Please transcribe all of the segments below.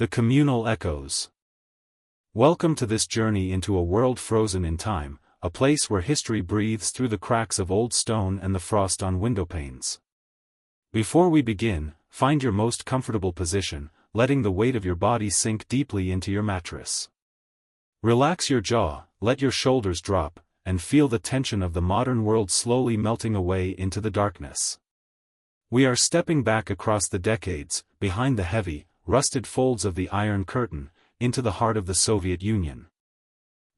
The communal echoes. Welcome to this journey into a world frozen in time, a place where history breathes through the cracks of old stone and the frost on windowpanes. Before we begin, find your most comfortable position, letting the weight of your body sink deeply into your mattress. Relax your jaw, let your shoulders drop, and feel the tension of the modern world slowly melting away into the darkness. We are stepping back across the decades, behind the heavy, rusted folds of the Iron Curtain, into the heart of the Soviet Union.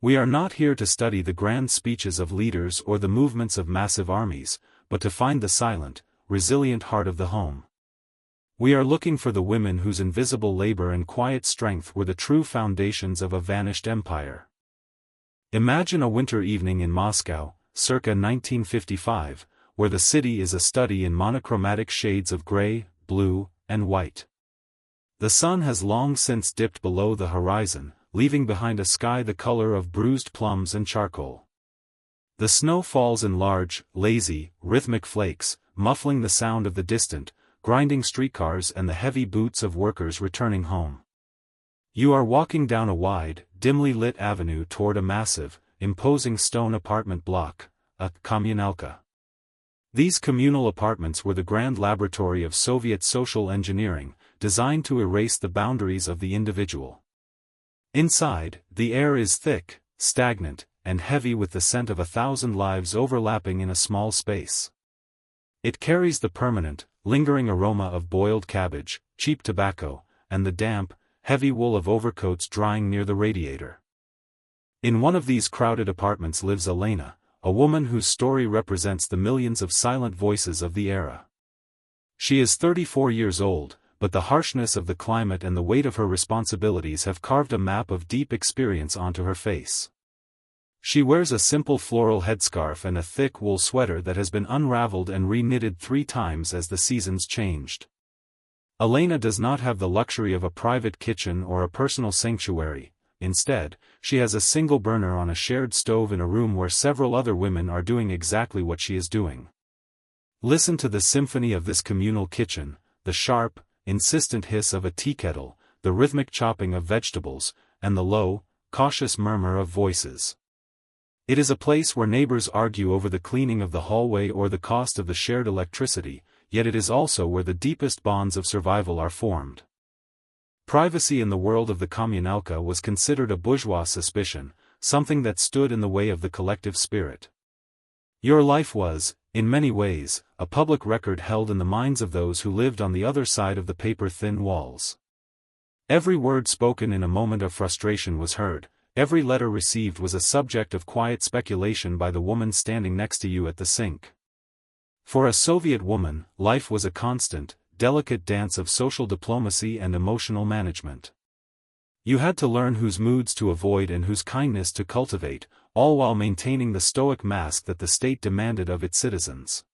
We are not here to study the grand speeches of leaders or the movements of massive armies, but to find the silent, resilient heart of the home. We are looking for the women whose invisible labor and quiet strength were the true foundations of a vanished empire. Imagine a winter evening in Moscow, circa 1955, where the city is a study in monochromatic shades of gray, blue, and white. The sun has long since dipped below the horizon, leaving behind a sky the color of bruised plums and charcoal. The snow falls in large, lazy, rhythmic flakes, muffling the sound of the distant, grinding streetcars and the heavy boots of workers returning home. You are walking down a wide, dimly lit avenue toward a massive, imposing stone apartment block, a Kommunalka. These communal apartments were the grand laboratory of Soviet social engineering, designed to erase the boundaries of the individual. Inside, the air is thick, stagnant, and heavy with the scent of 1,000 lives overlapping in a small space. It carries the permanent, lingering aroma of boiled cabbage, cheap tobacco, and the damp, heavy wool of overcoats drying near the radiator. In one of these crowded apartments lives Elena, a woman whose story represents the millions of silent voices of the era. She is 34 years old, but the harshness of the climate and the weight of her responsibilities have carved a map of deep experience onto her face. She wears a simple floral headscarf and a thick wool sweater that has been unraveled and re-knitted 3 times as the seasons changed. Elena does not have the luxury of a private kitchen or a personal sanctuary. Instead, she has a single burner on a shared stove in a room where several other women are doing exactly what she is doing. Listen to the symphony of this communal kitchen, the sharp, insistent hiss of a tea kettle, the rhythmic chopping of vegetables, and the low, cautious murmur of voices. It is a place where neighbors argue over the cleaning of the hallway or the cost of the shared electricity, yet it is also where the deepest bonds of survival are formed. Privacy in the world of the Kommunalka was considered a bourgeois suspicion, something that stood in the way of the collective spirit. Your life was, in many ways, a public record held in the minds of those who lived on the other side of the paper-thin walls. Every word spoken in a moment of frustration was heard, every letter received was a subject of quiet speculation by the woman standing next to you at the sink. For a Soviet woman, life was a constant, delicate dance of social diplomacy and emotional management. You had to learn whose moods to avoid and whose kindness to cultivate, all while maintaining the stoic mask that the state demanded of its citizens.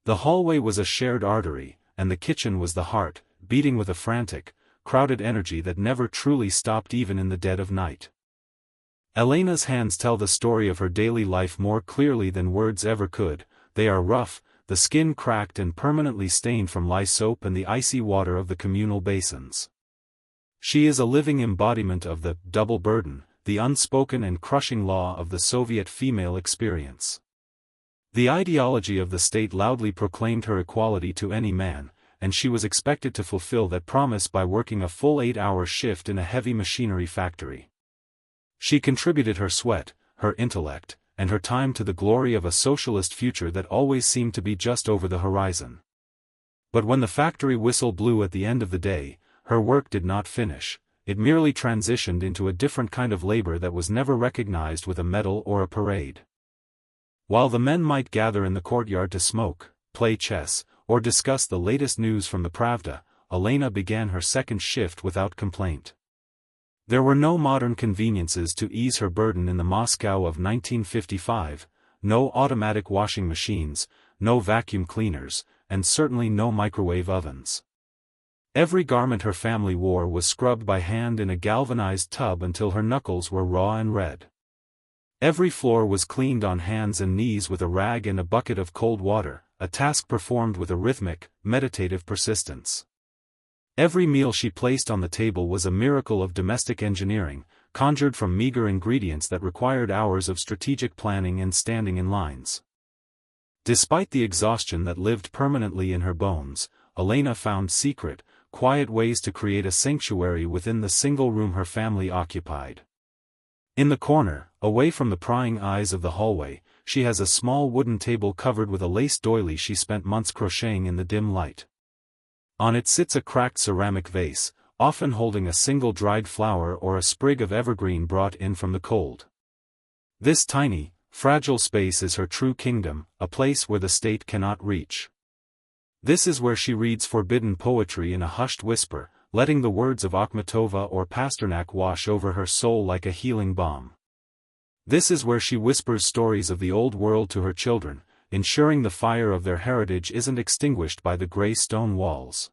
The hallway was a shared artery, and the kitchen was the heart, beating with a frantic, crowded energy that never truly stopped even in the dead of night. Elena's hands tell the story of her daily life more clearly than words ever could. They are rough, the skin cracked and permanently stained from lye soap and the icy water of the communal basins. She is a living embodiment of the double burden, the unspoken and crushing law of the Soviet female experience. The ideology of the state loudly proclaimed her equality to any man, and she was expected to fulfill that promise by working a full 8-hour shift in a heavy machinery factory. She contributed her sweat, her intellect, and her time to the glory of a socialist future that always seemed to be just over the horizon. But when the factory whistle blew at the end of the day, her work did not finish. It merely transitioned into a different kind of labor that was never recognized with a medal or a parade. While the men might gather in the courtyard to smoke, play chess, or discuss the latest news from the Pravda, Elena began her second shift without complaint. There were no modern conveniences to ease her burden in the Moscow of 1955, no automatic washing machines, no vacuum cleaners, and certainly no microwave ovens. Every garment her family wore was scrubbed by hand in a galvanized tub until her knuckles were raw and red. Every floor was cleaned on hands and knees with a rag and a bucket of cold water, a task performed with a rhythmic, meditative persistence. Every meal she placed on the table was a miracle of domestic engineering, conjured from meager ingredients that required hours of strategic planning and standing in lines. Despite the exhaustion that lived permanently in her bones, Elena found secret, quiet ways to create a sanctuary within the single room her family occupied. In the corner, away from the prying eyes of the hallway, she has a small wooden table covered with a lace doily she spent months crocheting in the dim light. On it sits a cracked ceramic vase, often holding a single dried flower or a sprig of evergreen brought in from the cold. This tiny, fragile space is her true kingdom, a place where the state cannot reach. This is where she reads forbidden poetry in a hushed whisper, letting the words of Akhmatova or Pasternak wash over her soul like a healing balm. This is where she whispers stories of the old world to her children, ensuring the fire of their heritage isn't extinguished by the gray stone walls.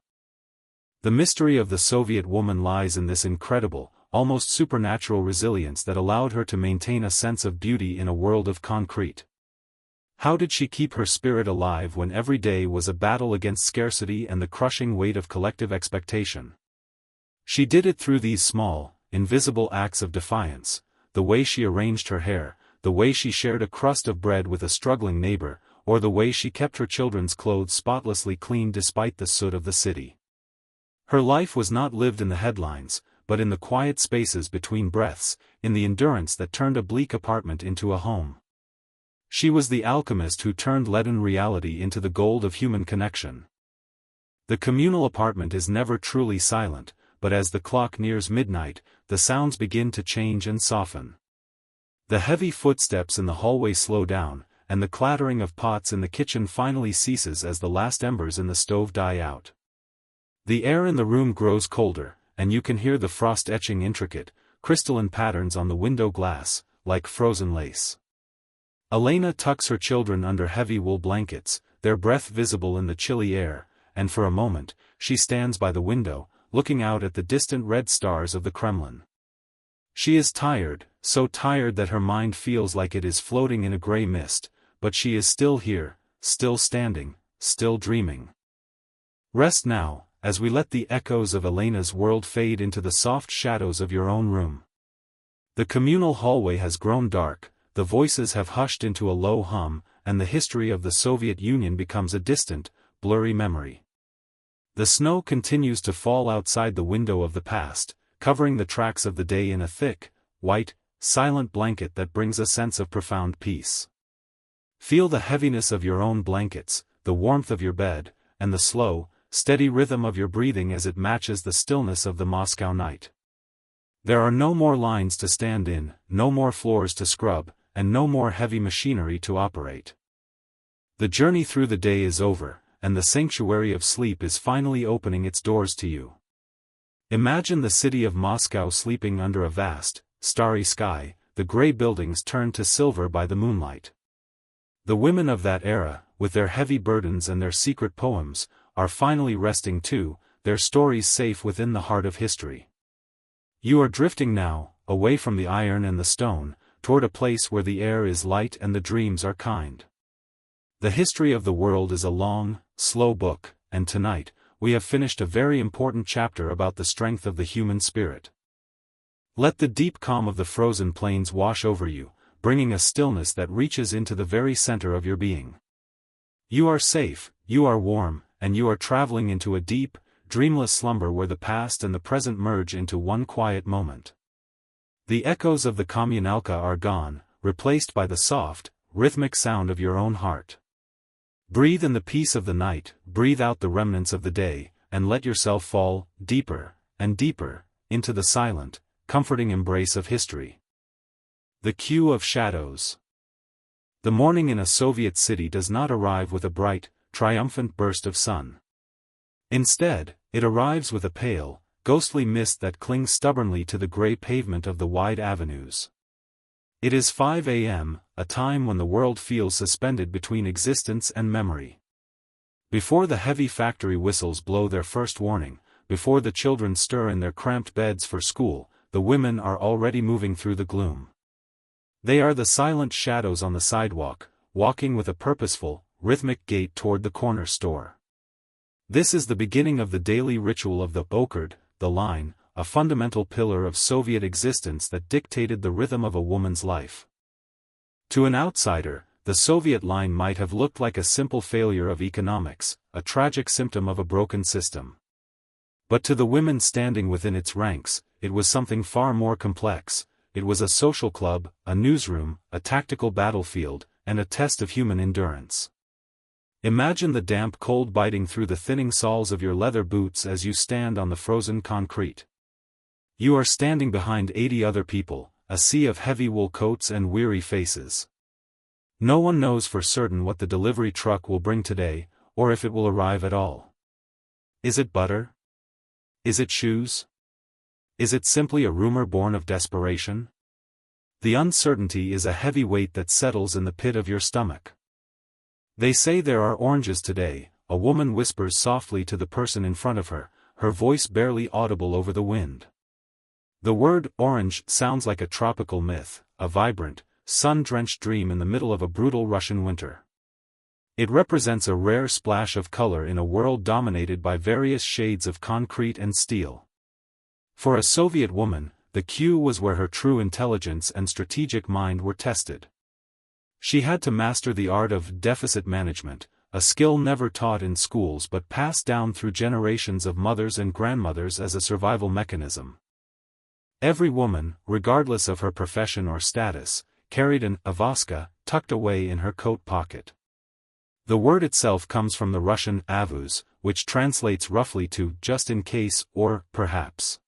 The mystery of the Soviet woman lies in this incredible, almost supernatural resilience that allowed her to maintain a sense of beauty in a world of concrete. How did she keep her spirit alive when every day was a battle against scarcity and the crushing weight of collective expectation? She did it through these small, invisible acts of defiance, the way she arranged her hair, the way she shared a crust of bread with a struggling neighbor, or the way she kept her children's clothes spotlessly clean despite the soot of the city. Her life was not lived in the headlines, but in the quiet spaces between breaths, in the endurance that turned a bleak apartment into a home. She was the alchemist who turned leaden reality into the gold of human connection. The communal apartment is never truly silent, but as the clock nears midnight, the sounds begin to change and soften. The heavy footsteps in the hallway slow down, and the clattering of pots in the kitchen finally ceases as the last embers in the stove die out. The air in the room grows colder, and you can hear the frost etching intricate, crystalline patterns on the window glass, like frozen lace. Elena tucks her children under heavy wool blankets, their breath visible in the chilly air, and for a moment, she stands by the window, looking out at the distant red stars of the Kremlin. She is tired, so tired that her mind feels like it is floating in a gray mist, but she is still here, still standing, still dreaming. Rest now, as we let the echoes of Elena's world fade into the soft shadows of your own room. The communal hallway has grown dark, the voices have hushed into a low hum, and the history of the Soviet Union becomes a distant, blurry memory. The snow continues to fall outside the window of the past, covering the tracks of the day in a thick, white, silent blanket that brings a sense of profound peace. Feel the heaviness of your own blankets, the warmth of your bed, and the slow, steady rhythm of your breathing as it matches the stillness of the Moscow night. There are no more lines to stand in, no more floors to scrub, and no more heavy machinery to operate. The journey through the day is over, and the sanctuary of sleep is finally opening its doors to you. Imagine the city of Moscow sleeping under a vast, starry sky, the gray buildings turned to silver by the moonlight. The women of that era, with their heavy burdens and their secret poems, are finally resting too, their stories safe within the heart of history. You are drifting now, away from the iron and the stone, toward a place where the air is light and the dreams are kind. The history of the world is a long, slow book, and tonight, we have finished a very important chapter about the strength of the human spirit. Let the deep calm of the frozen plains wash over you, bringing a stillness that reaches into the very center of your being. You are safe, you are warm, and you are traveling into a deep, dreamless slumber where the past and the present merge into one quiet moment. The echoes of the Kommunalka are gone, replaced by the soft, rhythmic sound of your own heart. Breathe in the peace of the night, breathe out the remnants of the day, and let yourself fall, deeper, and deeper, into the silent, comforting embrace of history. The Queue of Shadows. The morning in a Soviet city does not arrive with a bright, triumphant burst of sun. Instead, it arrives with a pale, ghostly mist that clings stubbornly to the gray pavement of the wide avenues. It is 5 a.m., a time when the world feels suspended between existence and memory. Before the heavy factory whistles blow their first warning, before the children stir in their cramped beds for school, the women are already moving through the gloom. They are the silent shadows on the sidewalk, walking with a purposeful, rhythmic gait toward the corner store. This is the beginning of the daily ritual of the ochred, the line, a fundamental pillar of Soviet existence that dictated the rhythm of a woman's life. To an outsider, the Soviet line might have looked like a simple failure of economics, a tragic symptom of a broken system. But to the women standing within its ranks, it was something far more complex. It was a social club, a newsroom, a tactical battlefield, and a test of human endurance. Imagine the damp cold biting through the thinning soles of your leather boots as you stand on the frozen concrete. You are standing behind 80 other people, a sea of heavy wool coats and weary faces. No one knows for certain what the delivery truck will bring today, or if it will arrive at all. Is it butter? Is it shoes? Is it simply a rumor born of desperation? The uncertainty is a heavy weight that settles in the pit of your stomach. They say there are oranges today, a woman whispers softly to the person in front of her, her voice barely audible over the wind. The word orange sounds like a tropical myth, a vibrant, sun-drenched dream in the middle of a brutal Russian winter. It represents a rare splash of color in a world dominated by various shades of concrete and steel. For a Soviet woman, the Q was where her true intelligence and strategic mind were tested. She had to master the art of deficit management, a skill never taught in schools but passed down through generations of mothers and grandmothers as a survival mechanism. Every woman, regardless of her profession or status, carried an avaska tucked away in her coat pocket. The word itself comes from the Russian avuz, which translates roughly to just in case or perhaps.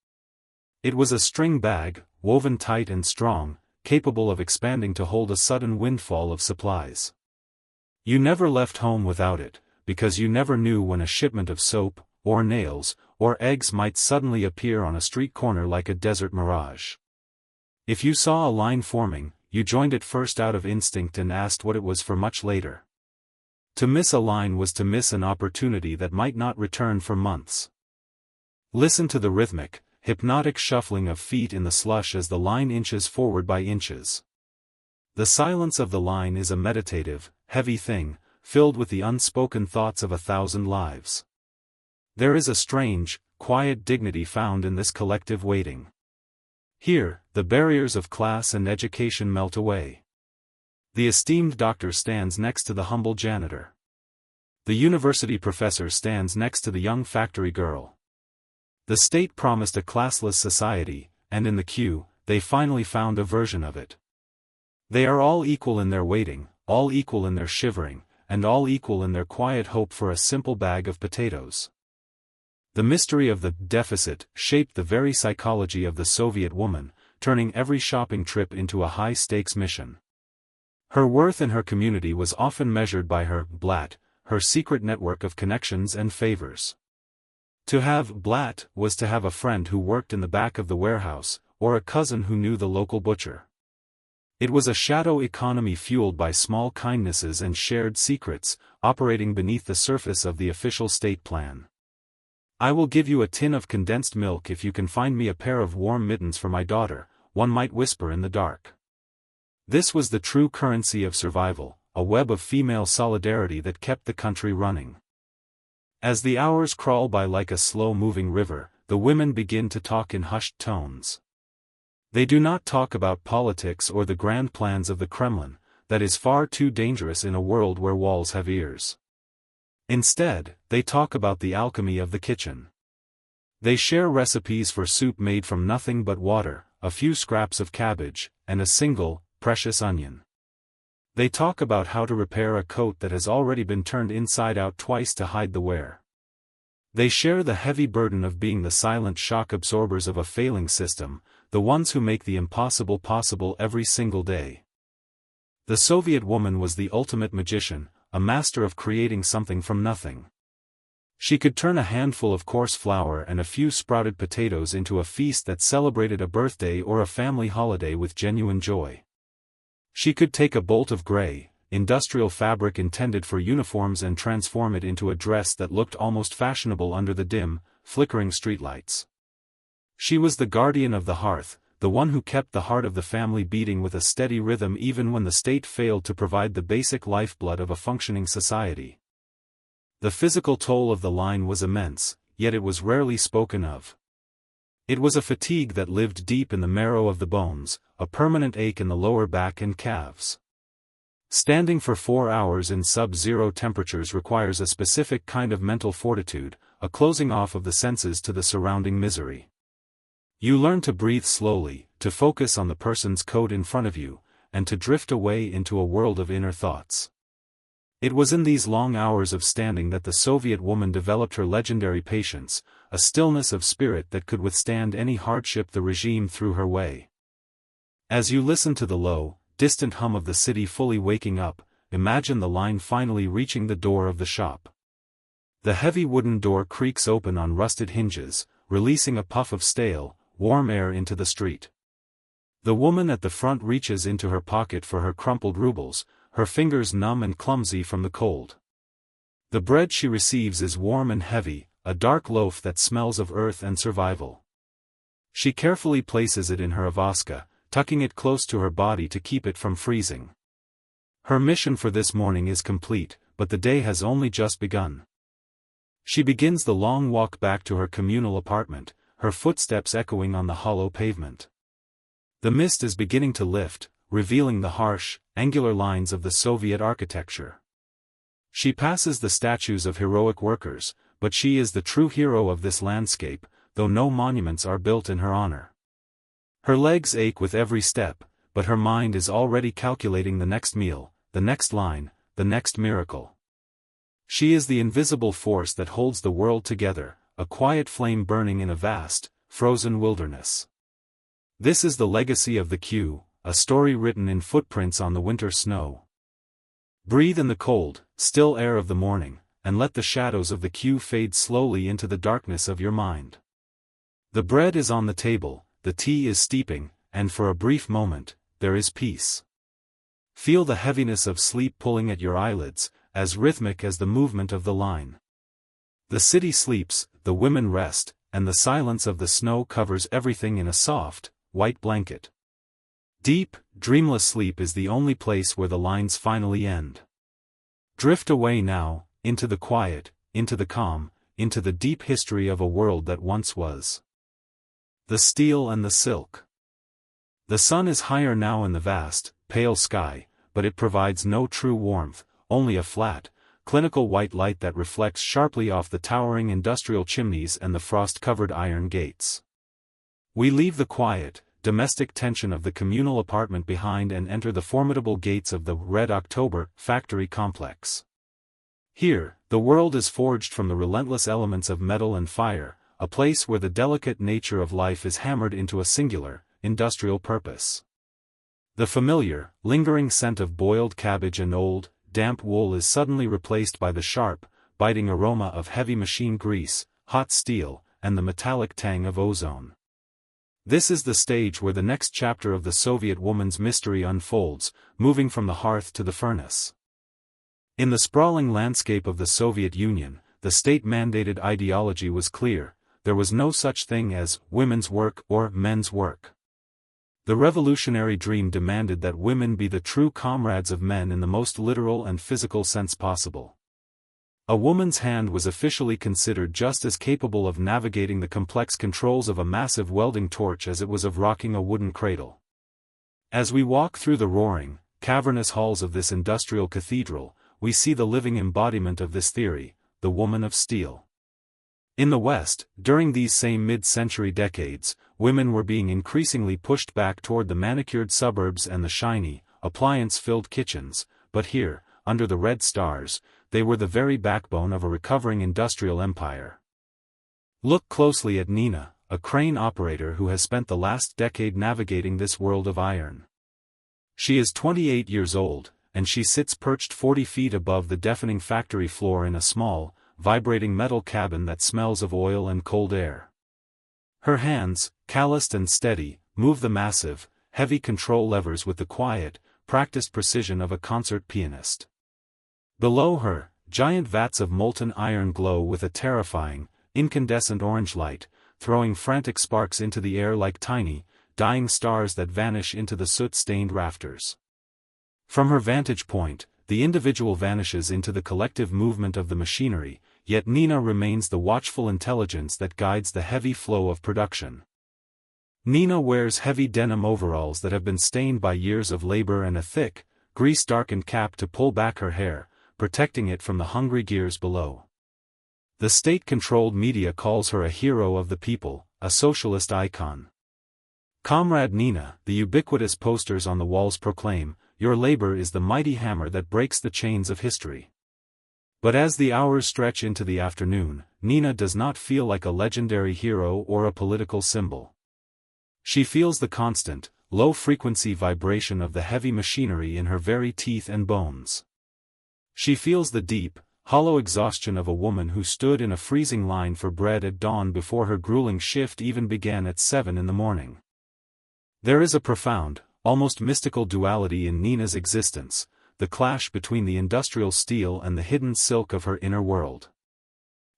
It was a string bag, woven tight and strong, capable of expanding to hold a sudden windfall of supplies. You never left home without it, because you never knew when a shipment of soap, or nails, or eggs might suddenly appear on a street corner like a desert mirage. If you saw a line forming, you joined it first out of instinct and asked what it was for much later. To miss a line was to miss an opportunity that might not return for months. Listen to the rhythmic, hypnotic shuffling of feet in the slush as the line inches forward by inches. The silence of the line is a meditative, heavy thing, filled with the unspoken thoughts of 1,000 lives. There is a strange, quiet dignity found in this collective waiting. Here, the barriers of class and education melt away. The esteemed doctor stands next to the humble janitor. The university professor stands next to the young factory girl. The state promised a classless society, and in the queue, they finally found a version of it. They are all equal in their waiting, all equal in their shivering, and all equal in their quiet hope for a simple bag of potatoes. The mystery of the deficit shaped the very psychology of the Soviet woman, turning every shopping trip into a high-stakes mission. Her worth in her community was often measured by her blat, her secret network of connections and favors. To have blat was to have a friend who worked in the back of the warehouse, or a cousin who knew the local butcher. It was a shadow economy fueled by small kindnesses and shared secrets, operating beneath the surface of the official state plan. I will give you a tin of condensed milk if you can find me a pair of warm mittens for my daughter, one might whisper in the dark. This was the true currency of survival, a web of female solidarity that kept the country running. As the hours crawl by like a slow-moving river, the women begin to talk in hushed tones. They do not talk about politics or the grand plans of the Kremlin, that is far too dangerous in a world where walls have ears. Instead, they talk about the alchemy of the kitchen. They share recipes for soup made from nothing but water, a few scraps of cabbage, and a single, precious onion. They talk about how to repair a coat that has already been turned inside out twice to hide the wear. They share the heavy burden of being the silent shock absorbers of a failing system, the ones who make the impossible possible every single day. The Soviet woman was the ultimate magician, a master of creating something from nothing. She could turn a handful of coarse flour and a few sprouted potatoes into a feast that celebrated a birthday or a family holiday with genuine joy. She could take a bolt of gray, industrial fabric intended for uniforms and transform it into a dress that looked almost fashionable under the dim, flickering streetlights. She was the guardian of the hearth, the one who kept the heart of the family beating with a steady rhythm even when the state failed to provide the basic lifeblood of a functioning society. The physical toll of the line was immense, yet it was rarely spoken of. It was a fatigue that lived deep in the marrow of the bones, a permanent ache in the lower back and calves. Standing for 4 hours in sub-zero temperatures requires a specific kind of mental fortitude, a closing off of the senses to the surrounding misery. You learn to breathe slowly, to focus on the person's code in front of you, and to drift away into a world of inner thoughts. It was in these long hours of standing that the Soviet woman developed her legendary patience, a stillness of spirit that could withstand any hardship the regime threw her way. As you listen to the low, distant hum of the city fully waking up, imagine the line finally reaching the door of the shop. The heavy wooden door creaks open on rusted hinges, releasing a puff of stale, warm air into the street. The woman at the front reaches into her pocket for her crumpled rubles, her fingers numb and clumsy from the cold. The bread she receives is warm and heavy, a dark loaf that smells of earth and survival. She carefully places it in her avaska, tucking it close to her body to keep it from freezing. Her mission for this morning is complete, but the day has only just begun. She begins the long walk back to her communal apartment, her footsteps echoing on the hollow pavement. The mist is beginning to lift, revealing the harsh, angular lines of the Soviet architecture. She passes the statues of heroic workers, but she is the true hero of this landscape, though no monuments are built in her honor. Her legs ache with every step, but her mind is already calculating the next meal, the next line, the next miracle. She is the invisible force that holds the world together, a quiet flame burning in a vast, frozen wilderness. This is the legacy of the queue, a story written in footprints on the winter snow. Breathe in the cold, still air of the morning, and let the shadows of the queue fade slowly into the darkness of your mind. The bread is on the table, the tea is steeping, and for a brief moment, there is peace. Feel the heaviness of sleep pulling at your eyelids, as rhythmic as the movement of the line. The city sleeps, the women rest, and the silence of the snow covers everything in a soft, white blanket. Deep, dreamless sleep is the only place where the lines finally end. Drift away now, into the quiet, into the calm, into the deep history of a world that once was. The steel and the silk. The sun is higher now in the vast, pale sky, but it provides no true warmth, only a flat, clinical white light that reflects sharply off the towering industrial chimneys and the frost-covered iron gates. We leave the quiet, domestic tension of the communal apartment behind and enter the formidable gates of the Red October factory complex. Here, the world is forged from the relentless elements of metal and fire, a place where the delicate nature of life is hammered into a singular, industrial purpose. The familiar, lingering scent of boiled cabbage and old, damp wool is suddenly replaced by the sharp, biting aroma of heavy machine grease, hot steel, and the metallic tang of ozone. This is the stage where the next chapter of the Soviet woman's mystery unfolds, moving from the hearth to the furnace. In the sprawling landscape of the Soviet Union, the state-mandated ideology was clear: there was no such thing as women's work or men's work. The revolutionary dream demanded that women be the true comrades of men in the most literal and physical sense possible. A woman's hand was officially considered just as capable of navigating the complex controls of a massive welding torch as it was of rocking a wooden cradle. As we walk through the roaring, cavernous halls of this industrial cathedral, we see the living embodiment of this theory, the woman of steel. In the West, during these same mid-century decades, women were being increasingly pushed back toward the manicured suburbs and the shiny, appliance-filled kitchens, but here, under the red stars, they were the very backbone of a recovering industrial empire. Look closely at Nina, a crane operator who has spent the last decade navigating this world of iron. She is 28 years old, and she sits perched 40 feet above the deafening factory floor in a small, vibrating metal cabin that smells of oil and cold air. Her hands, calloused and steady, move the massive, heavy control levers with the quiet, practiced precision of a concert pianist. Below her, giant vats of molten iron glow with a terrifying, incandescent orange light, throwing frantic sparks into the air like tiny, dying stars that vanish into the soot-stained rafters. From her vantage point, the individual vanishes into the collective movement of the machinery, yet Nina remains the watchful intelligence that guides the heavy flow of production. Nina wears heavy denim overalls that have been stained by years of labor and a thick, grease-darkened cap to pull back her hair, protecting it from the hungry gears below. The state-controlled media calls her a hero of the people, a socialist icon. Comrade Nina, the ubiquitous posters on the walls proclaim, your labor is the mighty hammer that breaks the chains of history. But as the hours stretch into the afternoon, Nina does not feel like a legendary hero or a political symbol. She feels the constant, low-frequency vibration of the heavy machinery in her very teeth and bones. She feels the deep, hollow exhaustion of a woman who stood in a freezing line for bread at dawn before her grueling shift even began at 7 in the morning. There is a profound, almost mystical duality in Nina's existence, the clash between the industrial steel and the hidden silk of her inner world.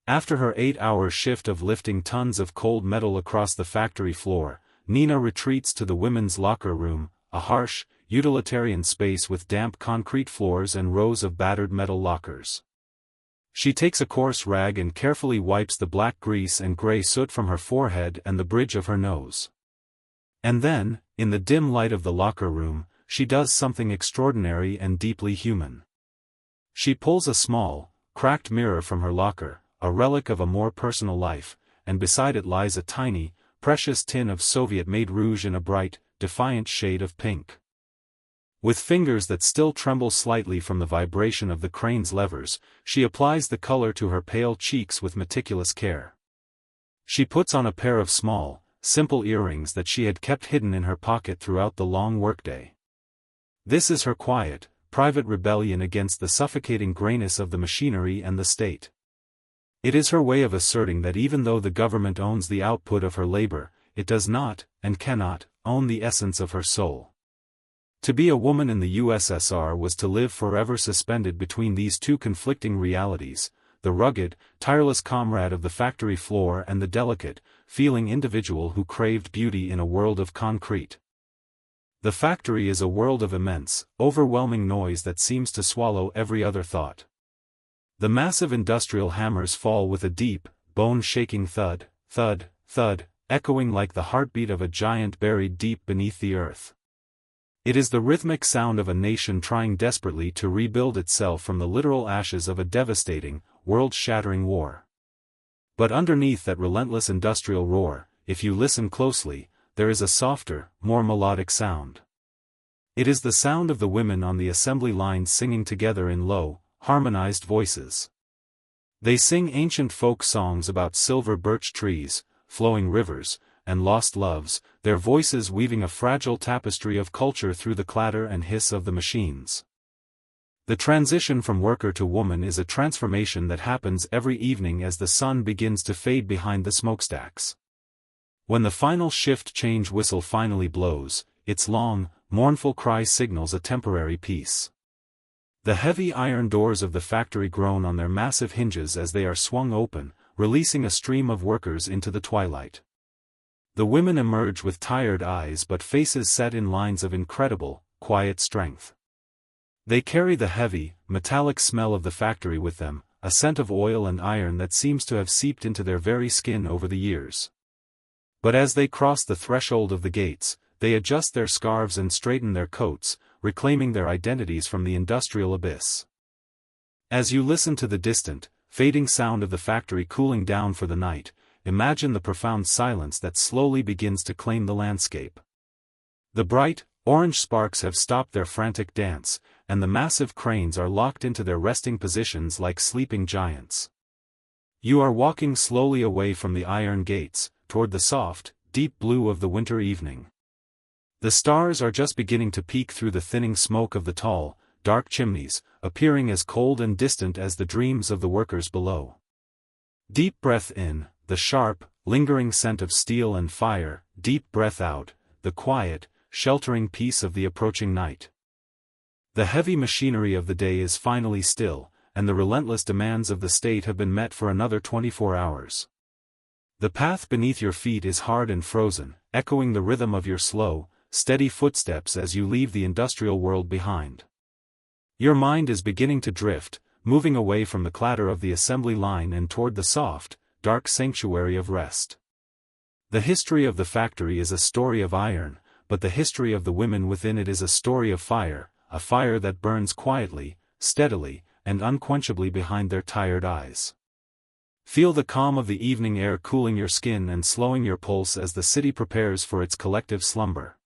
After her 8-hour shift of lifting tons of cold metal across the factory floor, Nina retreats to the women's locker room, a harsh, utilitarian space with damp concrete floors and rows of battered metal lockers. She takes a coarse rag and carefully wipes the black grease and gray soot from her forehead and the bridge of her nose. And then, in the dim light of the locker room, she does something extraordinary and deeply human. She pulls a small, cracked mirror from her locker, a relic of a more personal life, and beside it lies a tiny, precious tin of Soviet-made rouge in a bright, defiant shade of pink. With fingers that still tremble slightly from the vibration of the crane's levers, she applies the color to her pale cheeks with meticulous care. She puts on a pair of small, simple earrings that she had kept hidden in her pocket throughout the long workday. This is her quiet, private rebellion against the suffocating grayness of the machinery and the state. It is her way of asserting that even though the government owns the output of her labor, it does not, and cannot, own the essence of her soul. To be a woman in the USSR was to live forever suspended between these two conflicting realities, the rugged, tireless comrade of the factory floor and the delicate, feeling individual who craved beauty in a world of concrete. The factory is a world of immense, overwhelming noise that seems to swallow every other thought. The massive industrial hammers fall with a deep, bone-shaking thud, thud, thud, echoing like the heartbeat of a giant buried deep beneath the earth. It is the rhythmic sound of a nation trying desperately to rebuild itself from the literal ashes of a devastating, world-shattering war. But underneath that relentless industrial roar, if you listen closely, there is a softer, more melodic sound. It is the sound of the women on the assembly line singing together in low, harmonized voices. They sing ancient folk songs about silver birch trees, flowing rivers, and lost loves, their voices weaving a fragile tapestry of culture through the clatter and hiss of the machines. The transition from worker to woman is a transformation that happens every evening as the sun begins to fade behind the smokestacks. When the final shift change whistle finally blows, its long, mournful cry signals a temporary peace. The heavy iron doors of the factory groan on their massive hinges as they are swung open, releasing a stream of workers into the twilight. The women emerge with tired eyes but faces set in lines of incredible, quiet strength. They carry the heavy, metallic smell of the factory with them, a scent of oil and iron that seems to have seeped into their very skin over the years. But as they cross the threshold of the gates, they adjust their scarves and straighten their coats, reclaiming their identities from the industrial abyss. As you listen to the distant, fading sound of the factory cooling down for the night, imagine the profound silence that slowly begins to claim the landscape. The bright, orange sparks have stopped their frantic dance, and the massive cranes are locked into their resting positions like sleeping giants. You are walking slowly away from the iron gates, toward the soft, deep blue of the winter evening. The stars are just beginning to peek through the thinning smoke of the tall, dark chimneys, appearing as cold and distant as the dreams of the workers below. Deep breath in, the sharp, lingering scent of steel and fire, deep breath out, the quiet, sheltering peace of the approaching night. The heavy machinery of the day is finally still, and the relentless demands of the state have been met for another 24 hours. The path beneath your feet is hard and frozen, echoing the rhythm of your slow, steady footsteps as you leave the industrial world behind. Your mind is beginning to drift, moving away from the clatter of the assembly line and toward the soft, dark sanctuary of rest. The history of the factory is a story of iron, but the history of the women within it is a story of fire, a fire that burns quietly, steadily, and unquenchably behind their tired eyes. Feel the calm of the evening air cooling your skin and slowing your pulse as the city prepares for its collective slumber.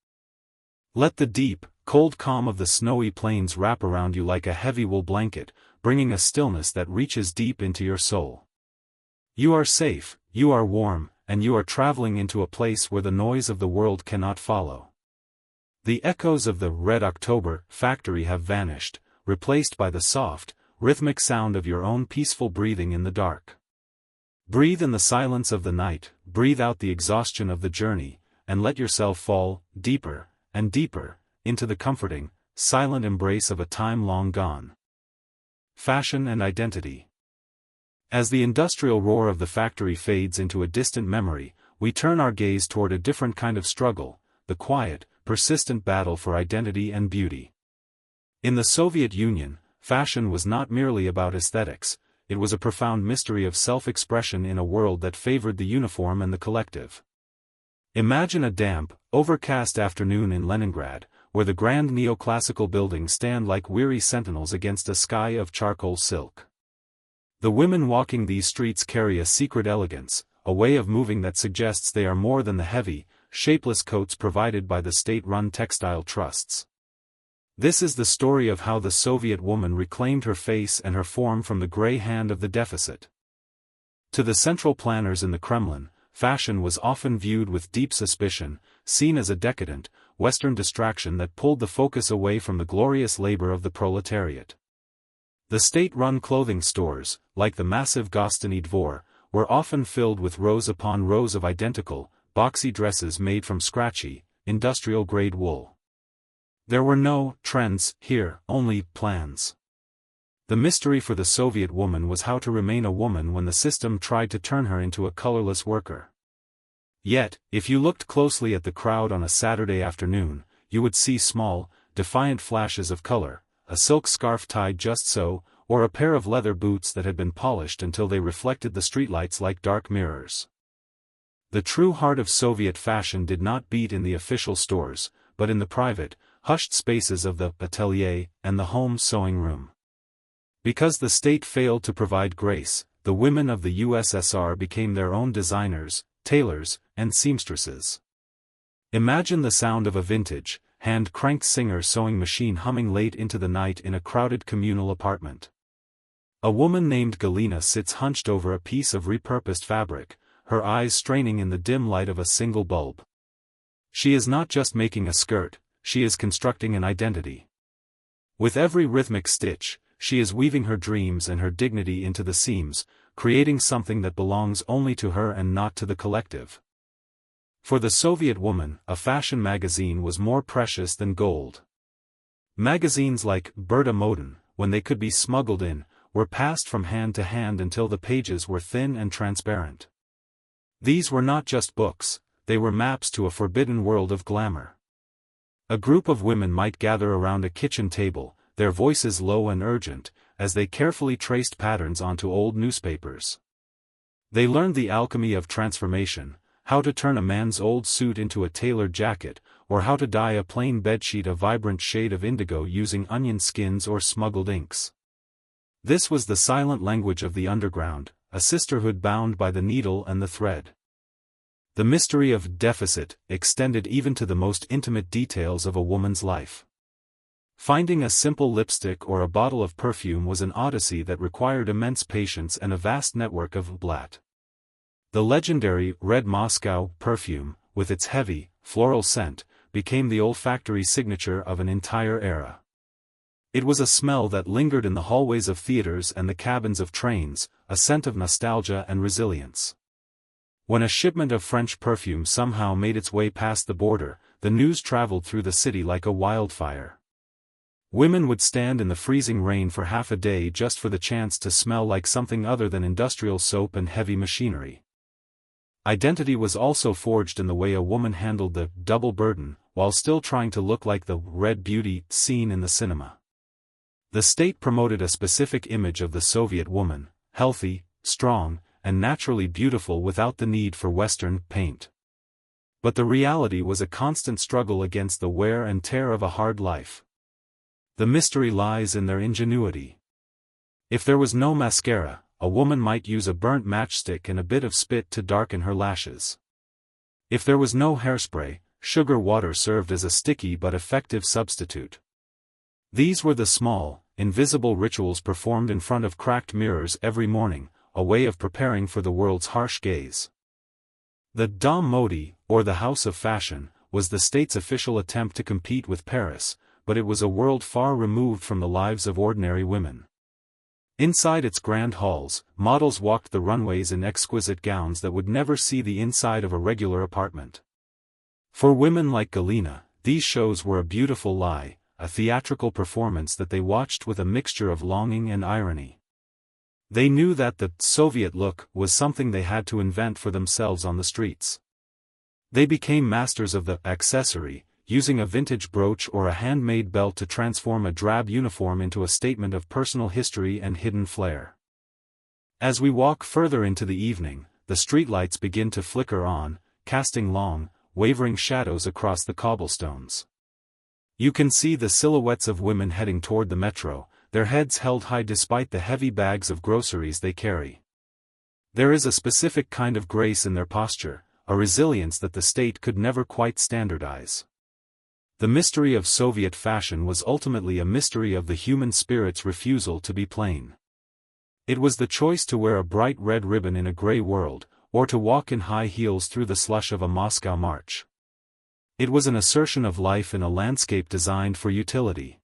Let the deep, cold calm of the snowy plains wrap around you like a heavy wool blanket, bringing a stillness that reaches deep into your soul. You are safe, you are warm, and you are traveling into a place where the noise of the world cannot follow. The echoes of the Red October factory have vanished, replaced by the soft, rhythmic sound of your own peaceful breathing in the dark. Breathe in the silence of the night, breathe out the exhaustion of the journey, and let yourself fall, deeper, and deeper, into the comforting, silent embrace of a time long gone. Fashion and identity. As the industrial roar of the factory fades into a distant memory, we turn our gaze toward a different kind of struggle, the quiet, persistent battle for identity and beauty. In the Soviet Union, fashion was not merely about aesthetics, it was a profound mystery of self-expression in a world that favored the uniform and the collective. Imagine a damp, overcast afternoon in Leningrad, where the grand neoclassical buildings stand like weary sentinels against a sky of charcoal silk. The women walking these streets carry a secret elegance, a way of moving that suggests they are more than the heavy, shapeless coats provided by the state-run textile trusts. This is the story of how the Soviet woman reclaimed her face and her form from the gray hand of the deficit. To the central planners in the Kremlin, fashion was often viewed with deep suspicion, seen as a decadent, Western distraction that pulled the focus away from the glorious labor of the proletariat. The state-run clothing stores, like the massive Gostiny Dvor, were often filled with rows upon rows of identical, boxy dresses made from scratchy, industrial-grade wool. There were no trends here, only plans. The mystery for the Soviet woman was how to remain a woman when the system tried to turn her into a colorless worker. Yet, if you looked closely at the crowd on a Saturday afternoon, you would see small, defiant flashes of color, a silk scarf tied just so, or a pair of leather boots that had been polished until they reflected the streetlights like dark mirrors. The true heart of Soviet fashion did not beat in the official stores, but in the private, hushed spaces of the atelier and the home sewing room. Because the state failed to provide grace, the women of the USSR became their own designers, tailors, and seamstresses. Imagine the sound of a vintage, hand-cranked Singer sewing machine humming late into the night in a crowded communal apartment. A woman named Galina sits hunched over a piece of repurposed fabric, her eyes straining in the dim light of a single bulb. She is not just making a skirt, she is constructing an identity. With every rhythmic stitch, she is weaving her dreams and her dignity into the seams, creating something that belongs only to her and not to the collective. For the Soviet woman, a fashion magazine was more precious than gold. Magazines like Berta Moden, when they could be smuggled in, were passed from hand to hand until the pages were thin and transparent. These were not just books, they were maps to a forbidden world of glamour. A group of women might gather around a kitchen table, their voices low and urgent, as they carefully traced patterns onto old newspapers. They learned the alchemy of transformation, how to turn a man's old suit into a tailored jacket, or how to dye a plain bedsheet a vibrant shade of indigo using onion skins or smuggled inks. This was the silent language of the underground, a sisterhood bound by the needle and the thread. The mystery of deficit extended even to the most intimate details of a woman's life. Finding a simple lipstick or a bottle of perfume was an odyssey that required immense patience and a vast network of blat. The legendary Red Moscow perfume, with its heavy, floral scent, became the olfactory signature of an entire era. It was a smell that lingered in the hallways of theaters and the cabins of trains, a scent of nostalgia and resilience. When a shipment of French perfume somehow made its way past the border, the news traveled through the city like a wildfire. Women would stand in the freezing rain for half a day just for the chance to smell like something other than industrial soap and heavy machinery. Identity was also forged in the way a woman handled the double burden, while still trying to look like the red beauty seen in the cinema. The state promoted a specific image of the Soviet woman, healthy, strong, and naturally beautiful without the need for Western paint. But the reality was a constant struggle against the wear and tear of a hard life. The mystery lies in their ingenuity. If there was no mascara, a woman might use a burnt matchstick and a bit of spit to darken her lashes. If there was no hairspray, sugar water served as a sticky but effective substitute. These were the small, invisible rituals performed in front of cracked mirrors every morning, a way of preparing for the world's harsh gaze. The Dom Modi, or the House of Fashion, was the state's official attempt to compete with Paris, but it was a world far removed from the lives of ordinary women. Inside its grand halls, models walked the runways in exquisite gowns that would never see the inside of a regular apartment. For women like Galina, these shows were a beautiful lie, a theatrical performance that they watched with a mixture of longing and irony. They knew that the Soviet look was something they had to invent for themselves on the streets. They became masters of the accessory, using a vintage brooch or a handmade belt to transform a drab uniform into a statement of personal history and hidden flair. As we walk further into the evening, the streetlights begin to flicker on, casting long, wavering shadows across the cobblestones. You can see the silhouettes of women heading toward the metro, their heads held high despite the heavy bags of groceries they carry. There is a specific kind of grace in their posture, a resilience that the state could never quite standardize. The mystery of Soviet fashion was ultimately a mystery of the human spirit's refusal to be plain. It was the choice to wear a bright red ribbon in a gray world, or to walk in high heels through the slush of a Moscow march. It was an assertion of life in a landscape designed for utility.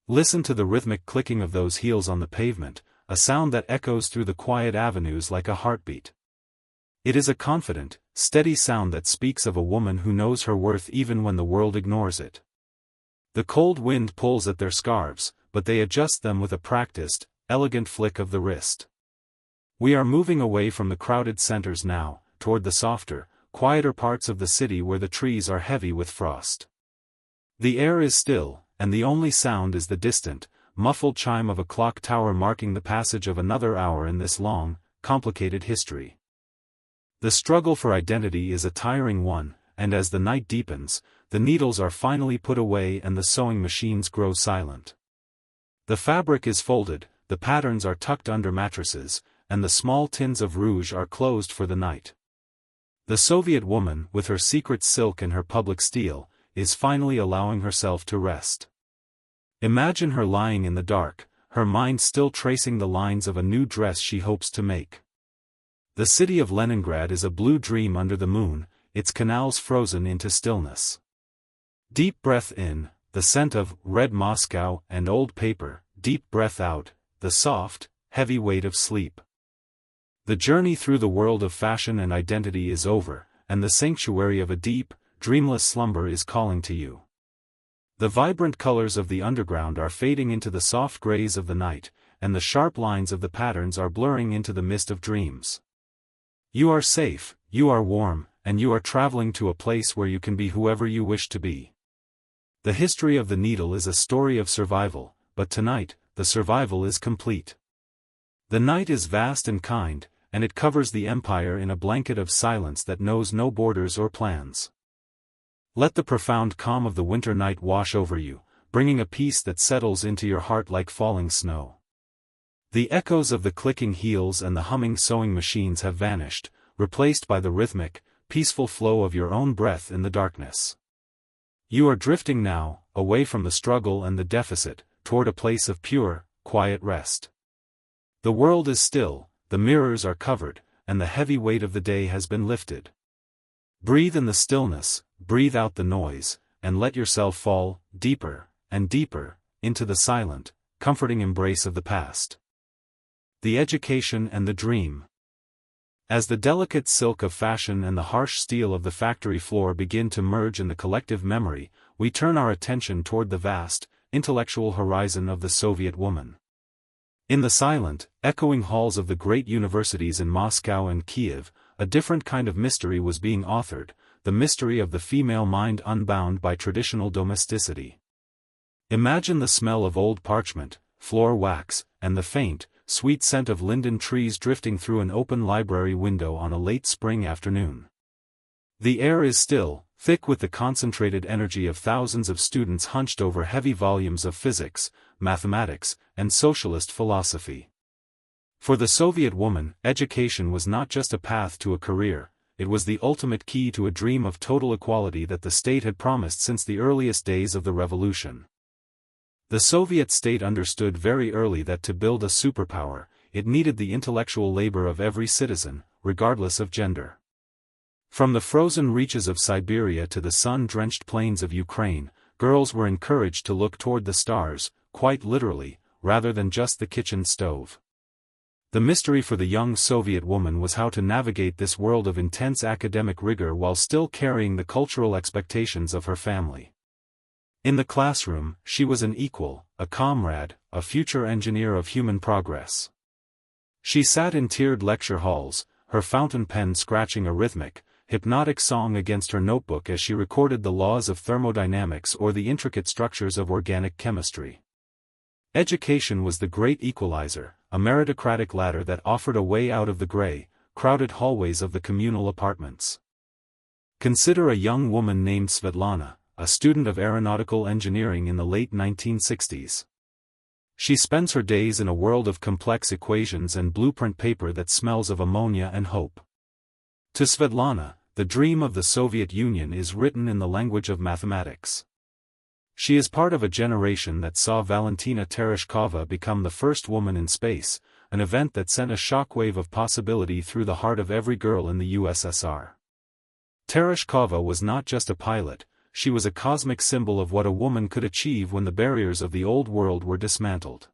Listen to the rhythmic clicking of those heels on the pavement, a sound that echoes through the quiet avenues like a heartbeat. It is a confident, steady sound that speaks of a woman who knows her worth even when the world ignores it. The cold wind pulls at their scarves, but they adjust them with a practiced, elegant flick of the wrist. We are moving away from the crowded centers now, toward the softer, quieter parts of the city where the trees are heavy with frost. The air is still, and the only sound is the distant, muffled chime of a clock tower marking the passage of another hour in this long, complicated history. The struggle for identity is a tiring one, and as the night deepens, the needles are finally put away and the sewing machines grow silent. The fabric is folded, the patterns are tucked under mattresses, and the small tins of rouge are closed for the night. The Soviet woman, with her secret silk and her public steel, is finally allowing herself to rest. Imagine her lying in the dark, her mind still tracing the lines of a new dress she hopes to make. The city of Leningrad is a blue dream under the moon, its canals frozen into stillness. Deep breath in, the scent of red Moscow and old paper, deep breath out, the soft, heavy weight of sleep. The journey through the world of fashion and identity is over, and the sanctuary of a deep, dreamless slumber is calling to you. The vibrant colors of the underground are fading into the soft grays of the night, and the sharp lines of the patterns are blurring into the mist of dreams. You are safe, you are warm, and you are traveling to a place where you can be whoever you wish to be. The history of the needle is a story of survival, but tonight, the survival is complete. The night is vast and kind, and it covers the empire in a blanket of silence that knows no borders or plans. Let the profound calm of the winter night wash over you, bringing a peace that settles into your heart like falling snow. The echoes of the clicking heels and the humming sewing machines have vanished, replaced by the rhythmic, peaceful flow of your own breath in the darkness. You are drifting now, away from the struggle and the deficit, toward a place of pure, quiet rest. The world is still, the mirrors are covered, and the heavy weight of the day has been lifted. Breathe in the stillness, breathe out the noise, and let yourself fall, deeper, and deeper, into the silent, comforting embrace of the past. The education and the dream. As the delicate silk of fashion and the harsh steel of the factory floor begin to merge in the collective memory, we turn our attention toward the vast, intellectual horizon of the Soviet woman. In the silent, echoing halls of the great universities in Moscow and Kiev, a different kind of mystery was being authored, the mystery of the female mind unbound by traditional domesticity. Imagine the smell of old parchment, floor wax, and the faint, sweet scent of linden trees drifting through an open library window on a late spring afternoon. The air is still, thick with the concentrated energy of thousands of students hunched over heavy volumes of physics, mathematics, and socialist philosophy. For the Soviet woman, education was not just a path to a career, it was the ultimate key to a dream of total equality that the state had promised since the earliest days of the revolution. The Soviet state understood very early that to build a superpower, it needed the intellectual labor of every citizen, regardless of gender. From the frozen reaches of Siberia to the sun-drenched plains of Ukraine, girls were encouraged to look toward the stars, quite literally, rather than just the kitchen stove. The mystery for the young Soviet woman was how to navigate this world of intense academic rigor while still carrying the cultural expectations of her family. In the classroom, she was an equal, a comrade, a future engineer of human progress. She sat in tiered lecture halls, her fountain pen scratching a rhythmic, hypnotic song against her notebook as she recorded the laws of thermodynamics or the intricate structures of organic chemistry. Education was the great equalizer, a meritocratic ladder that offered a way out of the gray, crowded hallways of the communal apartments. Consider a young woman named Svetlana, a student of aeronautical engineering in the late 1960s. She spends her days in a world of complex equations and blueprint paper that smells of ammonia and hope. To Svetlana, the dream of the Soviet Union is written in the language of mathematics. She is part of a generation that saw Valentina Tereshkova become the first woman in space, an event that sent a shockwave of possibility through the heart of every girl in the USSR. Tereshkova was not just a pilot, she was a cosmic symbol of what a woman could achieve when the barriers of the old world were dismantled.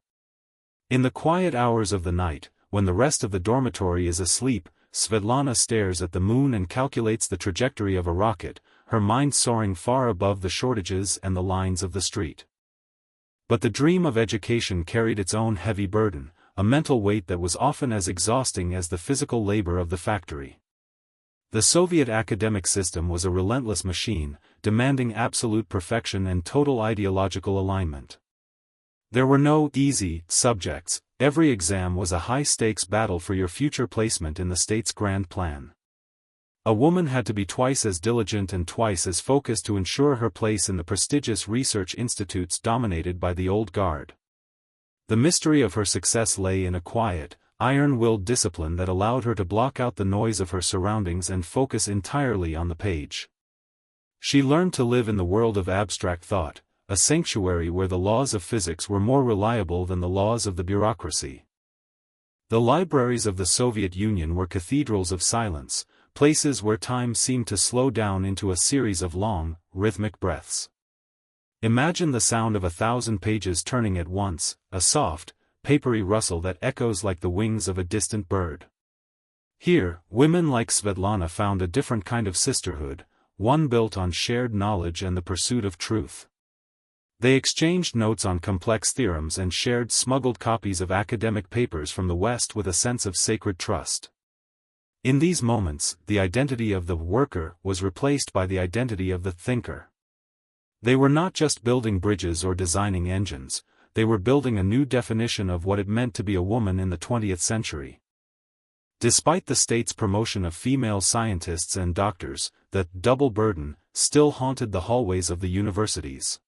In the quiet hours of the night, when the rest of the dormitory is asleep, Svetlana stares at the moon and calculates the trajectory of a rocket, her mind soaring far above the shortages and the lines of the street. But the dream of education carried its own heavy burden, a mental weight that was often as exhausting as the physical labor of the factory. The Soviet academic system was a relentless machine, demanding absolute perfection and total ideological alignment. There were no easy subjects, every exam was a high-stakes battle for your future placement in the state's grand plan. A woman had to be twice as diligent and twice as focused to ensure her place in the prestigious research institutes dominated by the old guard. The mystery of her success lay in a quiet, iron-willed discipline that allowed her to block out the noise of her surroundings and focus entirely on the page. She learned to live in the world of abstract thought, a sanctuary where the laws of physics were more reliable than the laws of the bureaucracy. The libraries of the Soviet Union were cathedrals of silence, places where time seemed to slow down into a series of long, rhythmic breaths. Imagine the sound of 1,000 pages turning at once, a soft, papery rustle that echoes like the wings of a distant bird. Here, women like Svetlana found a different kind of sisterhood, one built on shared knowledge and the pursuit of truth. They exchanged notes on complex theorems and shared smuggled copies of academic papers from the West with a sense of sacred trust. In these moments, the identity of the worker was replaced by the identity of the thinker. They were not just building bridges or designing engines, they were building a new definition of what it meant to be a woman in the 20th century. Despite the state's promotion of female scientists and doctors, the double burden still haunted the hallways of the universities.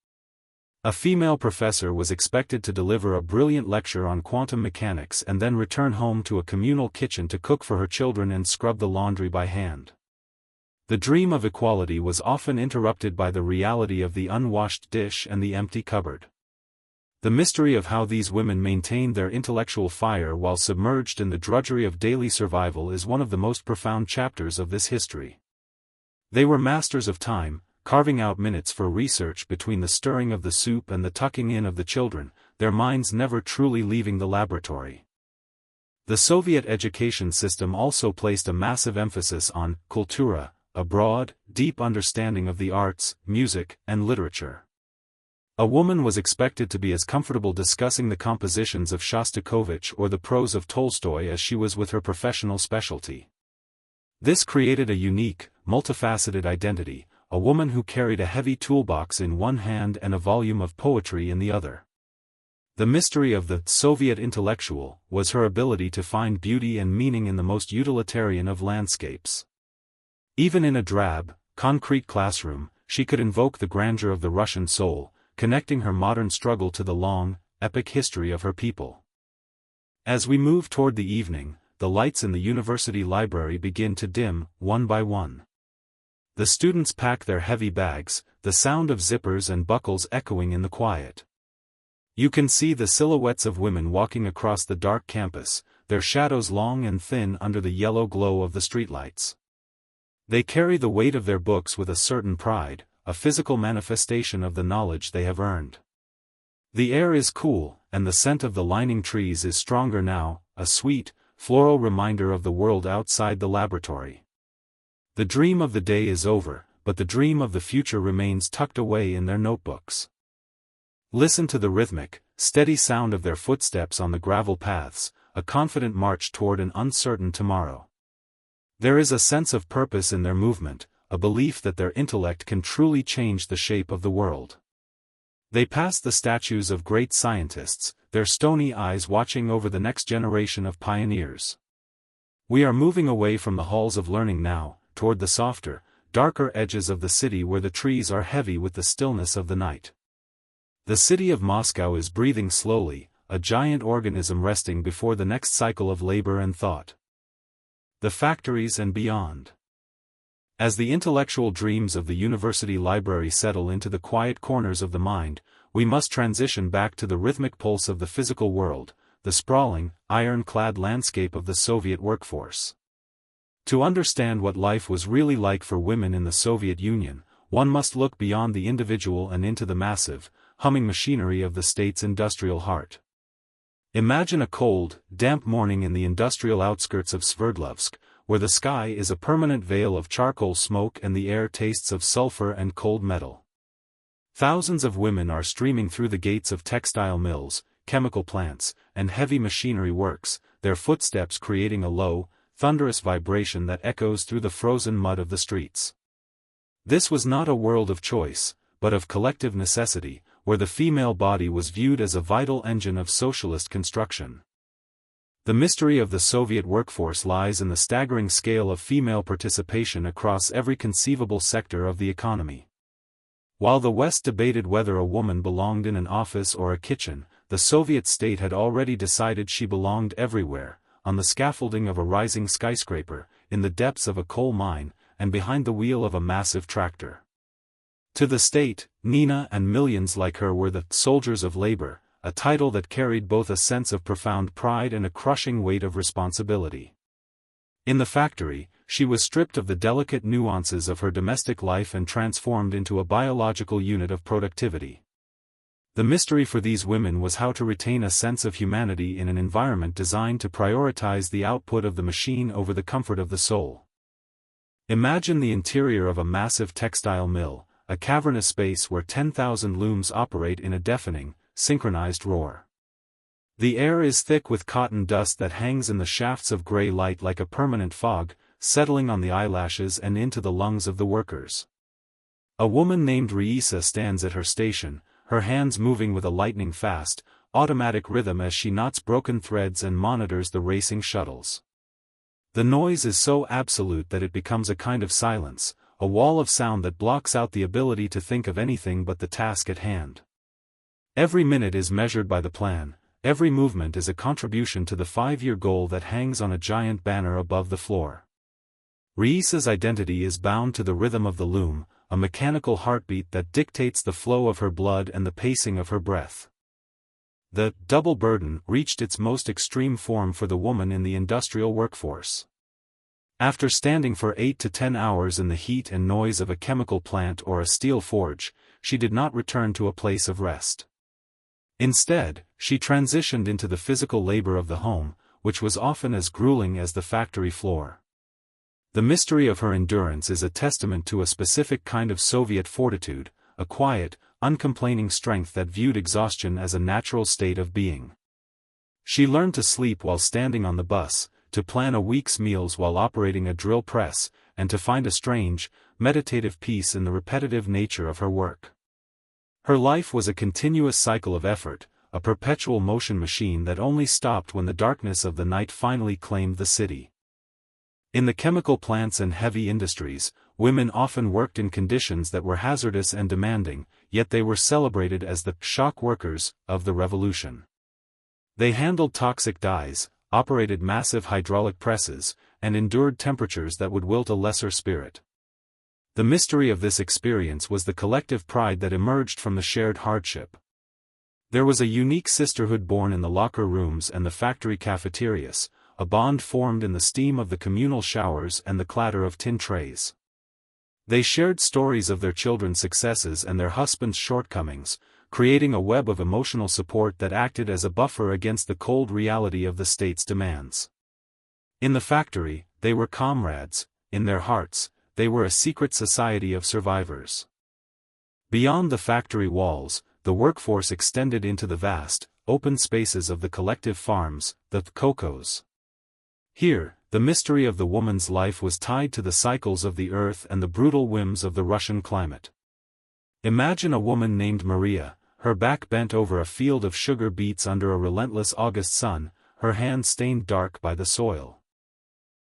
A female professor was expected to deliver a brilliant lecture on quantum mechanics and then return home to a communal kitchen to cook for her children and scrub the laundry by hand. The dream of equality was often interrupted by the reality of the unwashed dish and the empty cupboard. The mystery of how these women maintained their intellectual fire while submerged in the drudgery of daily survival is one of the most profound chapters of this history. They were masters of time, carving out minutes for research between the stirring of the soup and the tucking in of the children, their minds never truly leaving the laboratory. The Soviet education system also placed a massive emphasis on kultura, a broad, deep understanding of the arts, music, and literature. A woman was expected to be as comfortable discussing the compositions of Shostakovich or the prose of Tolstoy as she was with her professional specialty. This created a unique, multifaceted identity, a woman who carried a heavy toolbox in one hand and a volume of poetry in the other. The mystery of the Soviet intellectual was her ability to find beauty and meaning in the most utilitarian of landscapes. Even in a drab, concrete classroom, she could invoke the grandeur of the Russian soul, connecting her modern struggle to the long, epic history of her people. As we move toward the evening, the lights in the university library begin to dim, one by one. The students pack their heavy bags, the sound of zippers and buckles echoing in the quiet. You can see the silhouettes of women walking across the dark campus, their shadows long and thin under the yellow glow of the streetlights. They carry the weight of their books with a certain pride, a physical manifestation of the knowledge they have earned. The air is cool, and the scent of the lining trees is stronger now, a sweet, floral reminder of the world outside the laboratory. The dream of the day is over, but the dream of the future remains tucked away in their notebooks. Listen to the rhythmic, steady sound of their footsteps on the gravel paths, a confident march toward an uncertain tomorrow. There is a sense of purpose in their movement, a belief that their intellect can truly change the shape of the world. They pass the statues of great scientists, their stony eyes watching over the next generation of pioneers. We are moving away from the halls of learning now, toward the softer, darker edges of the city where the trees are heavy with the stillness of the night. The city of Moscow is breathing slowly, a giant organism resting before the next cycle of labor and thought. The factories and beyond. As the intellectual dreams of the university library settle into the quiet corners of the mind, we must transition back to the rhythmic pulse of the physical world, the sprawling, iron-clad landscape of the Soviet workforce. To understand what life was really like for women in the Soviet Union, one must look beyond the individual and into the massive, humming machinery of the state's industrial heart. Imagine a cold, damp morning in the industrial outskirts of Sverdlovsk, where the sky is a permanent veil of charcoal smoke and the air tastes of sulfur and cold metal. Thousands of women are streaming through the gates of textile mills, chemical plants, and heavy machinery works, their footsteps creating a low, thunderous vibration that echoes through the frozen mud of the streets. This was not a world of choice, but of collective necessity, where the female body was viewed as a vital engine of socialist construction. The mystery of the Soviet workforce lies in the staggering scale of female participation across every conceivable sector of the economy. While the West debated whether a woman belonged in an office or a kitchen, the Soviet state had already decided she belonged everywhere, on the scaffolding of a rising skyscraper, in the depths of a coal mine, and behind the wheel of a massive tractor. To the state, Nina and millions like her were the soldiers of labor, a title that carried both a sense of profound pride and a crushing weight of responsibility. In the factory, she was stripped of the delicate nuances of her domestic life and transformed into a biological unit of productivity. The mystery for these women was how to retain a sense of humanity in an environment designed to prioritize the output of the machine over the comfort of the soul. Imagine the interior of a massive textile mill, a cavernous space where 10,000 looms operate in a deafening, synchronized roar. The air is thick with cotton dust that hangs in the shafts of gray light like a permanent fog, settling on the eyelashes and into the lungs of the workers. A woman named Raisa stands at her station, her hands moving with a lightning-fast, automatic rhythm as she knots broken threads and monitors the racing shuttles. The noise is so absolute that it becomes a kind of silence, a wall of sound that blocks out the ability to think of anything but the task at hand. Every minute is measured by the plan, every movement is a contribution to the 5-year goal that hangs on a giant banner above the floor. Raisa's identity is bound to the rhythm of the loom, a mechanical heartbeat that dictates the flow of her blood and the pacing of her breath. The double burden reached its most extreme form for the woman in the industrial workforce. After standing for 8 to 10 hours in the heat and noise of a chemical plant or a steel forge, she did not return to a place of rest. Instead, she transitioned into the physical labor of the home, which was often as grueling as the factory floor. The mystery of her endurance is a testament to a specific kind of Soviet fortitude, a quiet, uncomplaining strength that viewed exhaustion as a natural state of being. She learned to sleep while standing on the bus, to plan a week's meals while operating a drill press, and to find a strange, meditative peace in the repetitive nature of her work. Her life was a continuous cycle of effort, a perpetual motion machine that only stopped when the darkness of the night finally claimed the city. In the chemical plants and heavy industries, women often worked in conditions that were hazardous and demanding, yet they were celebrated as the shock workers of the revolution. They handled toxic dyes, operated massive hydraulic presses, and endured temperatures that would wilt a lesser spirit. The mystery of this experience was the collective pride that emerged from the shared hardship. There was a unique sisterhood born in the locker rooms and the factory cafeterias, a bond formed in the steam of the communal showers and the clatter of tin trays. They shared stories of their children's successes and their husbands' shortcomings, creating a web of emotional support that acted as a buffer against the cold reality of the state's demands. In the factory, they were comrades; in their hearts, they were a secret society of survivors. Beyond the factory walls, the workforce extended into the vast, open spaces of the collective farms, the cocos. Here, the mystery of the woman's life was tied to the cycles of the earth and the brutal whims of the Russian climate. Imagine a woman named Maria, her back bent over a field of sugar beets under a relentless August sun, her hands stained dark by the soil.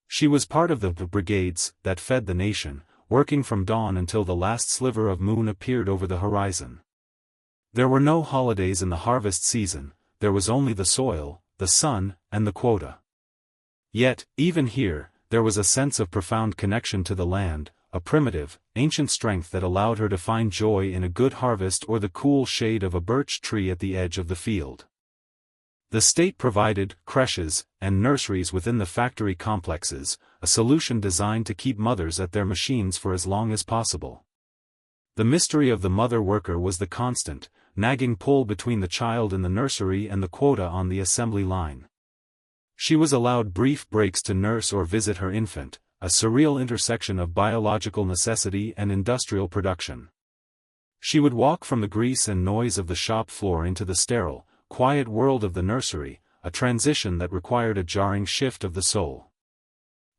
She was part of the brigades that fed the nation, working from dawn until the last sliver of moon appeared over the horizon. There were no holidays in the harvest season, there was only the soil, the sun, and the quota. Yet, even here, there was a sense of profound connection to the land, a primitive, ancient strength that allowed her to find joy in a good harvest or the cool shade of a birch tree at the edge of the field. The state provided creches and nurseries within the factory complexes, a solution designed to keep mothers at their machines for as long as possible. The mystery of the mother worker was the constant, nagging pull between the child in the nursery and the quota on the assembly line. She was allowed brief breaks to nurse or visit her infant, a surreal intersection of biological necessity and industrial production. She would walk from the grease and noise of the shop floor into the sterile, quiet world of the nursery, a transition that required a jarring shift of the soul.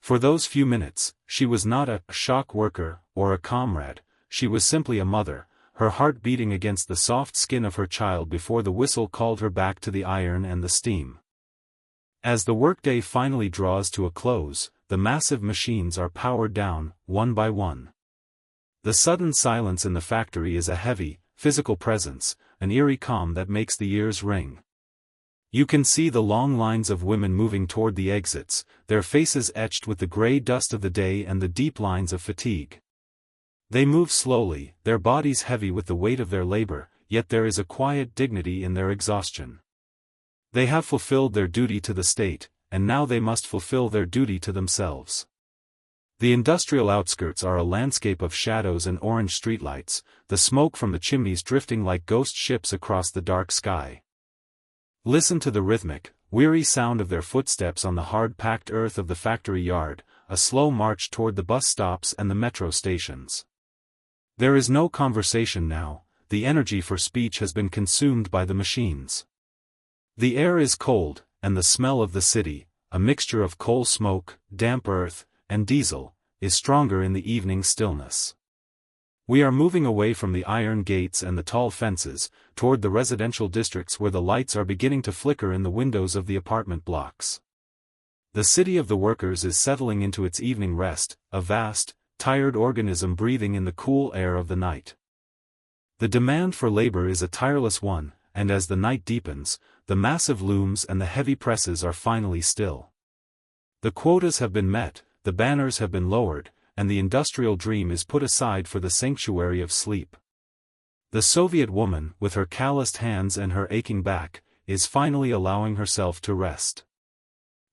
For those few minutes, she was not a shock worker or a comrade, she was simply a mother, her heart beating against the soft skin of her child before the whistle called her back to the iron and the steam. As the workday finally draws to a close, the massive machines are powered down, one by one. The sudden silence in the factory is a heavy, physical presence, an eerie calm that makes the ears ring. You can see the long lines of women moving toward the exits, their faces etched with the gray dust of the day and the deep lines of fatigue. They move slowly, their bodies heavy with the weight of their labor, yet there is a quiet dignity in their exhaustion. They have fulfilled their duty to the state, and now they must fulfill their duty to themselves. The industrial outskirts are a landscape of shadows and orange streetlights, the smoke from the chimneys drifting like ghost ships across the dark sky. Listen to the rhythmic, weary sound of their footsteps on the hard-packed earth of the factory yard, a slow march toward the bus stops and the metro stations. There is no conversation now, the energy for speech has been consumed by the machines. The air is cold, and the smell of the city, a mixture of coal smoke, damp earth, and diesel, is stronger in the evening stillness. We are moving away from the iron gates and the tall fences, toward the residential districts where the lights are beginning to flicker in the windows of the apartment blocks. The city of the workers is settling into its evening rest, a vast, tired organism breathing in the cool air of the night. The demand for labor is a tireless one, and as the night deepens, the massive looms and the heavy presses are finally still. The quotas have been met, the banners have been lowered, and the industrial dream is put aside for the sanctuary of sleep. The Soviet woman, with her calloused hands and her aching back, is finally allowing herself to rest.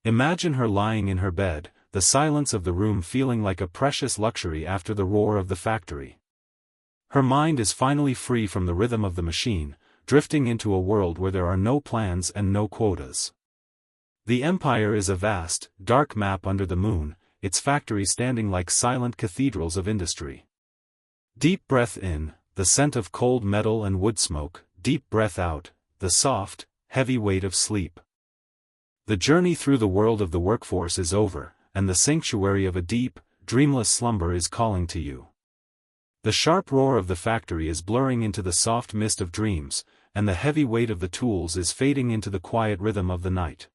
Imagine her lying in her bed, the silence of the room feeling like a precious luxury after the roar of the factory. Her mind is finally free from the rhythm of the machine, drifting into a world where there are no plans and no quotas. The empire is a vast, dark map under the moon, its factories standing like silent cathedrals of industry. Deep breath in, the scent of cold metal and wood smoke; deep breath out, the soft, heavy weight of sleep. The journey through the world of the workforce is over, and the sanctuary of a deep, dreamless slumber is calling to you. The sharp roar of the factory is blurring into the soft mist of dreams, and the heavy weight of the tools is fading into the quiet rhythm of the night.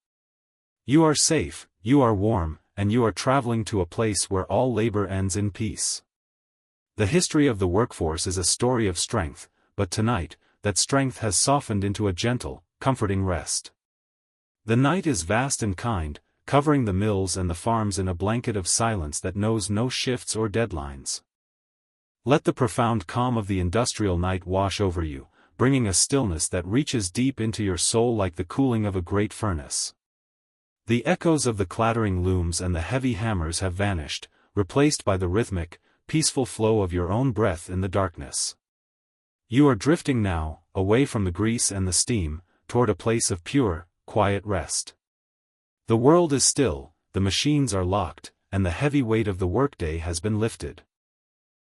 You are safe, you are warm, and you are traveling to a place where all labor ends in peace. The history of the workforce is a story of strength, but tonight, that strength has softened into a gentle, comforting rest. The night is vast and kind, covering the mills and the farms in a blanket of silence that knows no shifts or deadlines. Let the profound calm of the industrial night wash over you, bringing a stillness that reaches deep into your soul like the cooling of a great furnace. The echoes of the clattering looms and the heavy hammers have vanished, replaced by the rhythmic, peaceful flow of your own breath in the darkness. You are drifting now, away from the grease and the steam, toward a place of pure, quiet rest. The world is still, the machines are locked, and the heavy weight of the workday has been lifted.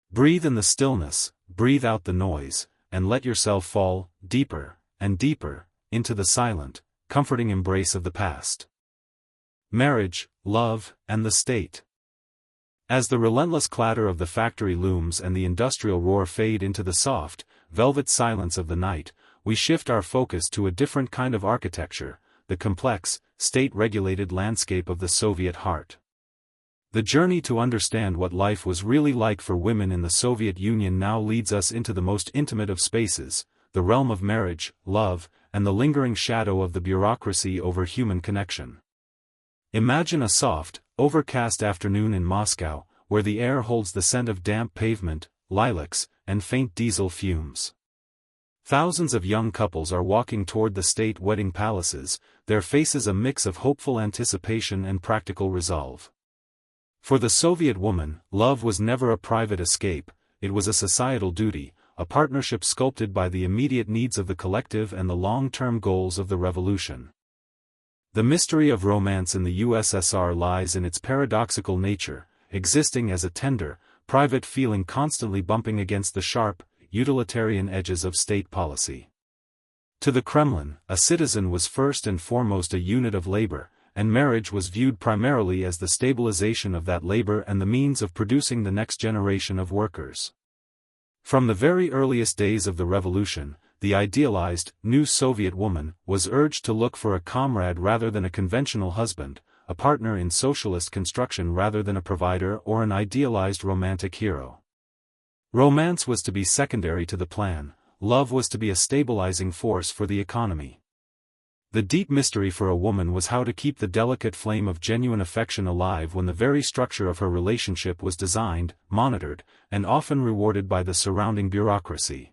Breathe in the stillness, breathe out the noise, and let yourself fall, deeper, and deeper, into the silent, comforting embrace of the past. Marriage, love, and the state. As the relentless clatter of the factory looms and the industrial roar fade into the soft, velvet silence of the night, we shift our focus to a different kind of architecture, the complex, state-regulated landscape of the Soviet heart. The journey to understand what life was really like for women in the Soviet Union now leads us into the most intimate of spaces, the realm of marriage, love, and the lingering shadow of the bureaucracy over human connection. Imagine a soft, overcast afternoon in Moscow, where the air holds the scent of damp pavement, lilacs, and faint diesel fumes. Thousands of young couples are walking toward the state wedding palaces, their faces a mix of hopeful anticipation and practical resolve. For the Soviet woman, love was never a private escape, it was a societal duty, a partnership sculpted by the immediate needs of the collective and the long-term goals of the revolution. The mystery of romance in the USSR lies in its paradoxical nature, existing as a tender, private feeling constantly bumping against the sharp, utilitarian edges of state policy. To the Kremlin, a citizen was first and foremost a unit of labor, and marriage was viewed primarily as the stabilization of that labor and the means of producing the next generation of workers. From the very earliest days of the revolution, the idealized, new Soviet woman was urged to look for a comrade rather than a conventional husband, a partner in socialist construction rather than a provider or an idealized romantic hero. Romance was to be secondary to the plan, love was to be a stabilizing force for the economy. The deep mystery for a woman was how to keep the delicate flame of genuine affection alive when the very structure of her relationship was designed, monitored, and often rewarded by the surrounding bureaucracy.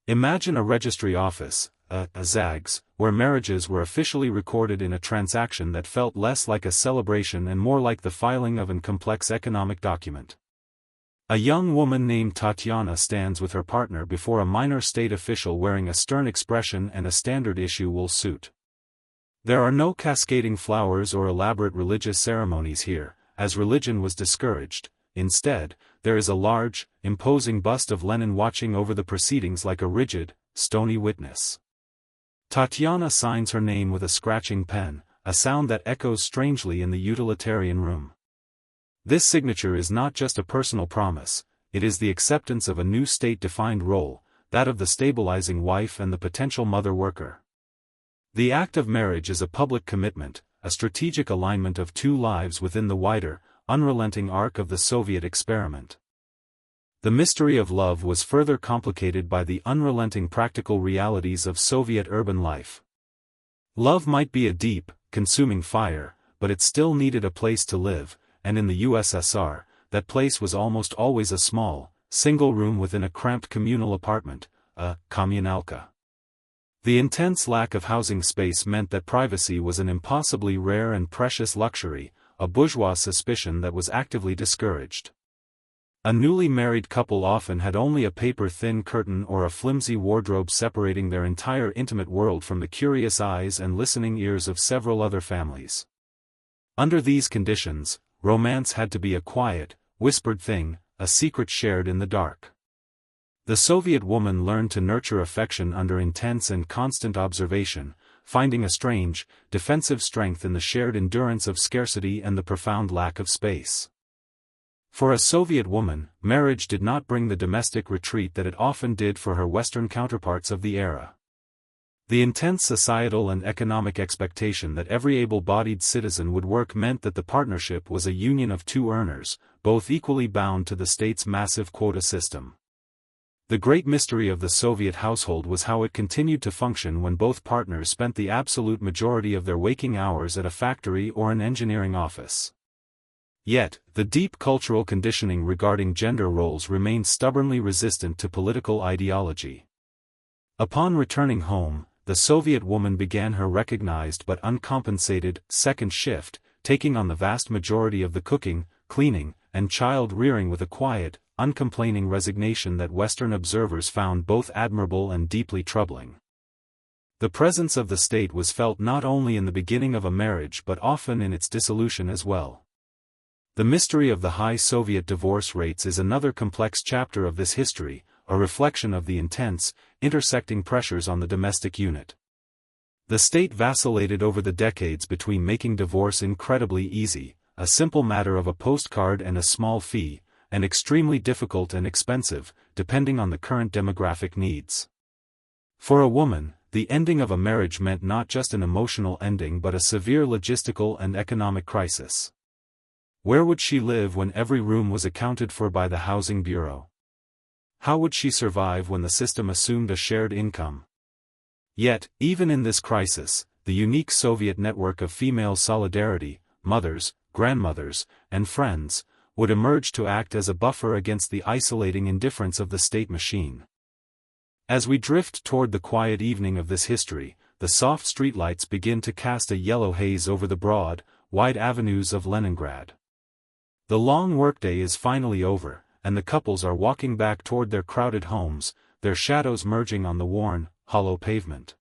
Imagine a registry office, a ZAGS, where marriages were officially recorded in a transaction that felt less like a celebration and more like the filing of a complex economic document. A young woman named Tatiana stands with her partner before a minor state official wearing a stern expression and a standard-issue wool suit. There are no cascading flowers or elaborate religious ceremonies here, as religion was discouraged. Instead, there is a large, imposing bust of Lenin watching over the proceedings like a rigid, stony witness. Tatiana signs her name with a scratching pen, a sound that echoes strangely in the utilitarian room. This signature is not just a personal promise, it is the acceptance of a new state-defined role, that of the stabilizing wife and the potential mother worker. The act of marriage is a public commitment, a strategic alignment of two lives within the wider, unrelenting arc of the Soviet experiment. The mystery of love was further complicated by the unrelenting practical realities of Soviet urban life. Love might be a deep, consuming fire, but it still needed a place to live, and in the USSR, that place was almost always a small, single room within a cramped communal apartment, a Kommunalka. The intense lack of housing space meant that privacy was an impossibly rare and precious luxury, a bourgeois suspicion that was actively discouraged. A newly married couple often had only a paper-thin curtain or a flimsy wardrobe separating their entire intimate world from the curious eyes and listening ears of several other families. Under these conditions, romance had to be a quiet, whispered thing, a secret shared in the dark. The Soviet woman learned to nurture affection under intense and constant observation, finding a strange, defensive strength in the shared endurance of scarcity and the profound lack of space. For a Soviet woman, marriage did not bring the domestic retreat that it often did for her Western counterparts of the era. The intense societal and economic expectation that every able-bodied citizen would work meant that the partnership was a union of two earners, both equally bound to the state's massive quota system. The great mystery of the Soviet household was how it continued to function when both partners spent the absolute majority of their waking hours at a factory or an engineering office. Yet, the deep cultural conditioning regarding gender roles remained stubbornly resistant to political ideology. Upon returning home, the Soviet woman began her recognized but uncompensated second shift, taking on the vast majority of the cooking, cleaning, and child-rearing with a quiet, uncomplaining resignation that Western observers found both admirable and deeply troubling. The presence of the state was felt not only in the beginning of a marriage but often in its dissolution as well. The mystery of the high Soviet divorce rates is another complex chapter of this history, a reflection of the intense, intersecting pressures on the domestic unit. The state vacillated over the decades between making divorce incredibly easy, a simple matter of a postcard and a small fee, and extremely difficult and expensive, depending on the current demographic needs. For a woman, the ending of a marriage meant not just an emotional ending but a severe logistical and economic crisis. Where would she live when every room was accounted for by the Housing Bureau? How would she survive when the system assumed a shared income? Yet, even in this crisis, the unique Soviet network of female solidarity, mothers, grandmothers, and friends, would emerge to act as a buffer against the isolating indifference of the state machine. As we drift toward the quiet evening of this history, the soft streetlights begin to cast a yellow haze over the broad, wide avenues of Leningrad. The long workday is finally over, and the couples are walking back toward their crowded homes, their shadows merging on the worn, hollow pavement.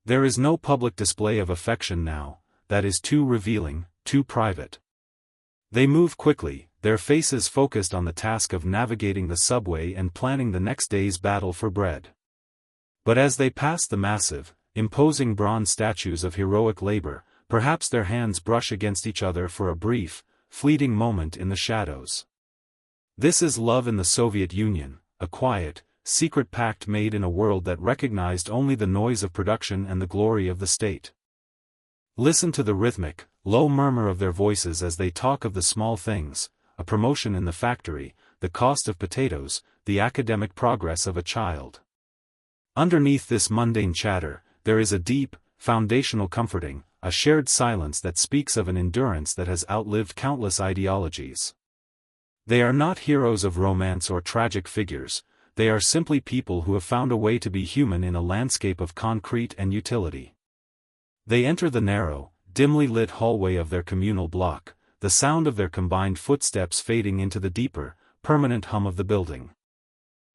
There is no public display of affection now, that is too revealing, too private. They move quickly, their faces focused on the task of navigating the subway and planning the next day's battle for bread. But as they pass the massive, imposing bronze statues of heroic labor, perhaps their hands brush against each other for a brief, fleeting moment in the shadows. This is love in the Soviet Union, a quiet, secret pact made in a world that recognized only the noise of production and the glory of the state. Listen to the rhythmic, low murmur of their voices as they talk of the small things, a promotion in the factory, the cost of potatoes, the academic progress of a child. Underneath this mundane chatter, there is a deep, foundational comforting, a shared silence that speaks of an endurance that has outlived countless ideologies. They are not heroes of romance or tragic figures, they are simply people who have found a way to be human in a landscape of concrete and utility. They enter the narrow, dimly lit hallway of their communal block, the sound of their combined footsteps fading into the deeper, permanent hum of the building.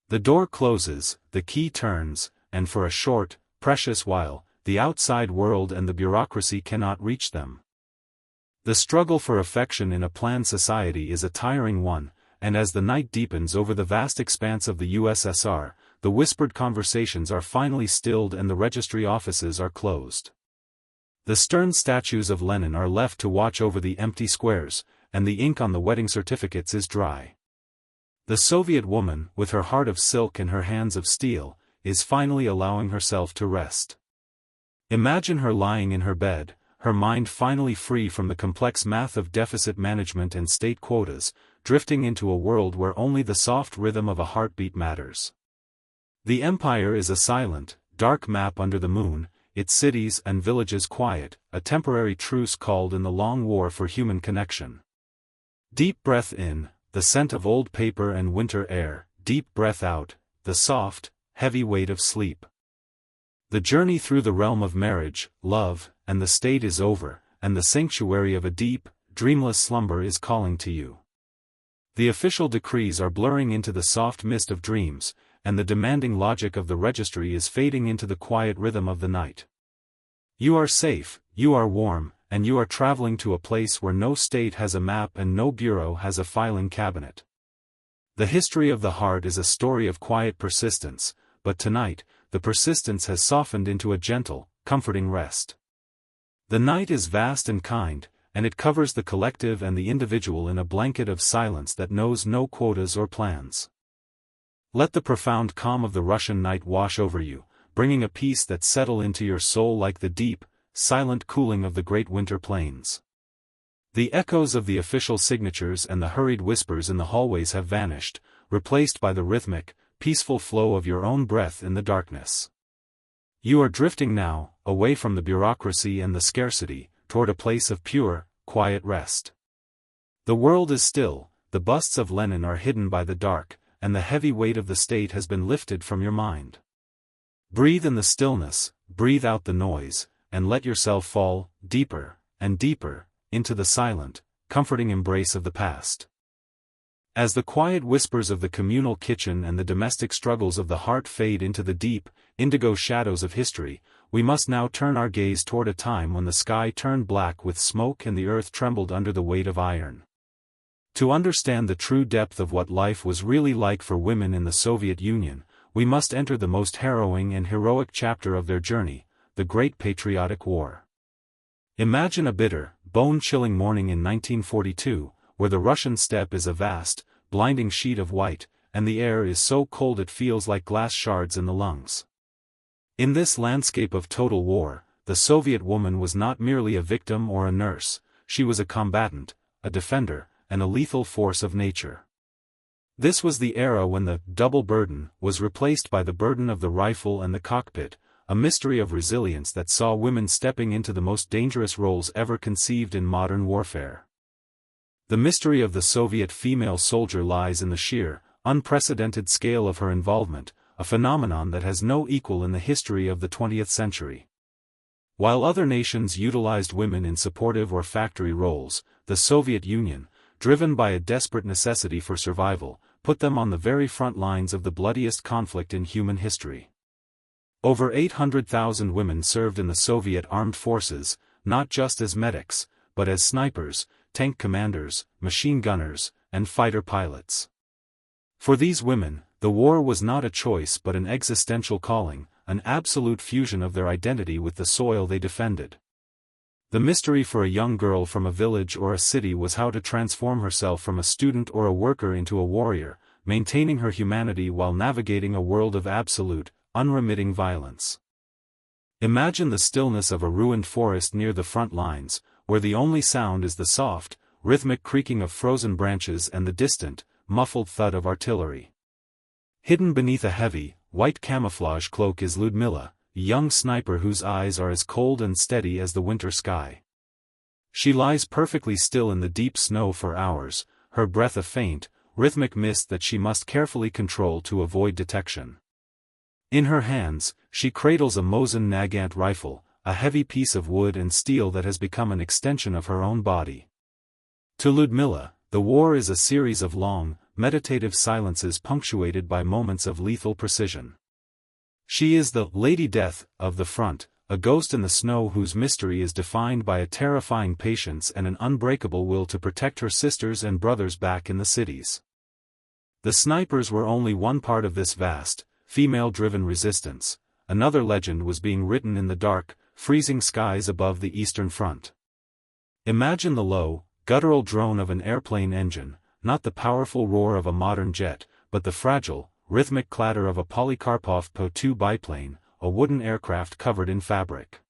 The door closes, the key turns, and for a short, precious while, the outside world and the bureaucracy cannot reach them. The struggle for affection in a planned society is a tiring one, and as the night deepens over the vast expanse of the USSR, the whispered conversations are finally stilled and the registry offices are closed. The stern statues of Lenin are left to watch over the empty squares, and the ink on the wedding certificates is dry. The Soviet woman, with her heart of silk and her hands of steel, is finally allowing herself to rest. Imagine her lying in her bed, her mind finally free from the complex math of deficit management and state quotas, drifting into a world where only the soft rhythm of a heartbeat matters. The empire is a silent, dark map under the moon, its cities and villages quiet, a temporary truce called in the long war for human connection. Deep breath in, the scent of old paper and winter air, deep breath out, the soft, heavy weight of sleep. The journey through the realm of marriage, love, and the state is over, and the sanctuary of a deep, dreamless slumber is calling to you. The official decrees are blurring into the soft mist of dreams, and the demanding logic of the registry is fading into the quiet rhythm of the night. You are safe, you are warm, and you are traveling to a place where no state has a map and no bureau has a filing cabinet. The history of the heart is a story of quiet persistence, but tonight, the persistence has softened into a gentle, comforting rest. The night is vast and kind, and it covers the collective and the individual in a blanket of silence that knows no quotas or plans. Let the profound calm of the Russian night wash over you, bringing a peace that settles into your soul like the deep, silent cooling of the great winter plains. The echoes of the official signatures and the hurried whispers in the hallways have vanished, replaced by the rhythmic, peaceful flow of your own breath in the darkness. You are drifting now, away from the bureaucracy and the scarcity, toward a place of pure, quiet rest. The world is still, the busts of Lenin are hidden by the dark, and the heavy weight of the state has been lifted from your mind. Breathe in the stillness, breathe out the noise, and let yourself fall, deeper, and deeper, into the silent, comforting embrace of the past. As the quiet whispers of the communal kitchen and the domestic struggles of the heart fade into the deep, indigo shadows of history, we must now turn our gaze toward a time when the sky turned black with smoke and the earth trembled under the weight of iron. To understand the true depth of what life was really like for women in the Soviet Union, we must enter the most harrowing and heroic chapter of their journey, the Great Patriotic War. Imagine a bitter, bone-chilling morning in 1942, where the Russian steppe is a vast, blinding sheet of white, and the air is so cold it feels like glass shards in the lungs. In this landscape of total war, the Soviet woman was not merely a victim or a nurse, she was a combatant, a defender, and a lethal force of nature. This was the era when the double burden was replaced by the burden of the rifle and the cockpit, a mystery of resilience that saw women stepping into the most dangerous roles ever conceived in modern warfare. The mystery of the Soviet female soldier lies in the sheer, unprecedented scale of her involvement, a phenomenon that has no equal in the history of the 20th century. While other nations utilized women in supportive or factory roles, the Soviet Union, driven by a desperate necessity for survival, put them on the very front lines of the bloodiest conflict in human history. Over 800,000 women served in the Soviet armed forces, not just as medics, but as snipers, tank commanders, machine gunners, and fighter pilots. For these women, the war was not a choice but an existential calling, an absolute fusion of their identity with the soil they defended. The mystery for a young girl from a village or a city was how to transform herself from a student or a worker into a warrior, maintaining her humanity while navigating a world of absolute, unremitting violence. Imagine the stillness of a ruined forest near the front lines, where the only sound is the soft, rhythmic creaking of frozen branches and the distant, muffled thud of artillery. Hidden beneath a heavy, white camouflage cloak is Ludmila, a young sniper whose eyes are as cold and steady as the winter sky. She lies perfectly still in the deep snow for hours, her breath a faint, rhythmic mist that she must carefully control to avoid detection. In her hands, she cradles a Mosin Nagant rifle, a heavy piece of wood and steel that has become an extension of her own body. To Ludmila, the war is a series of long, meditative silences punctuated by moments of lethal precision. She is the Lady Death of the front, a ghost in the snow whose mystery is defined by a terrifying patience and an unbreakable will to protect her sisters and brothers back in the cities. The snipers were only one part of this vast, female-driven resistance. Another legend was being written in the dark, freezing skies above the Eastern Front. Imagine the low, guttural drone of an airplane engine, not the powerful roar of a modern jet, but the fragile, rhythmic clatter of a Polikarpov Po-2 biplane, a wooden aircraft covered in fabric.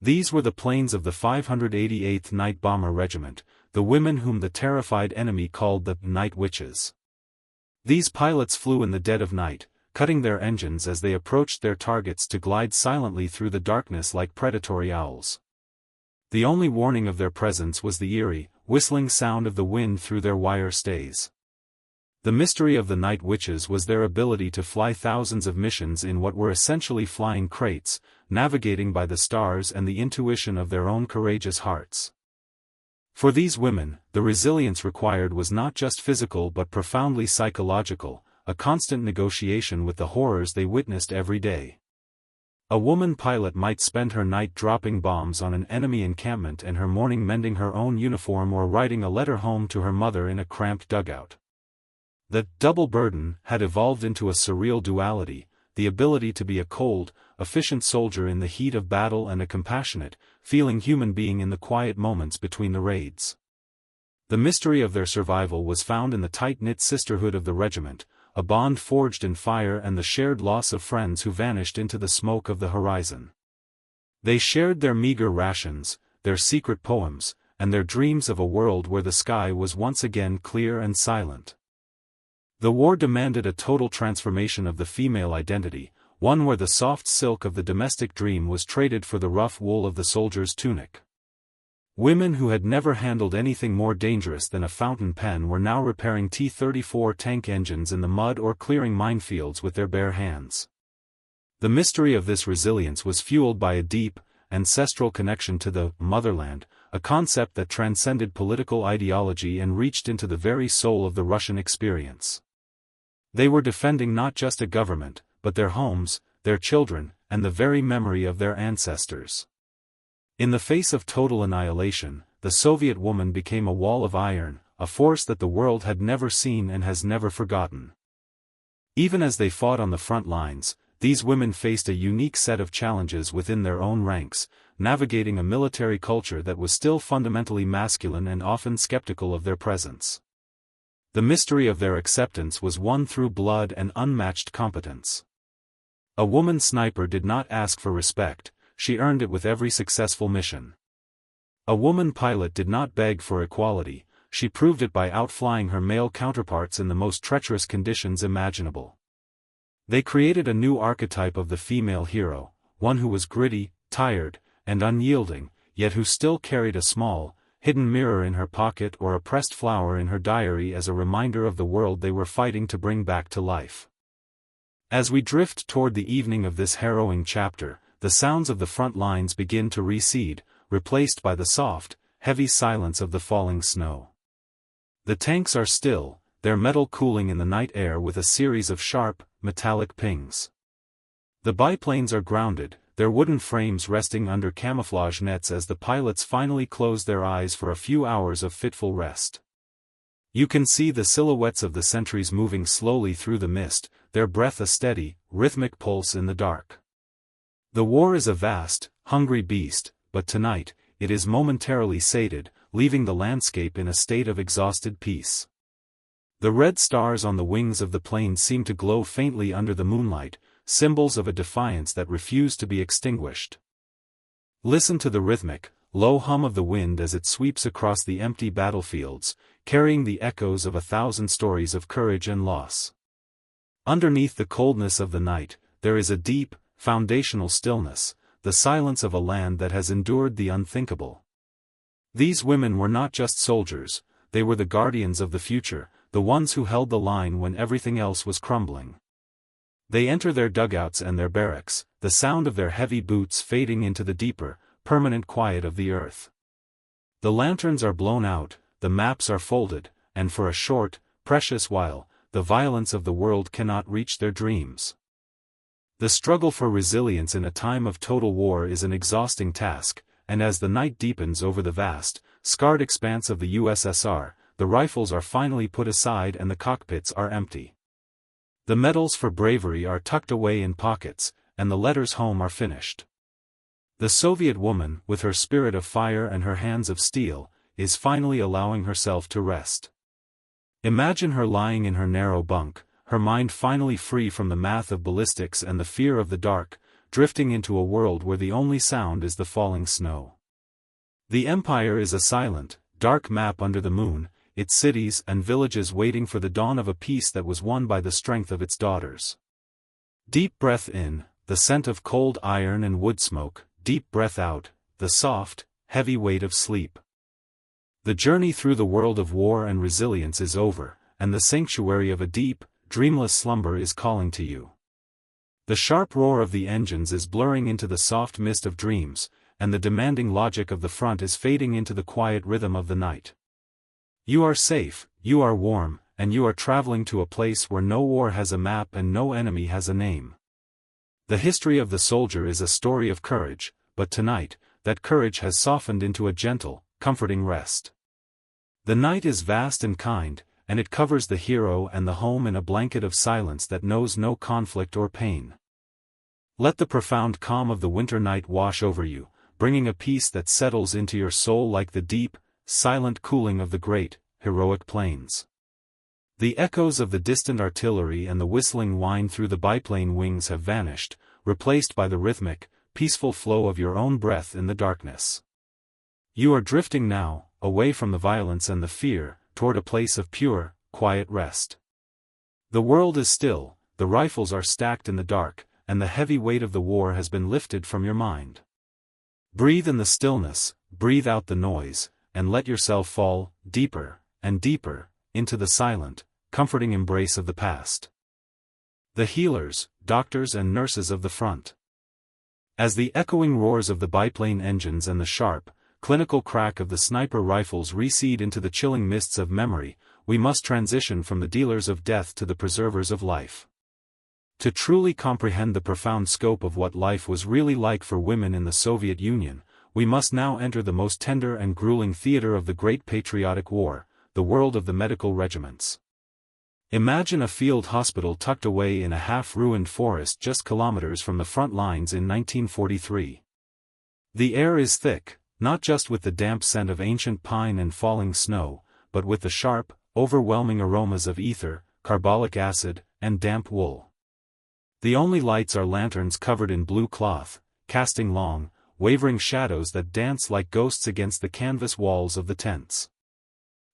These were the planes of the 588th Night Bomber Regiment, the women whom the terrified enemy called the Night Witches. These pilots flew in the dead of night, cutting their engines as they approached their targets to glide silently through the darkness like predatory owls. The only warning of their presence was the eerie, whistling sound of the wind through their wire stays. The mystery of the Night Witches was their ability to fly thousands of missions in what were essentially flying crates, navigating by the stars and the intuition of their own courageous hearts. For these women, the resilience required was not just physical but profoundly psychological, a constant negotiation with the horrors they witnessed every day. A woman pilot might spend her night dropping bombs on an enemy encampment and her morning mending her own uniform or writing a letter home to her mother in a cramped dugout. The double burden had evolved into a surreal duality, the ability to be a cold, efficient soldier in the heat of battle and a compassionate, feeling human being in the quiet moments between the raids. The mystery of their survival was found in the tight-knit sisterhood of the regiment, a bond forged in fire and the shared loss of friends who vanished into the smoke of the horizon. They shared their meager rations, their secret poems, and their dreams of a world where the sky was once again clear and silent. The war demanded a total transformation of the female identity, one where the soft silk of the domestic dream was traded for the rough wool of the soldier's tunic. Women who had never handled anything more dangerous than a fountain pen were now repairing T-34 tank engines in the mud or clearing minefields with their bare hands. The mystery of this resilience was fueled by a deep, ancestral connection to the motherland, a concept that transcended political ideology and reached into the very soul of the Russian experience. They were defending not just a government, but their homes, their children, and the very memory of their ancestors. In the face of total annihilation, the Soviet woman became a wall of iron, a force that the world had never seen and has never forgotten. Even as they fought on the front lines, these women faced a unique set of challenges within their own ranks, navigating a military culture that was still fundamentally masculine and often skeptical of their presence. The mystery of their acceptance was won through blood and unmatched competence. A woman sniper did not ask for respect, she earned it with every successful mission. A woman pilot did not beg for equality, she proved it by outflying her male counterparts in the most treacherous conditions imaginable. They created a new archetype of the female hero, one who was gritty, tired, and unyielding, yet who still carried a small, hidden mirror in her pocket or a pressed flower in her diary as a reminder of the world they were fighting to bring back to life. As we drift toward the evening of this harrowing chapter, the sounds of the front lines begin to recede, replaced by the soft, heavy silence of the falling snow. The tanks are still, their metal cooling in the night air with a series of sharp, metallic pings. The biplanes are grounded, their wooden frames resting under camouflage nets as the pilots finally close their eyes for a few hours of fitful rest. You can see the silhouettes of the sentries moving slowly through the mist, their breath a steady, rhythmic pulse in the dark. The war is a vast, hungry beast, but tonight, it is momentarily sated, leaving the landscape in a state of exhausted peace. The red stars on the wings of the planes seem to glow faintly under the moonlight, symbols of a defiance that refuse to be extinguished. Listen to the rhythmic, low hum of the wind as it sweeps across the empty battlefields, carrying the echoes of 1,000 stories of courage and loss. Underneath the coldness of the night, there is a deep, foundational stillness, the silence of a land that has endured the unthinkable. These women were not just soldiers, they were the guardians of the future, the ones who held the line when everything else was crumbling. They enter their dugouts and their barracks, the sound of their heavy boots fading into the deeper, permanent quiet of the earth. The lanterns are blown out, the maps are folded, and for a short, precious while, the violence of the world cannot reach their dreams. The struggle for resilience in a time of total war is an exhausting task, and as the night deepens over the vast, scarred expanse of the USSR, the rifles are finally put aside and the cockpits are empty. The medals for bravery are tucked away in pockets, and the letters home are finished. The Soviet woman, with her spirit of fire and her hands of steel, is finally allowing herself to rest. Imagine her lying in her narrow bunk, her mind finally free from the math of ballistics and the fear of the dark, drifting into a world where the only sound is the falling snow. The empire is a silent, dark map under the moon, its cities and villages waiting for the dawn of a peace that was won by the strength of its daughters. Deep breath in, the scent of cold iron and wood smoke, deep breath out, the soft, heavy weight of sleep. The journey through the world of war and resilience is over, and the sanctuary of a deep, dreamless slumber is calling to you. The sharp roar of the engines is blurring into the soft mist of dreams, and the demanding logic of the front is fading into the quiet rhythm of the night. You are safe, you are warm, and you are traveling to a place where no war has a map and no enemy has a name. The history of the soldier is a story of courage, but tonight, that courage has softened into a gentle, comforting rest. The night is vast and kind, and it covers the hero and the home in a blanket of silence that knows no conflict or pain. Let the profound calm of the winter night wash over you, bringing a peace that settles into your soul like the deep, silent cooling of the great, heroic plains. The echoes of the distant artillery and the whistling whine through the biplane wings have vanished, replaced by the rhythmic, peaceful flow of your own breath in the darkness. You are drifting now, away from the violence and the fear, toward a place of pure, quiet rest. The world is still, the rifles are stacked in the dark, and the heavy weight of the war has been lifted from your mind. Breathe in the stillness, breathe out the noise, and let yourself fall, deeper, and deeper, into the silent, comforting embrace of the past. The healers, doctors and nurses of the front. As the echoing roars of the biplane engines and the sharp, clinical crack of the sniper rifles recede into the chilling mists of memory, we must transition from the dealers of death to the preservers of life. To truly comprehend the profound scope of what life was really like for women in the Soviet Union, we must now enter the most tender and grueling theater of the Great Patriotic War, the world of the medical regiments. Imagine a field hospital tucked away in a half-ruined forest just kilometers from the front lines in 1943. The air is thick, not just with the damp scent of ancient pine and falling snow, but with the sharp, overwhelming aromas of ether, carbolic acid, and damp wool. The only lights are lanterns covered in blue cloth, casting long, wavering shadows that dance like ghosts against the canvas walls of the tents.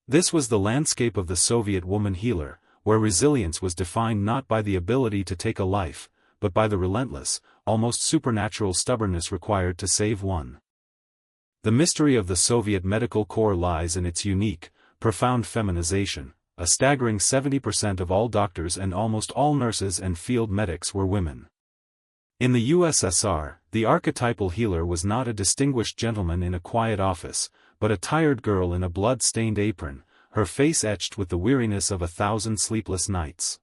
This was the landscape of the Soviet woman healer, where resilience was defined not by the ability to take a life, but by the relentless, almost supernatural stubbornness required to save one. The mystery of the Soviet medical corps lies in its unique, profound feminization. A staggering 70% of all doctors and almost all nurses and field medics were women. In the USSR, the archetypal healer was not a distinguished gentleman in a quiet office, but a tired girl in a blood-stained apron, her face etched with the weariness of 1,000 sleepless nights.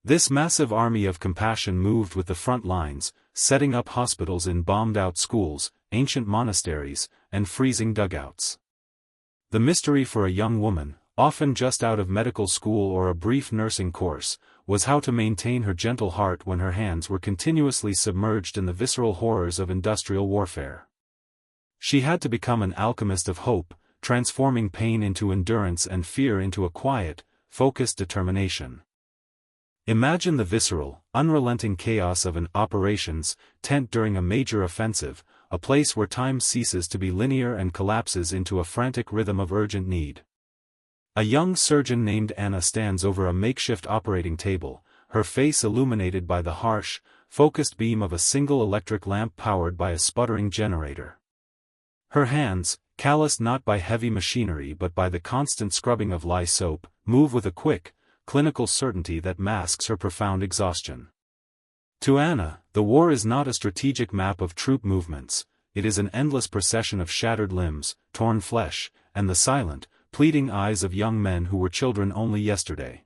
This massive army of compassion moved with the front lines, setting up hospitals in bombed-out schools, ancient monasteries, and freezing dugouts. The mystery for a young woman, often just out of medical school or a brief nursing course, was how to maintain her gentle heart when her hands were continuously submerged in the visceral horrors of industrial warfare. She had to become an alchemist of hope, transforming pain into endurance and fear into a quiet, focused determination. Imagine the visceral, unrelenting chaos of an operations tent during a major offensive, a place where time ceases to be linear and collapses into a frantic rhythm of urgent need. A young surgeon named Anna stands over a makeshift operating table, her face illuminated by the harsh, focused beam of a single electric lamp powered by a sputtering generator. Her hands, calloused not by heavy machinery but by the constant scrubbing of lye soap, move with a quick, clinical certainty that masks her profound exhaustion. To Anna, the war is not a strategic map of troop movements, it is an endless procession of shattered limbs, torn flesh, and the silent, pleading eyes of young men who were children only yesterday.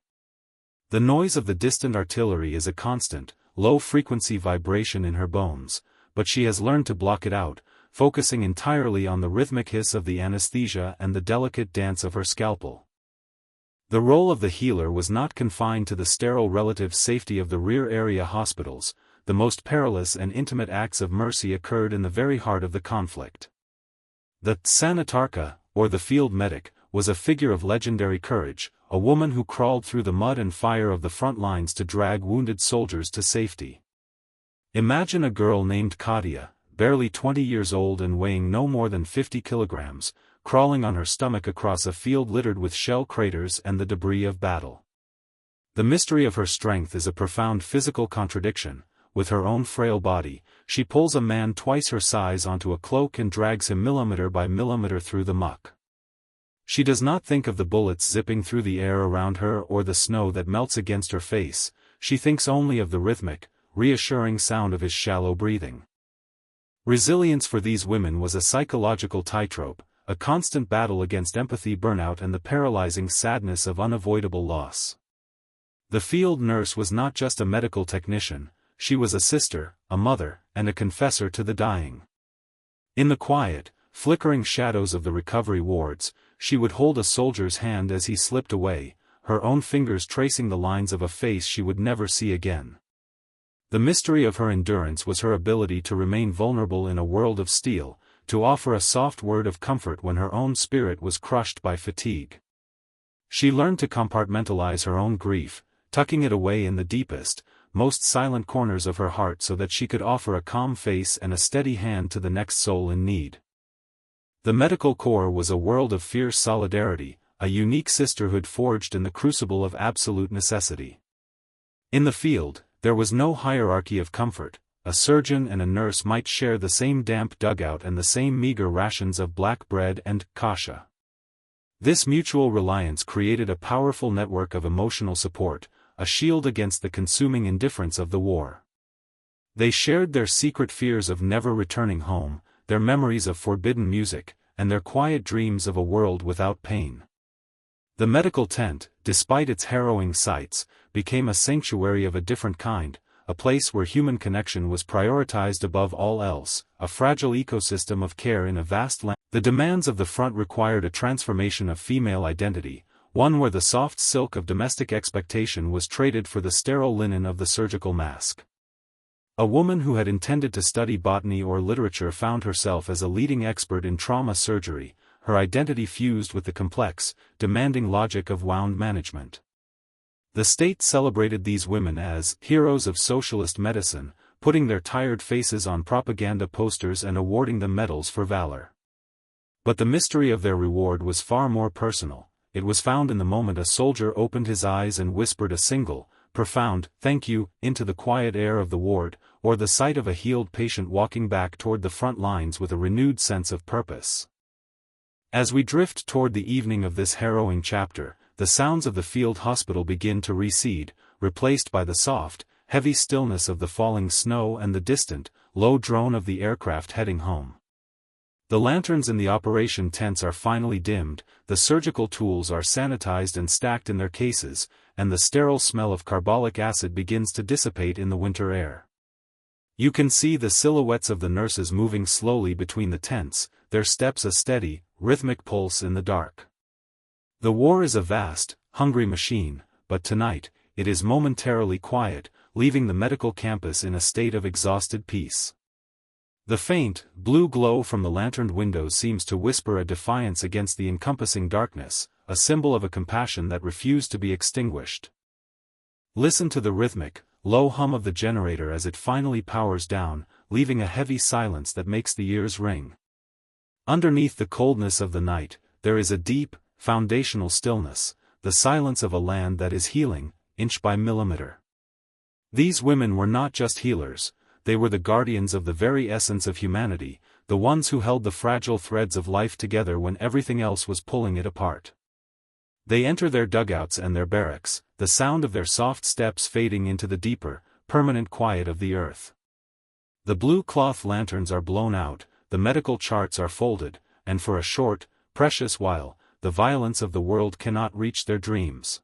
The noise of the distant artillery is a constant, low-frequency vibration in her bones, but she has learned to block it out, focusing entirely on the rhythmic hiss of the anesthesia and the delicate dance of her scalpel. The role of the healer was not confined to the sterile relative safety of the rear area hospitals. The most perilous and intimate acts of mercy occurred in the very heart of the conflict. The sanitarka, or the field medic, was a figure of legendary courage, a woman who crawled through the mud and fire of the front lines to drag wounded soldiers to safety. Imagine a girl named Katia, barely 20 years old and weighing no more than 50 kilograms, crawling on her stomach across a field littered with shell craters and the debris of battle. The mystery of her strength is a profound physical contradiction. With her own frail body, she pulls a man twice her size onto a cloak and drags him millimeter by millimeter through the muck. She does not think of the bullets zipping through the air around her or the snow that melts against her face, she thinks only of the rhythmic, reassuring sound of his shallow breathing. Resilience for these women was a psychological tightrope, a constant battle against empathy burnout and the paralyzing sadness of unavoidable loss. The field nurse was not just a medical technician, she was a sister, a mother, and a confessor to the dying. In the quiet, flickering shadows of the recovery wards, she would hold a soldier's hand as he slipped away, her own fingers tracing the lines of a face she would never see again. The mystery of her endurance was her ability to remain vulnerable in a world of steel, to offer a soft word of comfort when her own spirit was crushed by fatigue. She learned to compartmentalize her own grief, tucking it away in the deepest, most silent corners of her heart so that she could offer a calm face and a steady hand to the next soul in need. The medical corps was a world of fierce solidarity, a unique sisterhood forged in the crucible of absolute necessity. In the field, there was no hierarchy of comfort. A surgeon and a nurse might share the same damp dugout and the same meager rations of black bread and kasha. This mutual reliance created a powerful network of emotional support, a shield against the consuming indifference of the war. They shared their secret fears of never returning home, their memories of forbidden music, and their quiet dreams of a world without pain. The medical tent, despite its harrowing sights, became a sanctuary of a different kind, a place where human connection was prioritized above all else, a fragile ecosystem of care in a vast land. The demands of the front required a transformation of female identity, one where the soft silk of domestic expectation was traded for the sterile linen of the surgical mask. A woman who had intended to study botany or literature found herself as a leading expert in trauma surgery, her identity fused with the complex, demanding logic of wound management. The state celebrated these women as heroes of socialist medicine, putting their tired faces on propaganda posters and awarding them medals for valor. But the mystery of their reward was far more personal. It was found in the moment a soldier opened his eyes and whispered a single, profound, "thank you," into the quiet air of the ward, or the sight of a healed patient walking back toward the front lines with a renewed sense of purpose. As we drift toward the evening of this harrowing chapter, the sounds of the field hospital begin to recede, replaced by the soft, heavy stillness of the falling snow and the distant, low drone of the aircraft heading home. The lanterns in the operation tents are finally dimmed, the surgical tools are sanitized and stacked in their cases, and the sterile smell of carbolic acid begins to dissipate in the winter air. You can see the silhouettes of the nurses moving slowly between the tents, their steps a steady, rhythmic pulse in the dark. The war is a vast, hungry machine, but tonight, it is momentarily quiet, leaving the medical campus in a state of exhausted peace. The faint, blue glow from the lanterned windows seems to whisper a defiance against the encompassing darkness, a symbol of a compassion that refused to be extinguished. Listen to the rhythmic, low hum of the generator as it finally powers down, leaving a heavy silence that makes the ears ring. Underneath the coldness of the night, there is a deep, foundational stillness, the silence of a land that is healing, inch by millimeter. These women were not just healers. They were the guardians of the very essence of humanity, the ones who held the fragile threads of life together when everything else was pulling it apart. They enter their dugouts and their barracks, the sound of their soft steps fading into the deeper, permanent quiet of the earth. The blue cloth lanterns are blown out, the medical charts are folded, and for a short, precious while, the violence of the world cannot reach their dreams.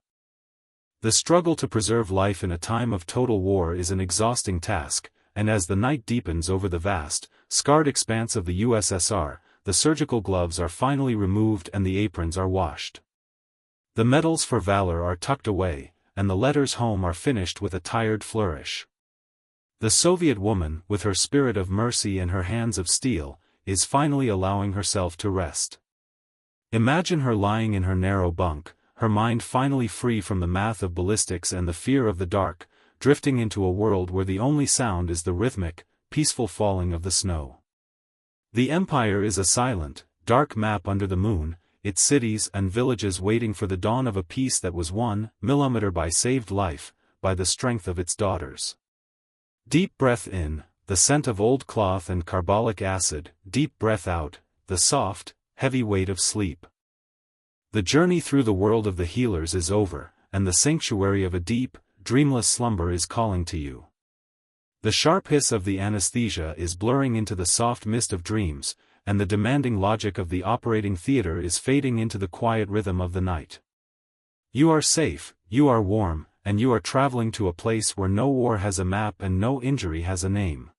The struggle to preserve life in a time of total war is an exhausting task, and as the night deepens over the vast, scarred expanse of the USSR, the surgical gloves are finally removed and the aprons are washed. The medals for valor are tucked away, and the letters home are finished with a tired flourish. The Soviet woman, with her spirit of mercy and her hands of steel, is finally allowing herself to rest. Imagine her lying in her narrow bunk, her mind finally free from the math of ballistics and the fear of the dark, drifting into a world where the only sound is the rhythmic, peaceful falling of the snow. The empire is a silent, dark map under the moon, its cities and villages waiting for the dawn of a peace that was won, millimeter by saved life, by the strength of its daughters. Deep breath in, the scent of old cloth and carbolic acid, deep breath out, the soft, heavy weight of sleep. The journey through the world of the healers is over, and the sanctuary of a deep, dreamless slumber is calling to you. The sharp hiss of the anesthesia is blurring into the soft mist of dreams, and the demanding logic of the operating theater is fading into the quiet rhythm of the night. You are safe, you are warm, and you are traveling to a place where no war has a map and no injury has a name.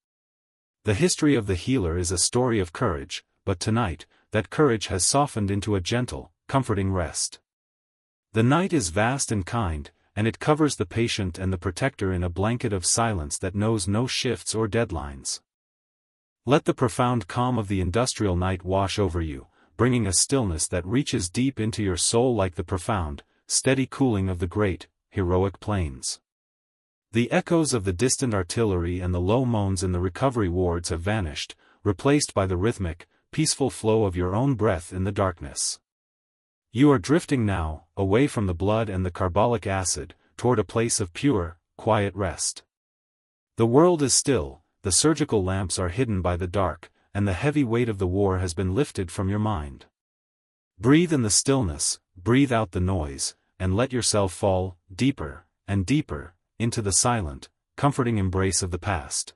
The history of the healer is a story of courage, but tonight, that courage has softened into a gentle, comforting rest. The night is vast and kind, and it covers the patient and the protector in a blanket of silence that knows no shifts or deadlines. Let the profound calm of the industrial night wash over you, bringing a stillness that reaches deep into your soul like the profound, steady cooling of the great, heroic plains. The echoes of the distant artillery and the low moans in the recovery wards have vanished, replaced by the rhythmic, peaceful flow of your own breath in the darkness. You are drifting now, away from the blood and the carbolic acid, toward a place of pure, quiet rest. The world is still, the surgical lamps are hidden by the dark, and the heavy weight of the war has been lifted from your mind. Breathe in the stillness, breathe out the noise, and let yourself fall, deeper, and deeper, into the silent, comforting embrace of the past.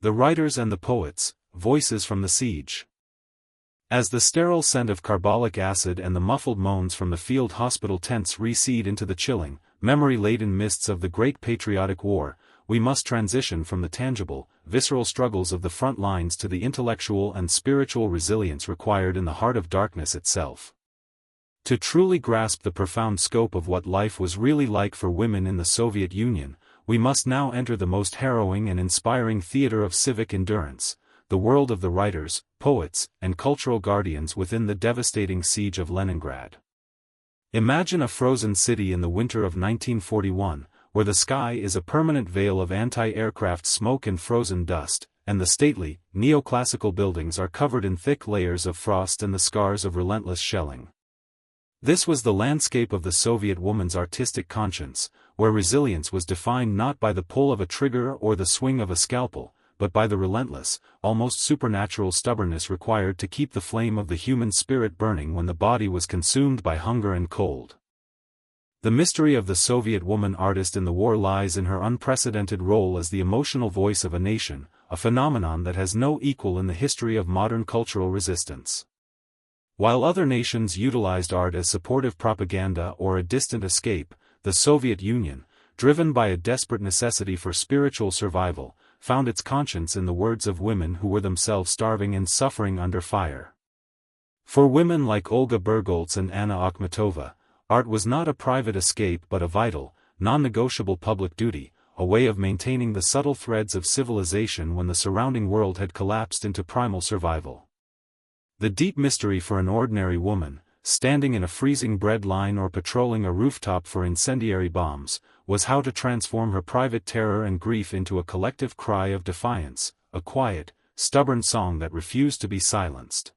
The writers and the poets, voices from the siege. As the sterile scent of carbolic acid and the muffled moans from the field hospital tents recede into the chilling, memory-laden mists of the Great Patriotic War, we must transition from the tangible, visceral struggles of the front lines to the intellectual and spiritual resilience required in the heart of darkness itself. To truly grasp the profound scope of what life was really like for women in the Soviet Union, we must now enter the most harrowing and inspiring theater of civic endurance, the world of the writers, poets, and cultural guardians within the devastating siege of Leningrad. Imagine a frozen city in the winter of 1941, where the sky is a permanent veil of anti-aircraft smoke and frozen dust, and the stately, neoclassical buildings are covered in thick layers of frost and the scars of relentless shelling. This was the landscape of the Soviet woman's artistic conscience, where resilience was defined not by the pull of a trigger or the swing of a scalpel, but by the relentless, almost supernatural stubbornness required to keep the flame of the human spirit burning when the body was consumed by hunger and cold. The mystery of the Soviet woman artist in the war lies in her unprecedented role as the emotional voice of a nation, a phenomenon that has no equal in the history of modern cultural resistance. While other nations utilized art as supportive propaganda or a distant escape, the Soviet Union, driven by a desperate necessity for spiritual survival, found its conscience in the words of women who were themselves starving and suffering under fire. For women like Olga Bergholz and Anna Akhmatova, art was not a private escape but a vital, non-negotiable public duty, a way of maintaining the subtle threads of civilization when the surrounding world had collapsed into primal survival. The deep mystery for an ordinary woman, standing in a freezing bread line or patrolling a rooftop for incendiary bombs, was how to transform her private terror and grief into a collective cry of defiance, a quiet, stubborn song that refused to be silenced.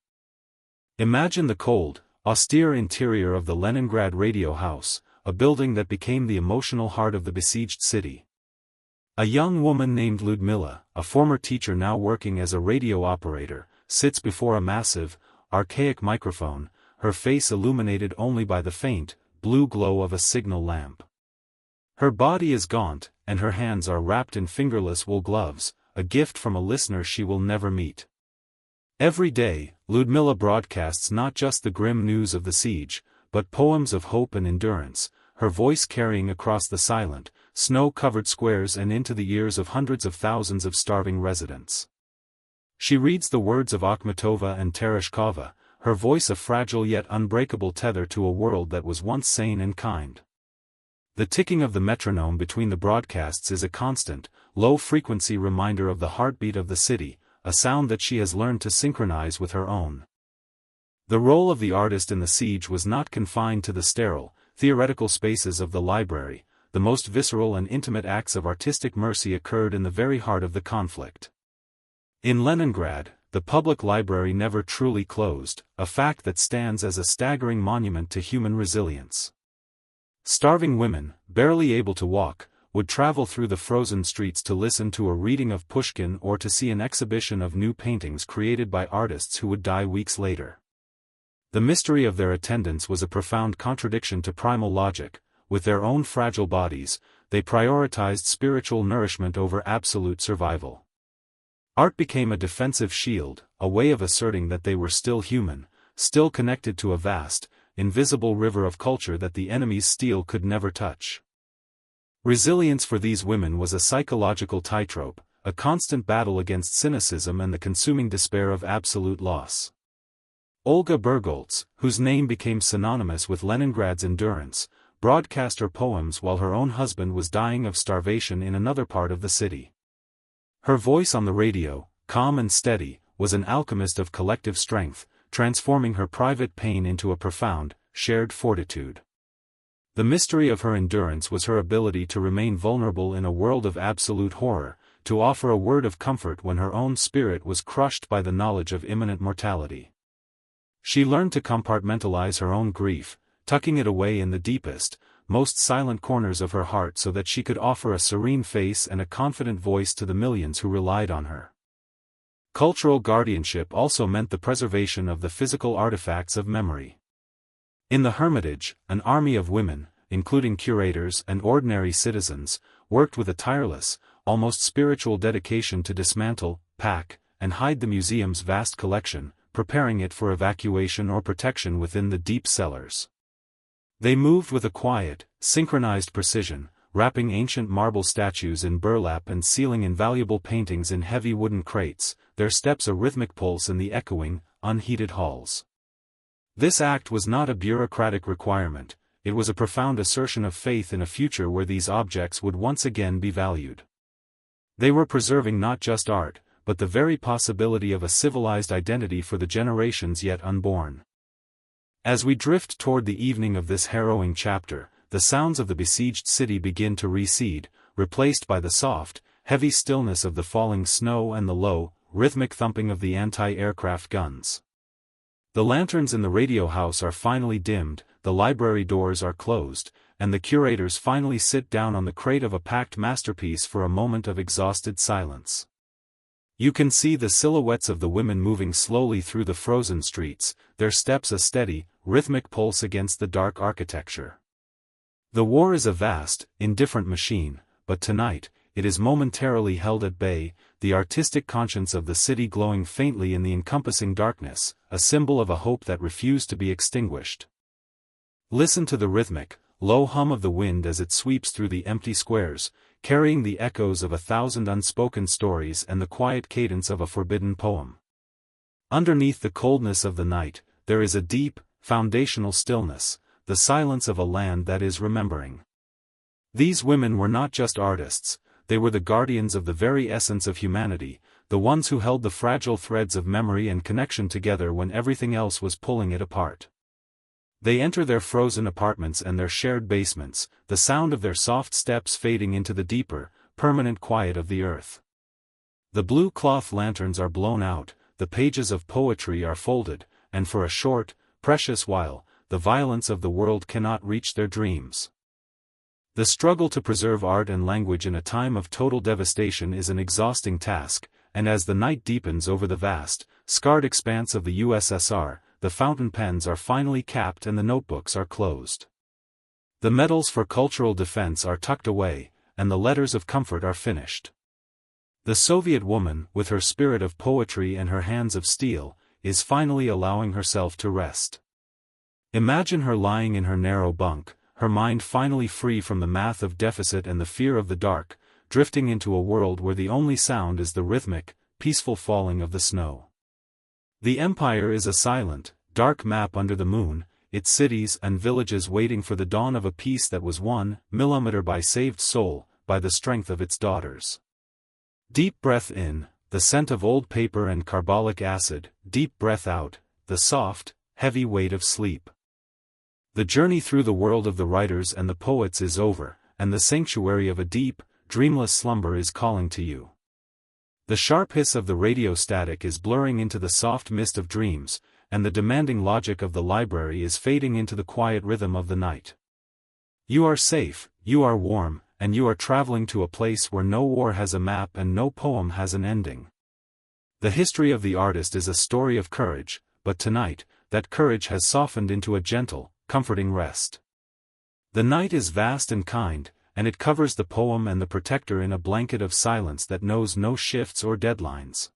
Imagine the cold, austere interior of the Leningrad radio house, a building that became the emotional heart of the besieged city. A young woman named Ludmila, a former teacher now working as a radio operator, sits before a massive, archaic microphone, her face illuminated only by the faint, blue glow of a signal lamp. Her body is gaunt, and her hands are wrapped in fingerless wool gloves, a gift from a listener she will never meet. Every day, Ludmila broadcasts not just the grim news of the siege, but poems of hope and endurance, her voice carrying across the silent, snow-covered squares and into the ears of hundreds of thousands of starving residents. She reads the words of Akhmatova and Tereshkova, her voice a fragile yet unbreakable tether to a world that was once sane and kind. The ticking of the metronome between the broadcasts is a constant, low-frequency reminder of the heartbeat of the city, a sound that she has learned to synchronize with her own. The role of the artist in the siege was not confined to the sterile, theoretical spaces of the library. The most visceral and intimate acts of artistic mercy occurred in the very heart of the conflict. In Leningrad, the public library never truly closed, a fact that stands as a staggering monument to human resilience. Starving women, barely able to walk, would travel through the frozen streets to listen to a reading of Pushkin or to see an exhibition of new paintings created by artists who would die weeks later. The mystery of their attendance was a profound contradiction to primal logic. With their own fragile bodies, they prioritized spiritual nourishment over absolute survival. Art became a defensive shield, a way of asserting that they were still human, still connected to a vast, invisible river of culture that the enemy's steel could never touch. Resilience for these women was a psychological tightrope, a constant battle against cynicism and the consuming despair of absolute loss. Olga Bergholz, whose name became synonymous with Leningrad's endurance, broadcast her poems while her own husband was dying of starvation in another part of the city. Her voice on the radio, calm and steady, was an alchemist of collective strength, transforming her private pain into a profound, shared fortitude. The mystery of her endurance was her ability to remain vulnerable in a world of absolute horror, to offer a word of comfort when her own spirit was crushed by the knowledge of imminent mortality. She learned to compartmentalize her own grief, tucking it away in the deepest, most silent corners of her heart so that she could offer a serene face and a confident voice to the millions who relied on her. Cultural guardianship also meant the preservation of the physical artifacts of memory. In the Hermitage, an army of women, including curators and ordinary citizens, worked with a tireless, almost spiritual dedication to dismantle, pack, and hide the museum's vast collection, preparing it for evacuation or protection within the deep cellars. They moved with a quiet, synchronized precision, wrapping ancient marble statues in burlap and sealing invaluable paintings in heavy wooden crates, their steps a rhythmic pulse in the echoing, unheated halls. This act was not a bureaucratic requirement, it was a profound assertion of faith in a future where these objects would once again be valued. They were preserving not just art, but the very possibility of a civilized identity for the generations yet unborn. As we drift toward the evening of this harrowing chapter, the sounds of the besieged city begin to recede, replaced by the soft, heavy stillness of the falling snow and the low, rhythmic thumping of the anti-aircraft guns. The lanterns in the radio house are finally dimmed, the library doors are closed, and the curators finally sit down on the crate of a packed masterpiece for a moment of exhausted silence. You can see the silhouettes of the women moving slowly through the frozen streets, their steps a steady, rhythmic pulse against the dark architecture. The war is a vast, indifferent machine, but tonight, it is momentarily held at bay, the artistic conscience of the city glowing faintly in the encompassing darkness, a symbol of a hope that refused to be extinguished. Listen to the rhythmic, low hum of the wind as it sweeps through the empty squares, carrying the echoes of 1,000 unspoken stories and the quiet cadence of a forbidden poem. Underneath the coldness of the night, there is a deep, foundational stillness, the silence of a land that is remembering. These women were not just artists, they were the guardians of the very essence of humanity, the ones who held the fragile threads of memory and connection together when everything else was pulling it apart. They enter their frozen apartments and their shared basements, the sound of their soft steps fading into the deeper, permanent quiet of the earth. The blue cloth lanterns are blown out, the pages of poetry are folded, and for a short, precious while, the violence of the world cannot reach their dreams. The struggle to preserve art and language in a time of total devastation is an exhausting task, and as the night deepens over the vast, scarred expanse of the USSR, the fountain pens are finally capped and the notebooks are closed. The medals for cultural defense are tucked away, and the letters of comfort are finished. The Soviet woman, with her spirit of poetry and her hands of steel, is finally allowing herself to rest. Imagine her lying in her narrow bunk, her mind finally free from the math of deficit and the fear of the dark, drifting into a world where the only sound is the rhythmic, peaceful falling of the snow. The empire is a silent, dark map under the moon, its cities and villages waiting for the dawn of a peace that was won, millimeter by saved soul, by the strength of its daughters. Deep breath in, the scent of old paper and carbolic acid, deep breath out, the soft, heavy weight of sleep. The journey through the world of the writers and the poets is over, and the sanctuary of a deep, dreamless slumber is calling to you. The sharp hiss of the radio static is blurring into the soft mist of dreams, and the demanding logic of the library is fading into the quiet rhythm of the night. You are safe, you are warm, and you are traveling to a place where no war has a map and no poem has an ending. The history of the artist is a story of courage, but tonight, that courage has softened into a gentle, comforting rest. The night is vast and kind, and it covers the poem and the protector in a blanket of silence that knows no shifts or deadlines.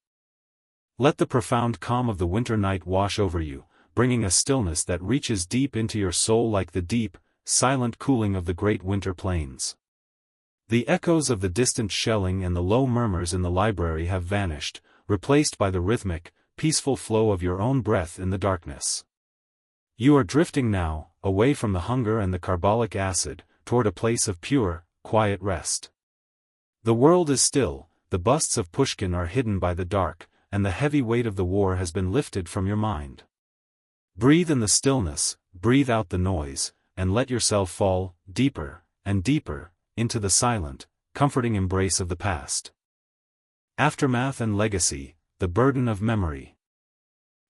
Let the profound calm of the winter night wash over you, bringing a stillness that reaches deep into your soul like the deep, silent cooling of the great winter plains. The echoes of the distant shelling and the low murmurs in the library have vanished, replaced by the rhythmic, peaceful flow of your own breath in the darkness. You are drifting now, away from the hunger and the carbolic acid, toward a place of pure, quiet rest. The world is still, the busts of Pushkin are hidden by the dark, and the heavy weight of the war has been lifted from your mind. Breathe in the stillness, breathe out the noise, and let yourself fall, deeper, and deeper, into the silent, comforting embrace of the past. Aftermath and legacy, the burden of memory.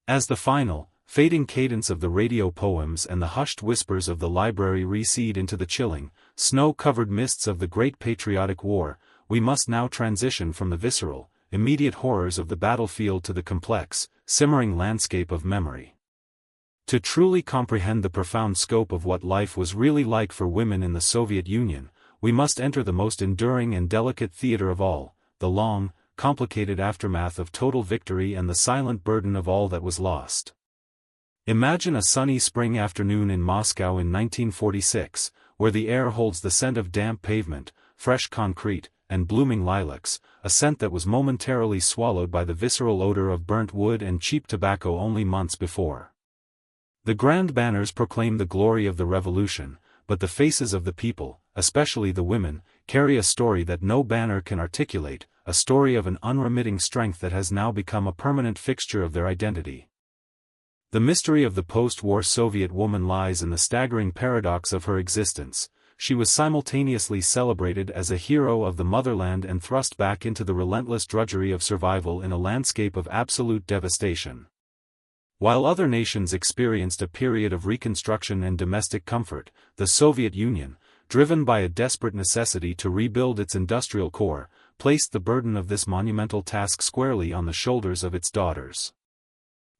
As the final, fading cadence of the radio poems and the hushed whispers of the library recede into the chilling, snow-covered mists of the Great Patriotic War, we must now transition from the visceral, immediate horrors of the battlefield to the complex, simmering landscape of memory. To truly comprehend the profound scope of what life was really like for women in the Soviet Union, we must enter the most enduring and delicate theater of all, the long, complicated aftermath of total victory and the silent burden of all that was lost. Imagine a sunny spring afternoon in Moscow in 1946, where the air holds the scent of damp pavement, fresh concrete, and blooming lilacs, a scent that was momentarily swallowed by the visceral odor of burnt wood and cheap tobacco only months before. The grand banners proclaim the glory of the revolution, but the faces of the people, especially the women, carry a story that no banner can articulate, a story of an unremitting strength that has now become a permanent fixture of their identity. The mystery of the post-war Soviet woman lies in the staggering paradox of her existence. She was simultaneously celebrated as a hero of the motherland and thrust back into the relentless drudgery of survival in a landscape of absolute devastation. While other nations experienced a period of reconstruction and domestic comfort, the Soviet Union, driven by a desperate necessity to rebuild its industrial core, placed the burden of this monumental task squarely on the shoulders of its daughters.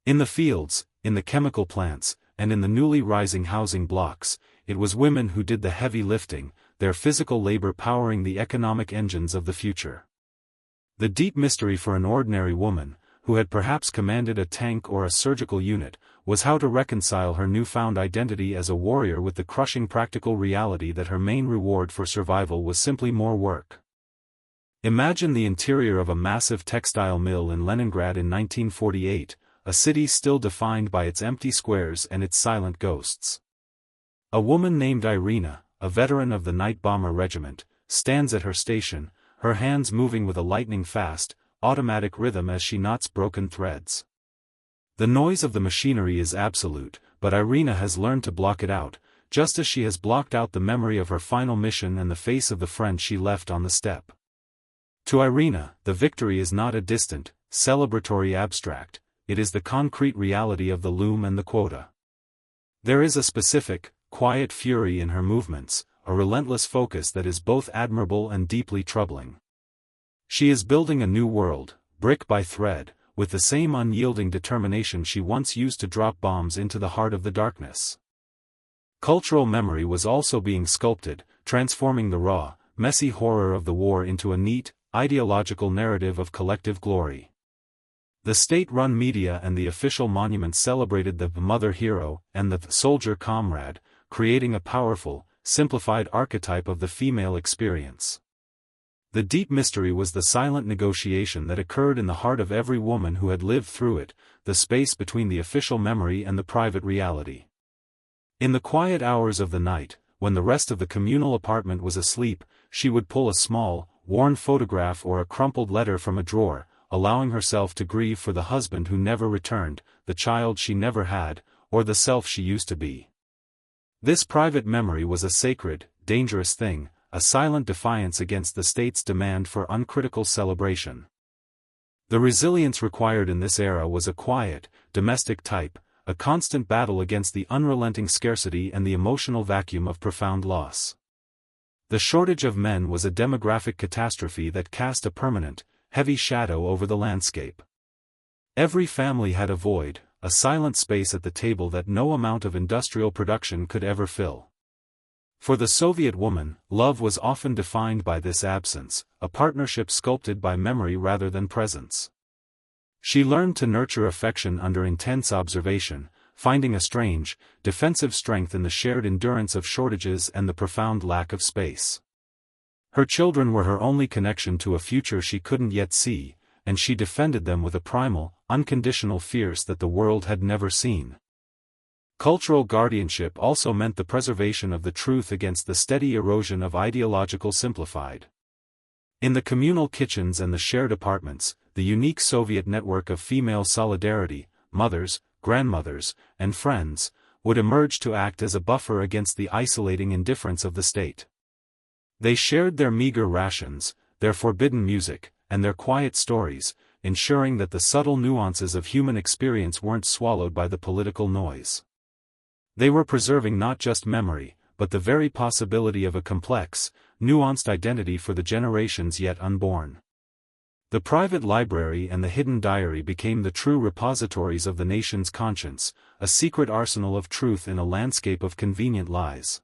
In the fields, in the chemical plants, and in the newly rising housing blocks, it was women who did the heavy lifting, their physical labor powering the economic engines of the future. The deep mystery for an ordinary woman, who had perhaps commanded a tank or a surgical unit, was how to reconcile her newfound identity as a warrior with the crushing practical reality that her main reward for survival was simply more work. Imagine the interior of a massive textile mill in Leningrad in 1948, a city still defined by its empty squares and its silent ghosts. A woman named Irina, a veteran of the Night Bomber Regiment, stands at her station, her hands moving with a lightning-fast, automatic rhythm as she knots broken threads. The noise of the machinery is absolute, but Irina has learned to block it out, just as she has blocked out the memory of her final mission and the face of the friend she left on the step. To Irina, the victory is not a distant, celebratory abstract, it is the concrete reality of the loom and the quota. There is a specific, quiet fury in her movements, a relentless focus that is both admirable and deeply troubling. She is building a new world, brick by thread, with the same unyielding determination she once used to drop bombs into the heart of the darkness. Cultural memory was also being sculpted, transforming the raw, messy horror of the war into a neat, ideological narrative of collective glory. The state-run media and the official monuments celebrated the mother hero and the soldier comrade, creating a powerful, simplified archetype of the female experience. The deep mystery was the silent negotiation that occurred in the heart of every woman who had lived through it, the space between the official memory and the private reality. In the quiet hours of the night, when the rest of the communal apartment was asleep, she would pull a small, worn photograph or a crumpled letter from a drawer, allowing herself to grieve for the husband who never returned, the child she never had, or the self she used to be. This private memory was a sacred, dangerous thing, a silent defiance against the state's demand for uncritical celebration. The resilience required in this era was a quiet, domestic type, a constant battle against the unrelenting scarcity and the emotional vacuum of profound loss. The shortage of men was a demographic catastrophe that cast a permanent, heavy shadow over the landscape. Every family had a void, a silent space at the table that no amount of industrial production could ever fill. For the Soviet woman, love was often defined by this absence, a partnership sculpted by memory rather than presence. She learned to nurture affection under intense observation, finding a strange, defensive strength in the shared endurance of shortages and the profound lack of space. Her children were her only connection to a future she couldn't yet see, and she defended them with a primal, unconditional fierce that the world had never seen. Cultural guardianship also meant the preservation of the truth against the steady erosion of ideological simplified. In the communal kitchens and the shared apartments, the unique Soviet network of female solidarity, mothers, grandmothers, and friends, would emerge to act as a buffer against the isolating indifference of the state. They shared their meager rations, their forbidden music, and their quiet stories, ensuring that the subtle nuances of human experience weren't swallowed by the political noise. They were preserving not just memory, but the very possibility of a complex, nuanced identity for the generations yet unborn. The private library and the hidden diary became the true repositories of the nation's conscience, a secret arsenal of truth in a landscape of convenient lies.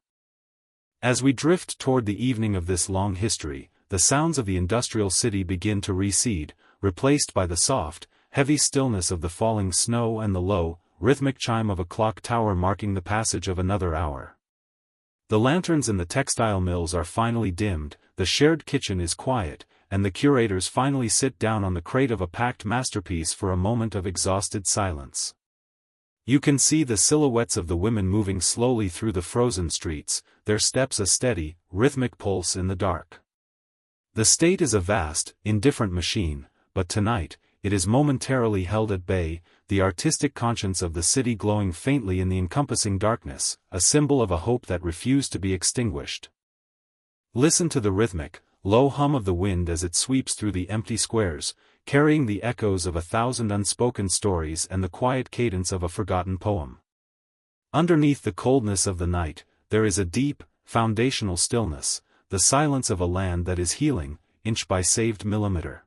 As we drift toward the evening of this long history, the sounds of the industrial city begin to recede, replaced by the soft, heavy stillness of the falling snow and the low, rhythmic chime of a clock tower marking the passage of another hour. The lanterns in the textile mills are finally dimmed, the shared kitchen is quiet, and the curators finally sit down on the crate of a packed masterpiece for a moment of exhausted silence. You can see the silhouettes of the women moving slowly through the frozen streets, their steps a steady, rhythmic pulse in the dark. The state is a vast, indifferent machine, but tonight, it is momentarily held at bay, the artistic conscience of the city glowing faintly in the encompassing darkness, a symbol of a hope that refused to be extinguished. Listen to the rhythmic, low hum of the wind as it sweeps through the empty squares, carrying the echoes of 1,000 unspoken stories and the quiet cadence of a forgotten poem. Underneath the coldness of the night, there is a deep, foundational stillness, the silence of a land that is healing, inch by saved millimeter.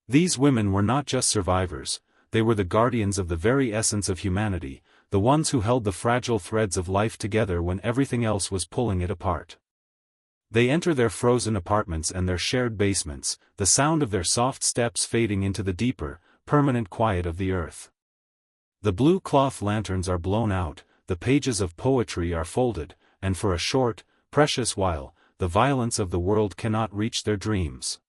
These women were not just survivors, they were the guardians of the very essence of humanity, the ones who held the fragile threads of life together when everything else was pulling it apart. They enter their frozen apartments and their shared basements, the sound of their soft steps fading into the deeper, permanent quiet of the earth. The blue cloth lanterns are blown out, the pages of poetry are folded, and for a short, precious while, the violence of the world cannot reach their dreams.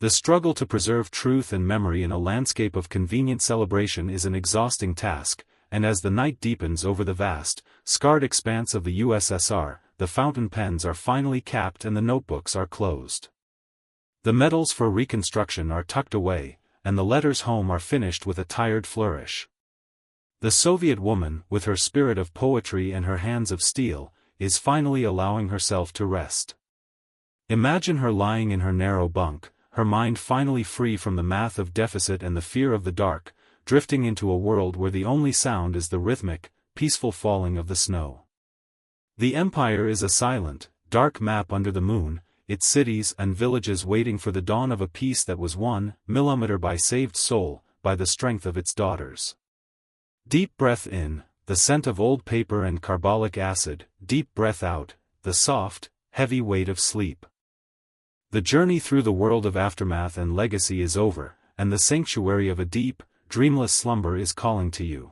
The struggle to preserve truth and memory in a landscape of convenient celebration is an exhausting task, and as the night deepens over the vast, scarred expanse of the USSR, the fountain pens are finally capped and the notebooks are closed. The medals for reconstruction are tucked away, and the letters home are finished with a tired flourish. The Soviet woman, with her spirit of poetry and her hands of steel, is finally allowing herself to rest. Imagine her lying in her narrow bunk, her mind finally free from the math of deficit and the fear of the dark, drifting into a world where the only sound is the rhythmic, peaceful falling of the snow. The empire is a silent, dark map under the moon, its cities and villages waiting for the dawn of a peace that was won, millimeter by saved soul, by the strength of its daughters. Deep breath in, the scent of old paper and carbolic acid, deep breath out, the soft, heavy weight of sleep. The journey through the world of aftermath and legacy is over, and the sanctuary of a deep, dreamless slumber is calling to you.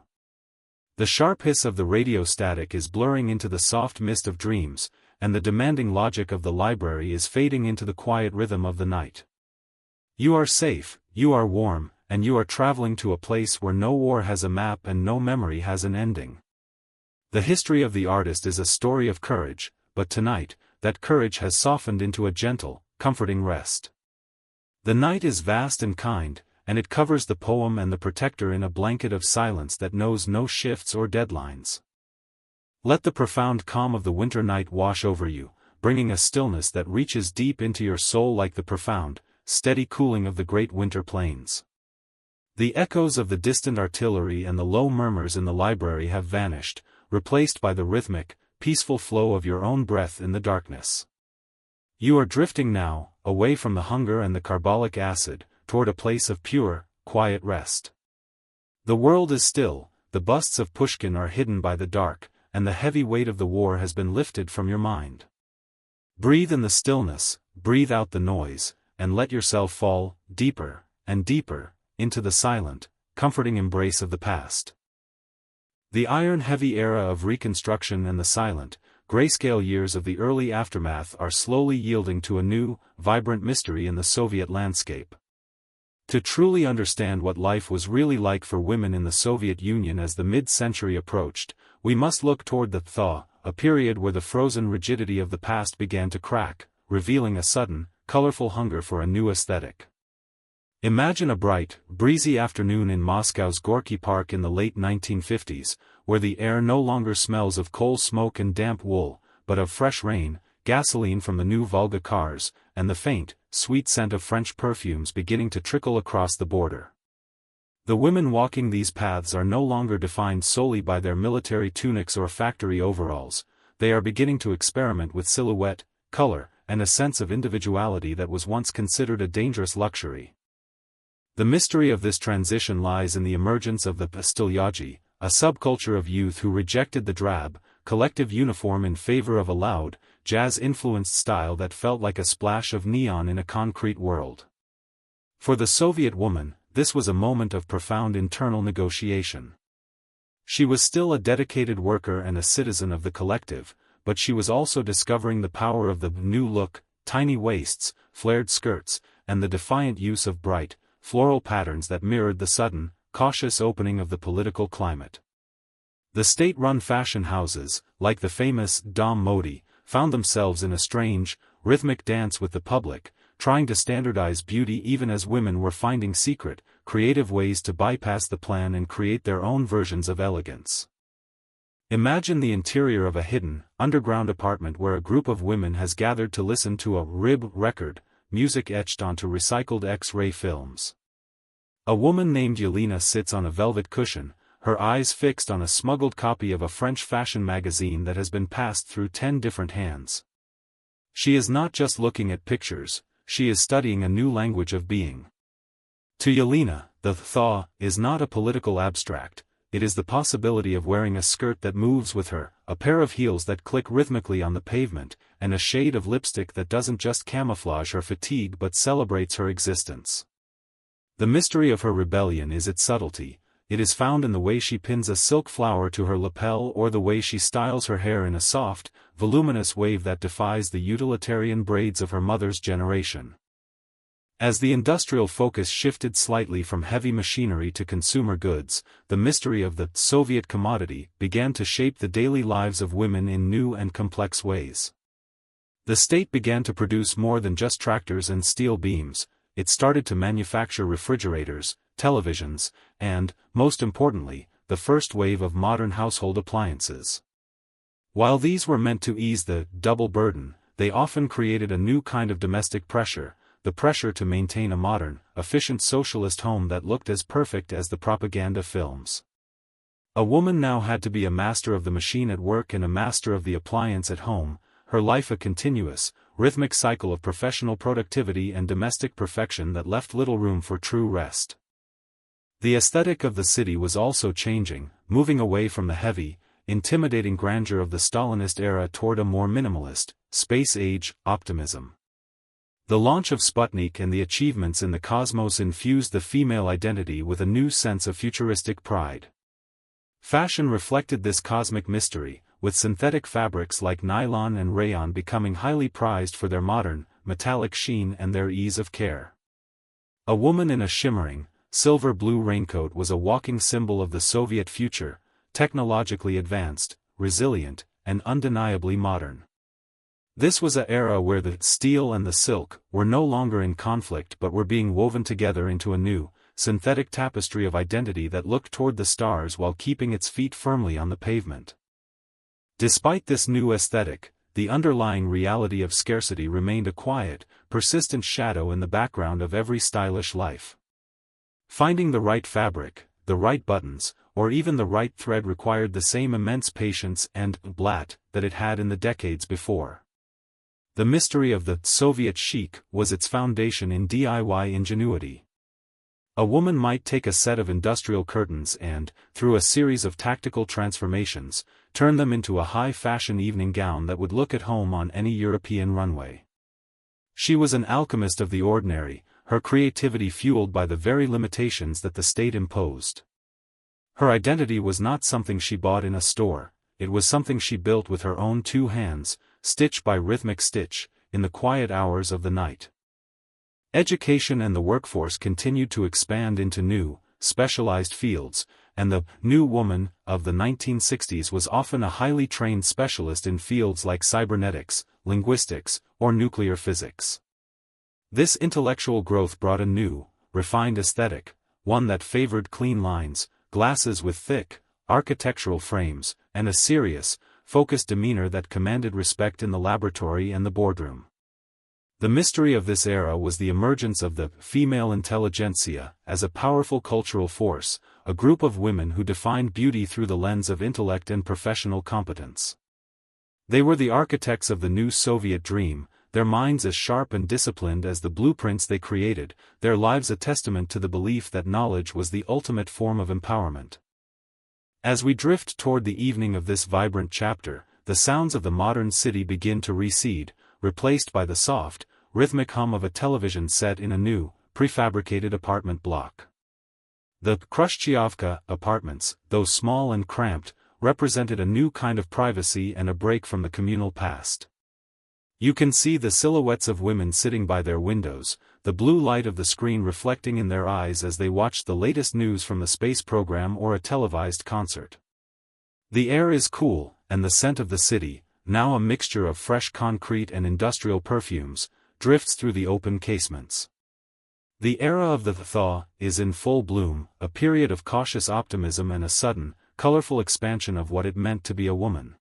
The sharp hiss of the radio static is blurring into the soft mist of dreams, and the demanding logic of the library is fading into the quiet rhythm of the night. You are safe, you are warm, and you are traveling to a place where no war has a map and no memory has an ending. The history of the artist is a story of courage, but tonight, that courage has softened into a gentle, comforting rest. The night is vast and kind, and it covers the poem and the protector in a blanket of silence that knows no shifts or deadlines. Let the profound calm of the winter night wash over you, bringing a stillness that reaches deep into your soul like the profound, steady cooling of the great winter plains. The echoes of the distant artillery and the low murmurs in the library have vanished, replaced by the rhythmic, peaceful flow of your own breath in the darkness. You are drifting now, away from the hunger and the carbolic acid, toward a place of pure, quiet rest. The world is still, the busts of Pushkin are hidden by the dark, and the heavy weight of the war has been lifted from your mind. Breathe in the stillness, breathe out the noise, and let yourself fall, deeper, and deeper, into the silent, comforting embrace of the past. The iron-heavy era of Reconstruction and the silent, grayscale years of the early aftermath are slowly yielding to a new, vibrant mystery in the Soviet landscape. To truly understand what life was really like for women in the Soviet Union as the mid-century approached, we must look toward the thaw, a period where the frozen rigidity of the past began to crack, revealing a sudden, colorful hunger for a new aesthetic. Imagine a bright, breezy afternoon in Moscow's Gorky Park in the late 1950s, where the air no longer smells of coal smoke and damp wool, but of fresh rain, gasoline from the new Volga cars, and the faint, sweet scent of French perfumes beginning to trickle across the border. The women walking these paths are no longer defined solely by their military tunics or factory overalls, they are beginning to experiment with silhouette, color, and a sense of individuality that was once considered a dangerous luxury. The mystery of this transition lies in the emergence of the pastilyaji, a subculture of youth who rejected the drab, collective uniform in favor of a loud, jazz-influenced style that felt like a splash of neon in a concrete world. For the Soviet woman, this was a moment of profound internal negotiation. She was still a dedicated worker and a citizen of the collective, but she was also discovering the power of the new look, tiny waists, flared skirts, and the defiant use of bright, floral patterns that mirrored the sudden, cautious opening of the political climate. The state-run fashion houses, like the famous Dom Modi, found themselves in a strange, rhythmic dance with the public, trying to standardize beauty even as women were finding secret, creative ways to bypass the plan and create their own versions of elegance. Imagine the interior of a hidden, underground apartment where a group of women has gathered to listen to a rib record, music etched onto recycled X-ray films. A woman named Yelena sits on a velvet cushion, her eyes fixed on a smuggled copy of a French fashion magazine that has been passed through 10 different hands. She is not just looking at pictures, she is studying a new language of being. To Yelena, the thaw is not a political abstract, it is the possibility of wearing a skirt that moves with her, a pair of heels that click rhythmically on the pavement, and a shade of lipstick that doesn't just camouflage her fatigue but celebrates her existence. The mystery of her rebellion is its subtlety. It is found in the way she pins a silk flower to her lapel or the way she styles her hair in a soft, voluminous wave that defies the utilitarian braids of her mother's generation. As the industrial focus shifted slightly from heavy machinery to consumer goods, the mystery of the Soviet commodity began to shape the daily lives of women in new and complex ways. The state began to produce more than just tractors and steel beams, it started to manufacture refrigerators, televisions, and, most importantly, the first wave of modern household appliances. While these were meant to ease the double burden, they often created a new kind of domestic pressure, the pressure to maintain a modern, efficient socialist home that looked as perfect as the propaganda films. A woman now had to be a master of the machine at work and a master of the appliance at home, her life a continuous, rhythmic cycle of professional productivity and domestic perfection that left little room for true rest. The aesthetic of the city was also changing, moving away from the heavy, intimidating grandeur of the Stalinist era toward a more minimalist, space-age, optimism. The launch of Sputnik and the achievements in the cosmos infused the female identity with a new sense of futuristic pride. Fashion reflected this cosmic mystery, with synthetic fabrics like nylon and rayon becoming highly prized for their modern, metallic sheen and their ease of care. A woman in a shimmering, silver-blue raincoat was a walking symbol of the Soviet future, technologically advanced, resilient, and undeniably modern. This was an era where the steel and the silk were no longer in conflict but were being woven together into a new, synthetic tapestry of identity that looked toward the stars while keeping its feet firmly on the pavement. Despite this new aesthetic, the underlying reality of scarcity remained a quiet, persistent shadow in the background of every stylish life. Finding the right fabric, the right buttons, or even the right thread required the same immense patience and blat that it had in the decades before. The mystery of the Soviet chic was its foundation in DIY ingenuity. A woman might take a set of industrial curtains and, through a series of tactical transformations, turn them into a high-fashion evening gown that would look at home on any European runway. She was an alchemist of the ordinary, her creativity fueled by the very limitations that the state imposed. Her identity was not something she bought in a store, it was something she built with her own two hands, stitch by rhythmic stitch, in the quiet hours of the night. Education and the workforce continued to expand into new, specialized fields, and the new woman of the 1960s was often a highly trained specialist in fields like cybernetics, linguistics, or nuclear physics. This intellectual growth brought a new, refined aesthetic, one that favored clean lines, glasses with thick, architectural frames, and a serious, focused demeanor that commanded respect in the laboratory and the boardroom. The mystery of this era was the emergence of the female intelligentsia as a powerful cultural force, a group of women who defined beauty through the lens of intellect and professional competence. They were the architects of the new Soviet dream, their minds as sharp and disciplined as the blueprints they created, their lives a testament to the belief that knowledge was the ultimate form of empowerment. As we drift toward the evening of this vibrant chapter, the sounds of the modern city begin to recede, replaced by the soft, rhythmic hum of a television set in a new, prefabricated apartment block. The Khrushchevka apartments, though small and cramped, represented a new kind of privacy and a break from the communal past. You can see the silhouettes of women sitting by their windows, the blue light of the screen reflecting in their eyes as they watch the latest news from the space program or a televised concert. The air is cool, and the scent of the city, now a mixture of fresh concrete and industrial perfumes, drifts through the open casements. The era of the thaw is in full bloom, a period of cautious optimism and a sudden, colorful expansion of what it meant to be a woman.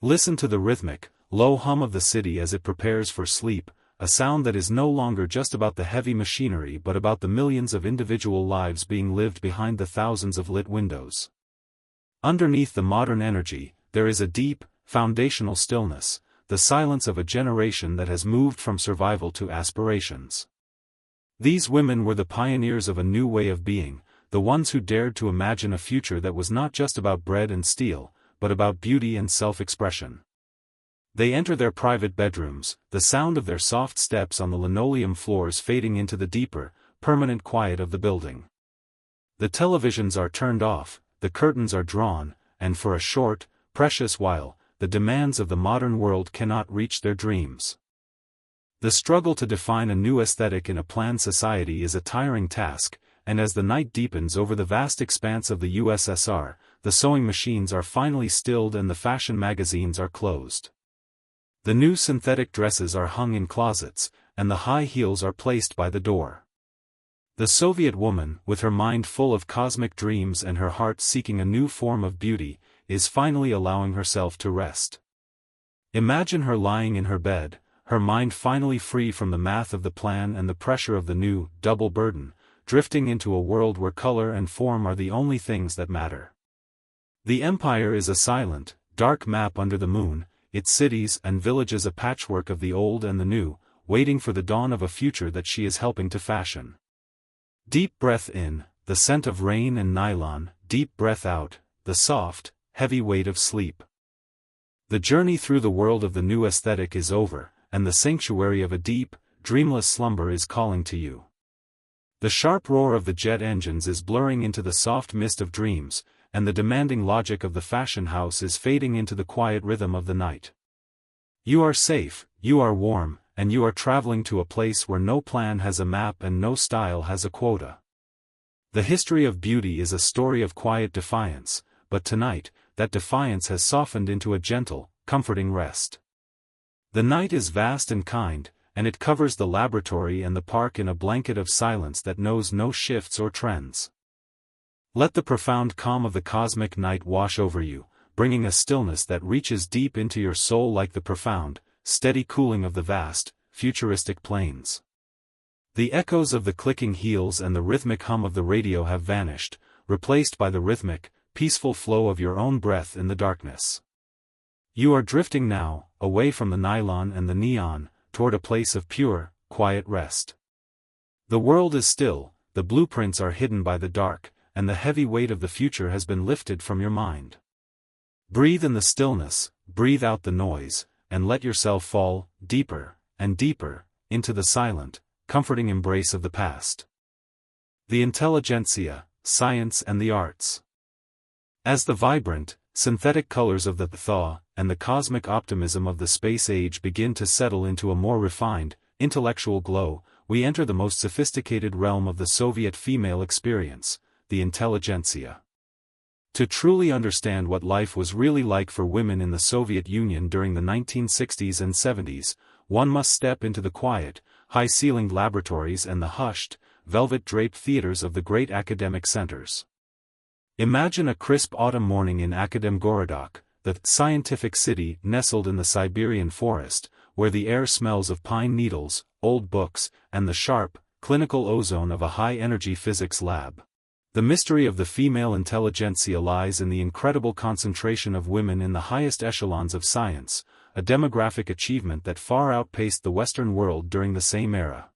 Listen to the rhythmic, low hum of the city as it prepares for sleep, a sound that is no longer just about the heavy machinery but about the millions of individual lives being lived behind the thousands of lit windows. Underneath the modern energy, there is a deep, foundational stillness, the silence of a generation that has moved from survival to aspirations. These women were the pioneers of a new way of being, the ones who dared to imagine a future that was not just about bread and steel, but about beauty and self-expression. They enter their private bedrooms, the sound of their soft steps on the linoleum floors fading into the deeper, permanent quiet of the building. The televisions are turned off, the curtains are drawn, and for a short, precious while, the demands of the modern world cannot reach their dreams. The struggle to define a new aesthetic in a planned society is a tiring task, and as the night deepens over the vast expanse of the USSR, the sewing machines are finally stilled and the fashion magazines are closed. The new synthetic dresses are hung in closets, and the high heels are placed by the door. The Soviet woman, with her mind full of cosmic dreams and her heart seeking a new form of beauty, is finally allowing herself to rest. Imagine her lying in her bed, her mind finally free from the math of the plan and the pressure of the new, double burden, drifting into a world where color and form are the only things that matter. The empire is a silent, dark map under the moon, its cities and villages a patchwork of the old and the new, waiting for the dawn of a future that she is helping to fashion. Deep breath in, the scent of rain and nylon, deep breath out, the soft, heavy weight of sleep. The journey through the world of the new aesthetic is over, and the sanctuary of a deep, dreamless slumber is calling to you. The sharp roar of the jet engines is blurring into the soft mist of dreams, and the demanding logic of the fashion house is fading into the quiet rhythm of the night. You are safe, you are warm, and you are traveling to a place where no plan has a map and no style has a quota. The history of beauty is a story of quiet defiance, but tonight, that defiance has softened into a gentle, comforting rest. The night is vast and kind, and it covers the laboratory and the park in a blanket of silence that knows no shifts or trends. Let the profound calm of the cosmic night wash over you, bringing a stillness that reaches deep into your soul like the profound, steady cooling of the vast, futuristic plains. The echoes of the clicking heels and the rhythmic hum of the radio have vanished, replaced by the rhythmic, peaceful flow of your own breath in the darkness. You are drifting now, away from the nylon and the neon, toward a place of pure, quiet rest. The world is still, the blueprints are hidden by the dark, and the heavy weight of the future has been lifted from your mind. Breathe in the stillness, breathe out the noise, and let yourself fall, deeper, and deeper, into the silent, comforting embrace of the past. The intelligentsia, science and the arts. As the vibrant, synthetic colors of the thaw, and the cosmic optimism of the space age begin to settle into a more refined, intellectual glow, we enter the most sophisticated realm of the Soviet female experience, the intelligentsia. To truly understand what life was really like for women in the Soviet Union during the 1960s and 70s, one must step into the quiet, high-ceilinged laboratories and the hushed, velvet-draped theaters of the great academic centers. Imagine a crisp autumn morning in Akademgorodok, the scientific city nestled in the Siberian forest, where the air smells of pine needles, old books, and the sharp, clinical ozone of a high-energy physics lab. The mystery of the female intelligentsia lies in the incredible concentration of women in the highest echelons of science, a demographic achievement that far outpaced the Western world during the same era.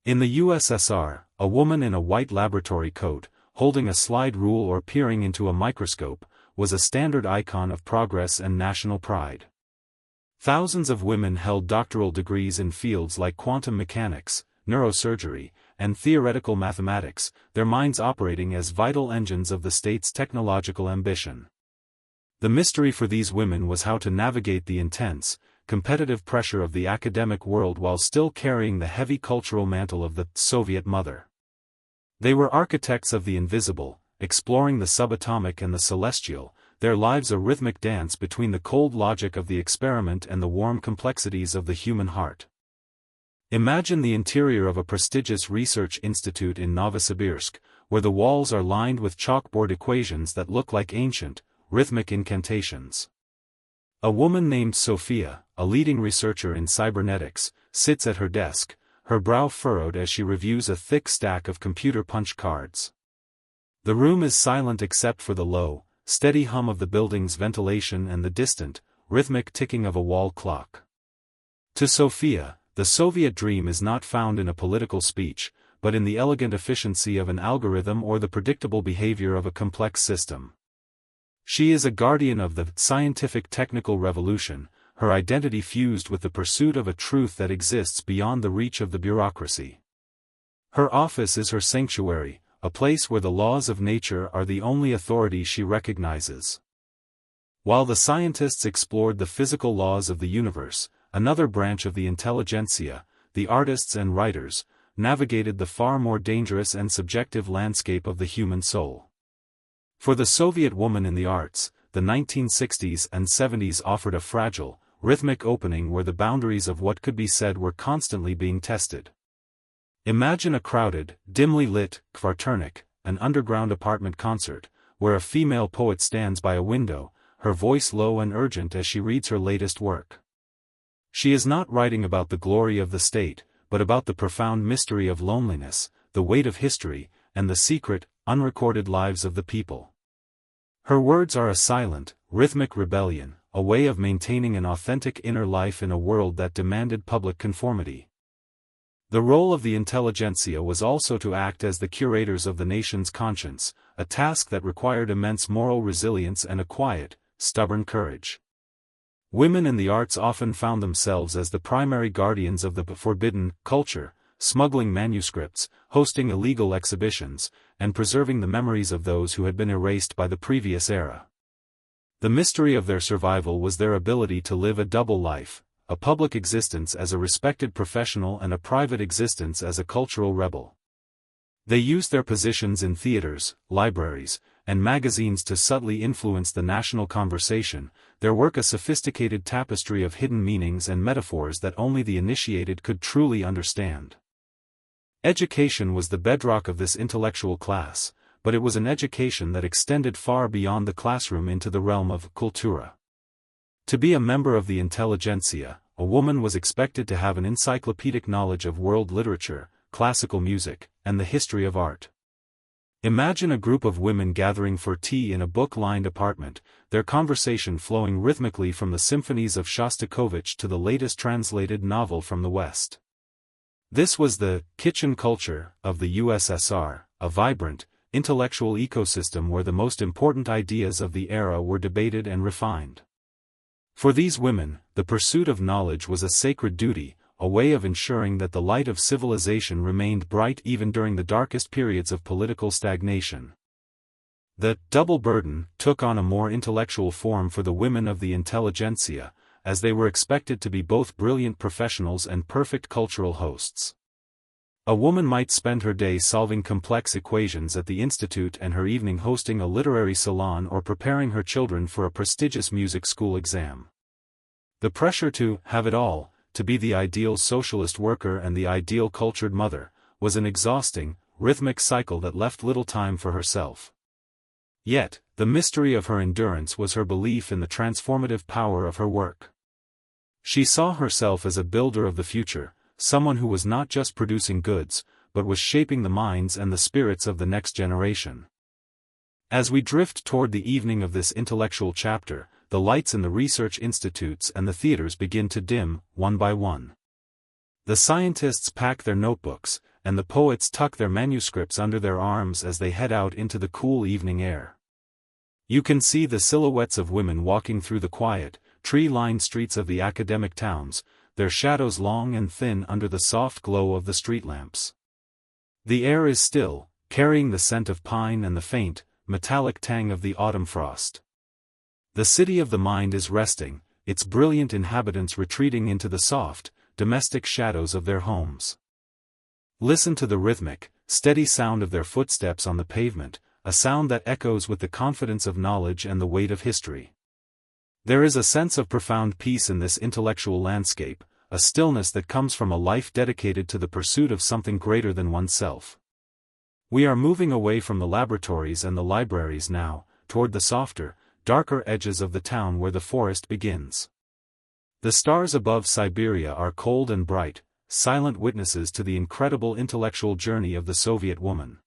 In the USSR, a woman in a white laboratory coat, holding a slide rule or peering into a microscope, was a standard icon of progress and national pride. Thousands of women held doctoral degrees in fields like quantum mechanics, neurosurgery, and theoretical mathematics, their minds operating as vital engines of the state's technological ambition. The mystery for these women was how to navigate the intense, competitive pressure of the academic world while still carrying the heavy cultural mantle of the Soviet mother. They were architects of the invisible, exploring the subatomic and the celestial, their lives a rhythmic dance between the cold logic of the experiment and the warm complexities of the human heart. Imagine the interior of a prestigious research institute in Novosibirsk, where the walls are lined with chalkboard equations that look like ancient, rhythmic incantations. A woman named Sophia, a leading researcher in cybernetics, sits at her desk, her brow furrowed as she reviews a thick stack of computer punch cards. The room is silent except for the low, steady hum of the building's ventilation and the distant, rhythmic ticking of a wall clock. To Sophia, the Soviet dream is not found in a political speech, but in the elegant efficiency of an algorithm or the predictable behavior of a complex system. She is a guardian of the scientific technical revolution, her identity fused with the pursuit of a truth that exists beyond the reach of the bureaucracy. Her office is her sanctuary, a place where the laws of nature are the only authority she recognizes. While the scientists explored the physical laws of the universe, another branch of the intelligentsia, the artists and writers, navigated the far more dangerous and subjective landscape of the human soul. For the Soviet woman in the arts, the 1960s and 70s offered a fragile, rhythmic opening where the boundaries of what could be said were constantly being tested. Imagine a crowded, dimly lit kvarternik, an underground apartment concert, where a female poet stands by a window, her voice low and urgent as she reads her latest work. She is not writing about the glory of the state, but about the profound mystery of loneliness, the weight of history, and the secret, unrecorded lives of the people. Her words are a silent, rhythmic rebellion, a way of maintaining an authentic inner life in a world that demanded public conformity. The role of the intelligentsia was also to act as the curators of the nation's conscience, a task that required immense moral resilience and a quiet, stubborn courage. Women in the arts often found themselves as the primary guardians of the forbidden culture, smuggling manuscripts, hosting illegal exhibitions, and preserving the memories of those who had been erased by the previous era. The mystery of their survival was their ability to live a double life, a public existence as a respected professional and a private existence as a cultural rebel. They used their positions in theaters, libraries, and magazines to subtly influence the national conversation, their work a sophisticated tapestry of hidden meanings and metaphors that only the initiated could truly understand. Education was the bedrock of this intellectual class, but it was an education that extended far beyond the classroom into the realm of kultura. To be a member of the intelligentsia, a woman was expected to have an encyclopedic knowledge of world literature, classical music, and the history of art. Imagine a group of women gathering for tea in a book-lined apartment, their conversation flowing rhythmically from the symphonies of Shostakovich to the latest translated novel from the West. This was the kitchen culture of the USSR, a vibrant, intellectual ecosystem where the most important ideas of the era were debated and refined. For these women, the pursuit of knowledge was a sacred duty, a way of ensuring that the light of civilization remained bright even during the darkest periods of political stagnation. The double burden took on a more intellectual form for the women of the intelligentsia, as they were expected to be both brilliant professionals and perfect cultural hosts. A woman might spend her day solving complex equations at the institute and her evening hosting a literary salon or preparing her children for a prestigious music school exam. The pressure to have it all, to be the ideal socialist worker and the ideal cultured mother, was an exhausting, rhythmic cycle that left little time for herself. Yet, the mystery of her endurance was her belief in the transformative power of her work. She saw herself as a builder of the future, someone who was not just producing goods, but was shaping the minds and the spirits of the next generation. As we drift toward the evening of this intellectual chapter, the lights in the research institutes and the theaters begin to dim, one by one. The scientists pack their notebooks, and the poets tuck their manuscripts under their arms as they head out into the cool evening air. You can see the silhouettes of women walking through the quiet, tree-lined streets of the academic towns, their shadows long and thin under the soft glow of the street lamps. The air is still, carrying the scent of pine and the faint, metallic tang of the autumn frost. The city of the mind is resting, its brilliant inhabitants retreating into the soft, domestic shadows of their homes. Listen to the rhythmic, steady sound of their footsteps on the pavement, a sound that echoes with the confidence of knowledge and the weight of history. There is a sense of profound peace in this intellectual landscape, a stillness that comes from a life dedicated to the pursuit of something greater than oneself. We are moving away from the laboratories and the libraries now, toward the softer, darker edges of the town where the forest begins. The stars above Siberia are cold and bright, silent witnesses to the incredible intellectual journey of the Soviet woman.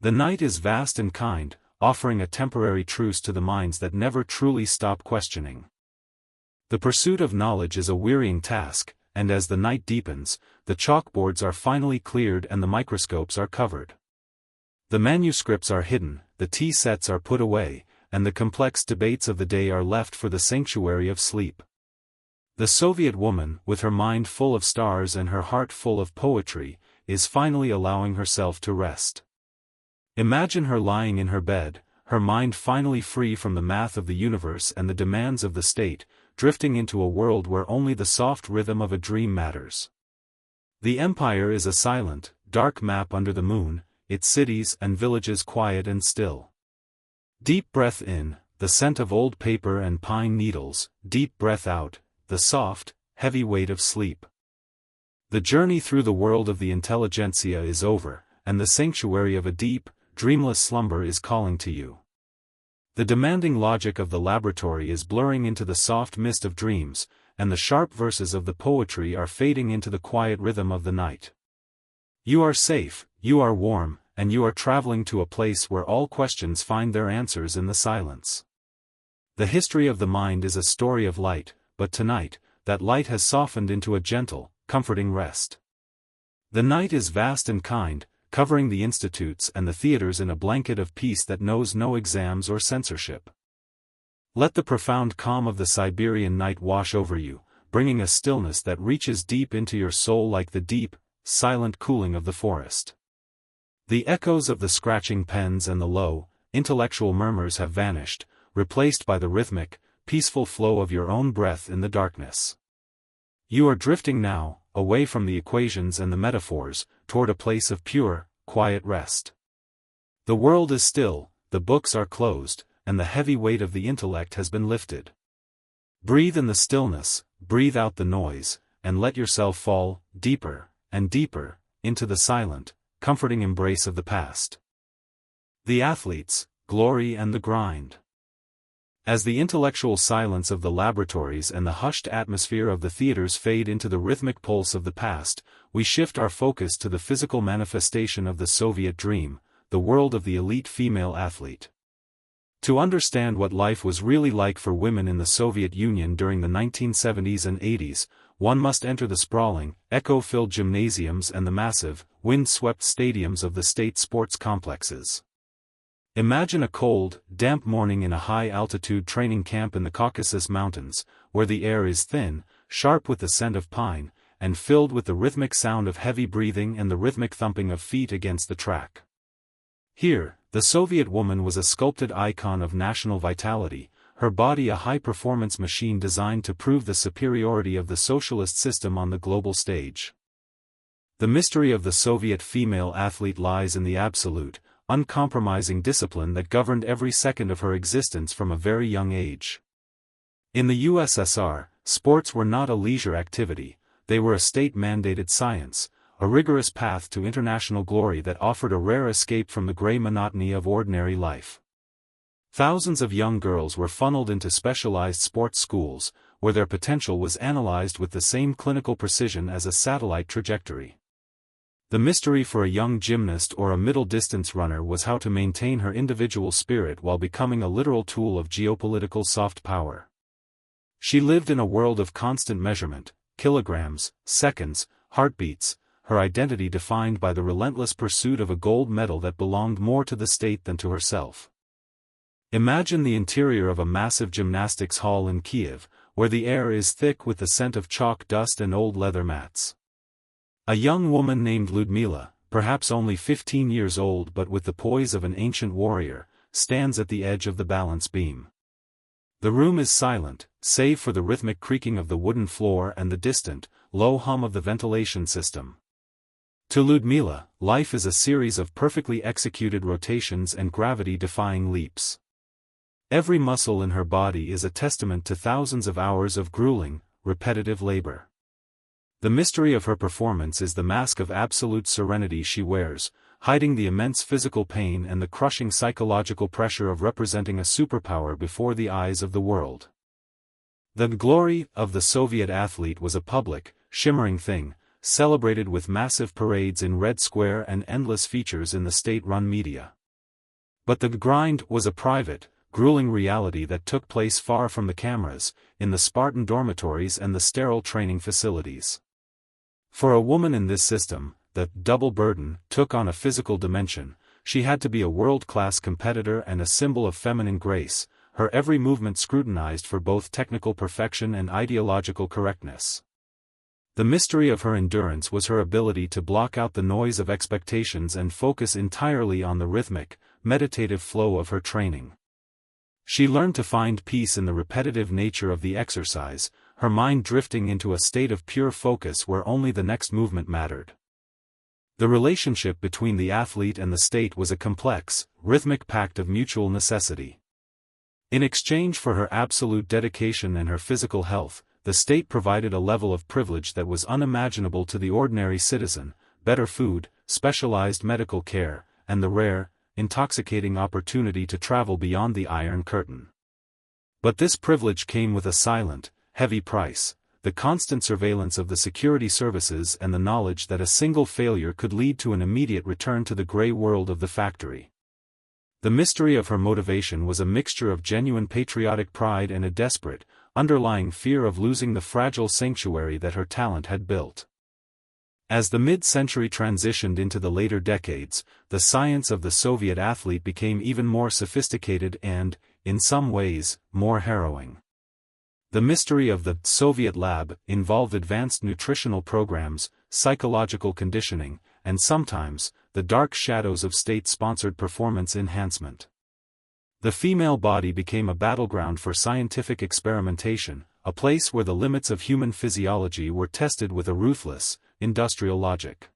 The night is vast and kind, offering a temporary truce to the minds that never truly stop questioning. The pursuit of knowledge is a wearying task, and as the night deepens, the chalkboards are finally cleared and the microscopes are covered. The manuscripts are hidden, the tea sets are put away, and the complex debates of the day are left for the sanctuary of sleep. The Soviet woman, with her mind full of stars and her heart full of poetry, is finally allowing herself to rest. Imagine her lying in her bed, her mind finally free from the math of the universe and the demands of the state, drifting into a world where only the soft rhythm of a dream matters. The empire is a silent, dark map under the moon, its cities and villages quiet and still. Deep breath in, the scent of old paper and pine needles, deep breath out, the soft, heavy weight of sleep. The journey through the world of the intelligentsia is over, and the sanctuary of a deep, dreamless slumber is calling to you. The demanding logic of the laboratory is blurring into the soft mist of dreams, and the sharp verses of the poetry are fading into the quiet rhythm of the night. You are safe, you are warm, and you are traveling to a place where all questions find their answers in the silence. The history of the mind is a story of light, but tonight, that light has softened into a gentle, comforting rest. The night is vast and kind, covering the institutes and the theaters in a blanket of peace that knows no exams or censorship. Let the profound calm of the Siberian night wash over you, bringing a stillness that reaches deep into your soul like the deep, silent cooling of the forest. The echoes of the scratching pens and the low, intellectual murmurs have vanished, replaced by the rhythmic, peaceful flow of your own breath in the darkness. You are drifting now, away from the equations and the metaphors, toward a place of pure, quiet rest. The world is still, the books are closed, and the heavy weight of the intellect has been lifted. Breathe in the stillness, breathe out the noise, and let yourself fall, deeper, and deeper, into the silent, comforting embrace of the past. The athletes, glory and the grind. As the intellectual silence of the laboratories and the hushed atmosphere of the theaters fade into the rhythmic pulse of the past, we shift our focus to the physical manifestation of the Soviet dream, the world of the elite female athlete. To understand what life was really like for women in the Soviet Union during the 1970s and 80s, one must enter the sprawling, echo-filled gymnasiums and the massive, wind-swept stadiums of the state sports complexes. Imagine a cold, damp morning in a high-altitude training camp in the Caucasus Mountains, where the air is thin, sharp with the scent of pine, and filled with the rhythmic sound of heavy breathing and the rhythmic thumping of feet against the track. Here, the Soviet woman was a sculpted icon of national vitality, her body a high-performance machine designed to prove the superiority of the socialist system on the global stage. The mystery of the Soviet female athlete lies in the absolute, uncompromising discipline that governed every second of her existence from a very young age. In the USSR, sports were not a leisure activity, they were a state-mandated science, a rigorous path to international glory that offered a rare escape from the gray monotony of ordinary life. Thousands of young girls were funneled into specialized sports schools, where their potential was analyzed with the same clinical precision as a satellite trajectory. The mystery for a young gymnast or a middle-distance runner was how to maintain her individual spirit while becoming a literal tool of geopolitical soft power. She lived in a world of constant measurement, kilograms, seconds, heartbeats, her identity defined by the relentless pursuit of a gold medal that belonged more to the state than to herself. Imagine the interior of a massive gymnastics hall in Kiev, where the air is thick with the scent of chalk dust and old leather mats. A young woman named Ludmila, perhaps only 15 years old but with the poise of an ancient warrior, stands at the edge of the balance beam. The room is silent, save for the rhythmic creaking of the wooden floor and the distant, low hum of the ventilation system. To Ludmila, life is a series of perfectly executed rotations and gravity-defying leaps. Every muscle in her body is a testament to thousands of hours of grueling, repetitive labor. The mystery of her performance is the mask of absolute serenity she wears, hiding the immense physical pain and the crushing psychological pressure of representing a superpower before the eyes of the world. The glory of the Soviet athlete was a public, shimmering thing, celebrated with massive parades in Red Square and endless features in the state-run media. But the grind was a private, grueling reality that took place far from the cameras, in the Spartan dormitories and the sterile training facilities. For a woman in this system, the double burden took on a physical dimension. She had to be a world-class competitor and a symbol of feminine grace, her every movement scrutinized for both technical perfection and ideological correctness. The mystery of her endurance was her ability to block out the noise of expectations and focus entirely on the rhythmic, meditative flow of her training. She learned to find peace in the repetitive nature of the exercise, her mind drifting into a state of pure focus where only the next movement mattered. The relationship between the athlete and the state was a complex, rhythmic pact of mutual necessity. In exchange for her absolute dedication and her physical health, the state provided a level of privilege that was unimaginable to the ordinary citizen: better food, specialized medical care, and the rare, intoxicating opportunity to travel beyond the Iron Curtain. But this privilege came with a silent, heavy price: the constant surveillance of the security services and the knowledge that a single failure could lead to an immediate return to the gray world of the factory. The mystery of her motivation was a mixture of genuine patriotic pride and a desperate, underlying fear of losing the fragile sanctuary that her talent had built. As the mid-century transitioned into the later decades, the science of the Soviet athlete became even more sophisticated and, in some ways, more harrowing. The mystery of the Soviet lab involved advanced nutritional programs, psychological conditioning, and sometimes, the dark shadows of state-sponsored performance enhancement. The female body became a battleground for scientific experimentation, a place where the limits of human physiology were tested with a ruthless, industrial logic.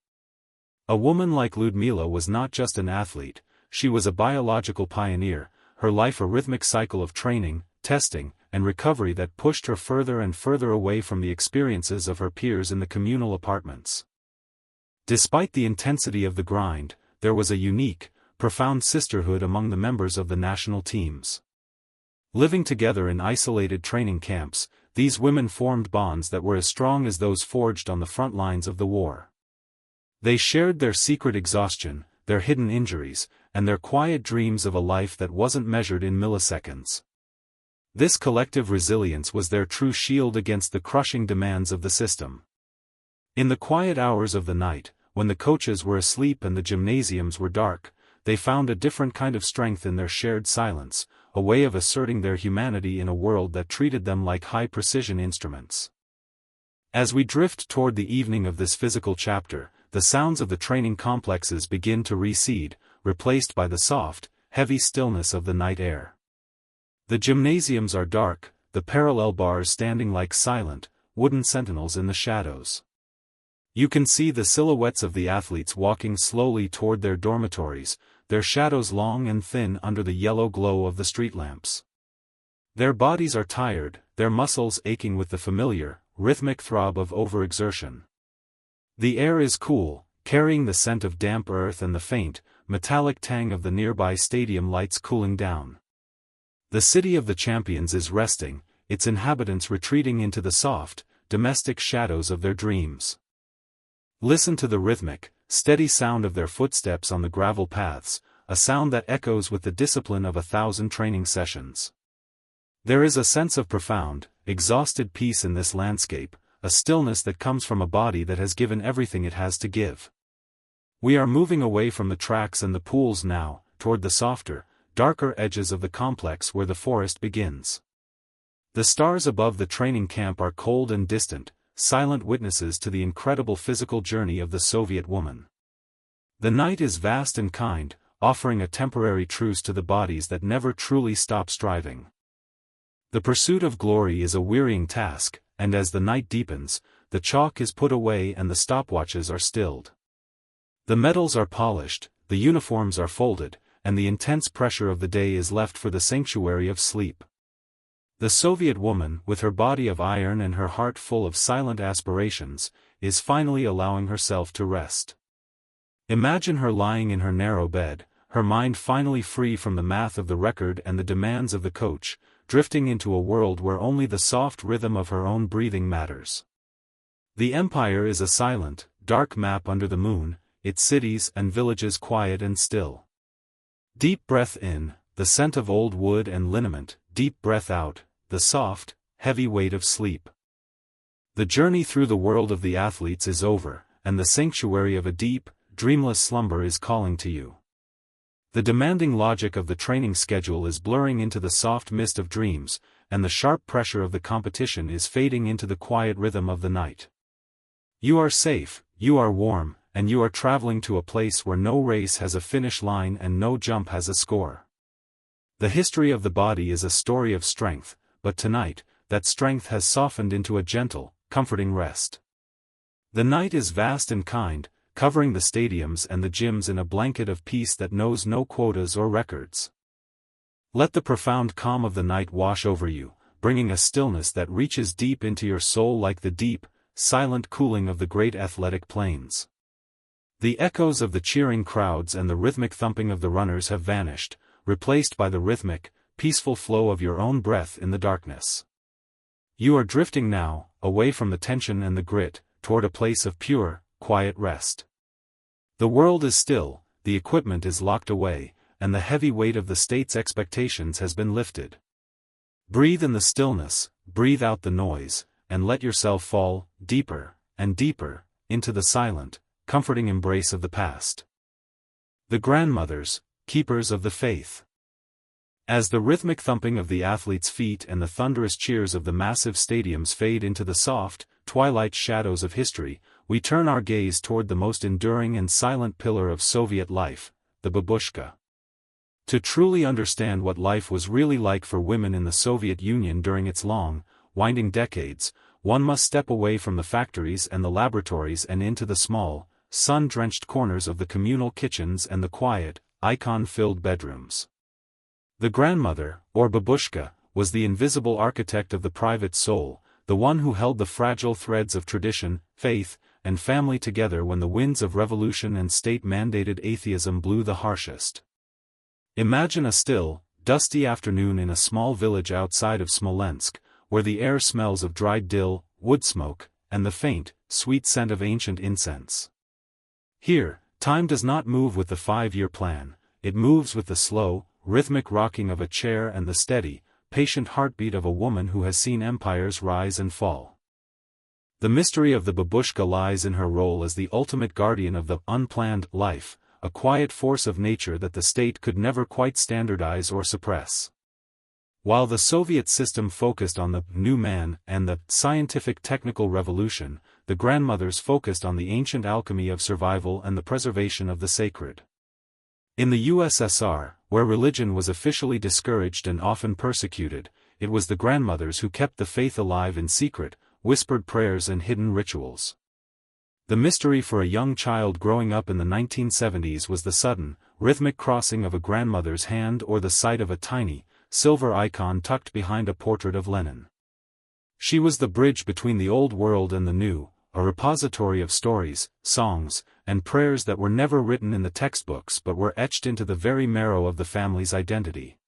A woman like Ludmila was not just an athlete, she was a biological pioneer, her life a rhythmic cycle of training, testing, and recovery that pushed her further and further away from the experiences of her peers in the communal apartments. Despite the intensity of the grind, there was a unique, profound sisterhood among the members of the national teams. Living together in isolated training camps, these women formed bonds that were as strong as those forged on the front lines of the war. They shared their secret exhaustion, their hidden injuries, and their quiet dreams of a life that wasn't measured in milliseconds. This collective resilience was their true shield against the crushing demands of the system. In the quiet hours of the night, when the coaches were asleep and the gymnasiums were dark, they found a different kind of strength in their shared silence, a way of asserting their humanity in a world that treated them like high-precision instruments. As we drift toward the evening of this physical chapter, the sounds of the training complexes begin to recede, replaced by the soft, heavy stillness of the night air. The gymnasiums are dark, the parallel bars standing like silent, wooden sentinels in the shadows. You can see the silhouettes of the athletes walking slowly toward their dormitories, their shadows long and thin under the yellow glow of the street lamps. Their bodies are tired, their muscles aching with the familiar, rhythmic throb of overexertion. The air is cool, carrying the scent of damp earth and the faint, metallic tang of the nearby stadium lights cooling down. The city of the champions is resting, its inhabitants retreating into the soft, domestic shadows of their dreams. Listen to the rhythmic, steady sound of their footsteps on the gravel paths, a sound that echoes with the discipline of 1,000 training sessions. There is a sense of profound, exhausted peace in this landscape, a stillness that comes from a body that has given everything it has to give. We are moving away from the tracks and the pools now, toward the softer, darker edges of the complex where the forest begins. The stars above the training camp are cold and distant, silent witnesses to the incredible physical journey of the Soviet woman. The night is vast and kind, offering a temporary truce to the bodies that never truly stop striving. The pursuit of glory is a wearying task, and as the night deepens, the chalk is put away and the stopwatches are stilled. The medals are polished, the uniforms are folded, and the intense pressure of the day is left for the sanctuary of sleep. The Soviet woman, with her body of iron and her heart full of silent aspirations, is finally allowing herself to rest. Imagine her lying in her narrow bed, her mind finally free from the math of the record and the demands of the coach, drifting into a world where only the soft rhythm of her own breathing matters. The empire is a silent, dark map under the moon, its cities and villages quiet and still. Deep breath in, the scent of old wood and liniment, deep breath out, the soft, heavy weight of sleep. The journey through the world of the athletes is over, and the sanctuary of a deep, dreamless slumber is calling to you. The demanding logic of the training schedule is blurring into the soft mist of dreams, and the sharp pressure of the competition is fading into the quiet rhythm of the night. You are safe, you are warm, and you are traveling to a place where no race has a finish line and no jump has a score. The history of the body is a story of strength, but tonight, that strength has softened into a gentle, comforting rest. The night is vast and kind, covering the stadiums and the gyms in a blanket of peace that knows no quotas or records. Let the profound calm of the night wash over you, bringing a stillness that reaches deep into your soul like the deep, silent cooling of the great athletic plains. The echoes of the cheering crowds and the rhythmic thumping of the runners have vanished, replaced by the rhythmic, peaceful flow of your own breath in the darkness. You are drifting now, away from the tension and the grit, toward a place of pure, quiet rest. The world is still, the equipment is locked away, and the heavy weight of the state's expectations has been lifted. Breathe in the stillness, breathe out the noise, and let yourself fall, deeper, and deeper, into the silent, comforting embrace of the past. The grandmothers, keepers of the faith. As the rhythmic thumping of the athletes' feet and the thunderous cheers of the massive stadiums fade into the soft, twilight shadows of history, we turn our gaze toward the most enduring and silent pillar of Soviet life, the babushka. To truly understand what life was really like for women in the Soviet Union during its long, winding decades, one must step away from the factories and the laboratories and into the small, sun-drenched corners of the communal kitchens and the quiet, icon-filled bedrooms. The grandmother, or babushka, was the invisible architect of the private soul, the one who held the fragile threads of tradition, faith, and family together when the winds of revolution and state-mandated atheism blew the harshest. Imagine a still, dusty afternoon in a small village outside of Smolensk, where the air smells of dried dill, wood smoke, and the faint, sweet scent of ancient incense. Here, time does not move with the 5-year plan, it moves with the slow, rhythmic rocking of a chair and the steady, patient heartbeat of a woman who has seen empires rise and fall. The mystery of the babushka lies in her role as the ultimate guardian of the unplanned life, a quiet force of nature that the state could never quite standardize or suppress. While the Soviet system focused on the new man and the scientific technical revolution, the grandmothers focused on the ancient alchemy of survival and the preservation of the sacred. In the USSR, where religion was officially discouraged and often persecuted, it was the grandmothers who kept the faith alive in secret, whispered prayers and hidden rituals. The mystery for a young child growing up in the 1970s was the sudden, rhythmic crossing of a grandmother's hand or the sight of a tiny, silver icon tucked behind a portrait of Lenin. She was the bridge between the old world and the new, a repository of stories, songs, and prayers that were never written in the textbooks but were etched into the very marrow of the family's identity.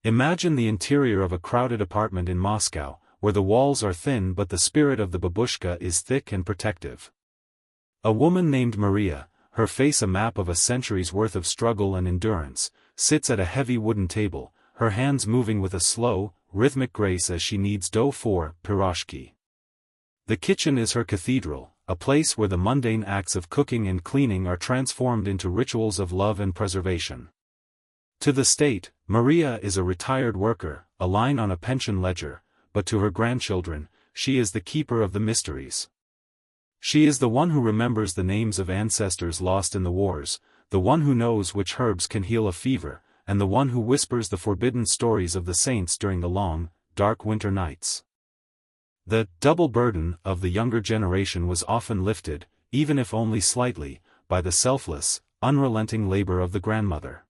Imagine the interior of a crowded apartment in Moscow, where the walls are thin but the spirit of the babushka is thick and protective. A woman named Maria, her face a map of a century's worth of struggle and endurance, sits at a heavy wooden table, her hands moving with a slow, rhythmic grace as she kneads dough for pirozhki. The kitchen is her cathedral, a place where the mundane acts of cooking and cleaning are transformed into rituals of love and preservation. To the state, Maria is a retired worker, a line on a pension ledger, but to her grandchildren, she is the keeper of the mysteries. She is the one who remembers the names of ancestors lost in the wars, the one who knows which herbs can heal a fever, and the one who whispers the forbidden stories of the saints during the long, dark winter nights. The double burden of the younger generation was often lifted, even if only slightly, by the selfless, unrelenting labor of the grandmother.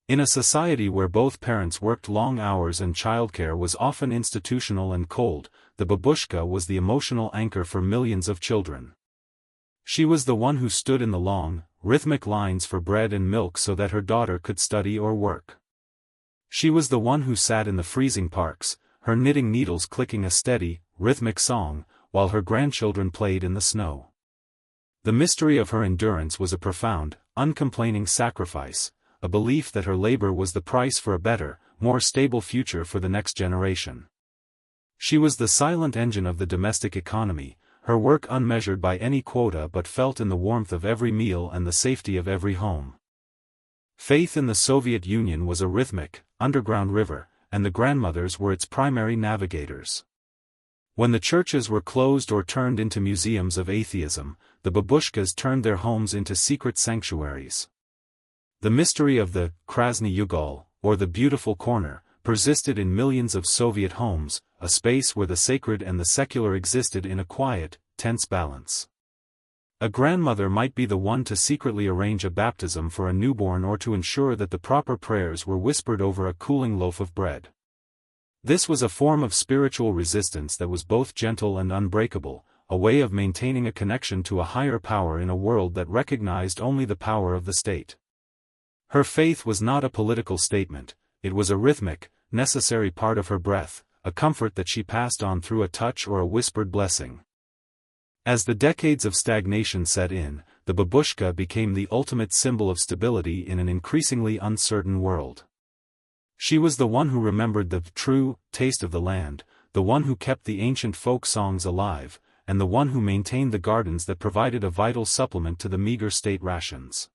In a society where both parents worked long hours and childcare was often institutional and cold, the babushka was the emotional anchor for millions of children. She was the one who stood in the long, rhythmic lines for bread and milk so that her daughter could study or work. She was the one who sat in the freezing parks, her knitting needles clicking a steady, rhythmic song, while her grandchildren played in the snow. The mystery of her endurance was a profound, uncomplaining sacrifice, a belief that her labor was the price for a better, more stable future for the next generation. She was the silent engine of the domestic economy, her work unmeasured by any quota but felt in the warmth of every meal and the safety of every home. Faith in the Soviet Union was a rhythmic, underground river, and the grandmothers were its primary navigators. When the churches were closed or turned into museums of atheism, the babushkas turned their homes into secret sanctuaries. The mystery of the Krasny Ugal, or the beautiful corner, persisted in millions of Soviet homes, a space where the sacred and the secular existed in a quiet, tense balance. A grandmother might be the one to secretly arrange a baptism for a newborn or to ensure that the proper prayers were whispered over a cooling loaf of bread. This was a form of spiritual resistance that was both gentle and unbreakable, a way of maintaining a connection to a higher power in a world that recognized only the power of the state. Her faith was not a political statement, it was a rhythmic, necessary part of her breath, a comfort that she passed on through a touch or a whispered blessing. As the decades of stagnation set in, the babushka became the ultimate symbol of stability in an increasingly uncertain world. She was the one who remembered the true taste of the land, the one who kept the ancient folk songs alive, and the one who maintained the gardens that provided a vital supplement to the meager state rations.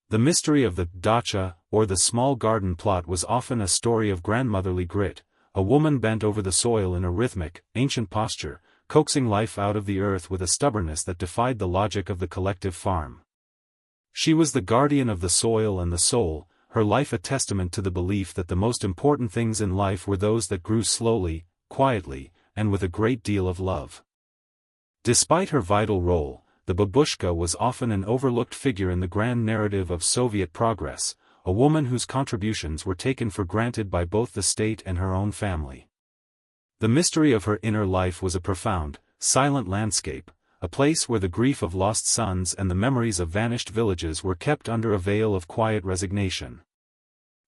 The mystery of the dacha, or the small garden plot, was often a story of grandmotherly grit, a woman bent over the soil in a rhythmic, ancient posture, coaxing life out of the earth with a stubbornness that defied the logic of the collective farm. She was the guardian of the soil and the soul, her life a testament to the belief that the most important things in life were those that grew slowly, quietly, and with a great deal of love. Despite her vital role, the babushka was often an overlooked figure in the grand narrative of Soviet progress, a woman whose contributions were taken for granted by both the state and her own family. The mystery of her inner life was a profound, silent landscape, a place where the grief of lost sons and the memories of vanished villages were kept under a veil of quiet resignation.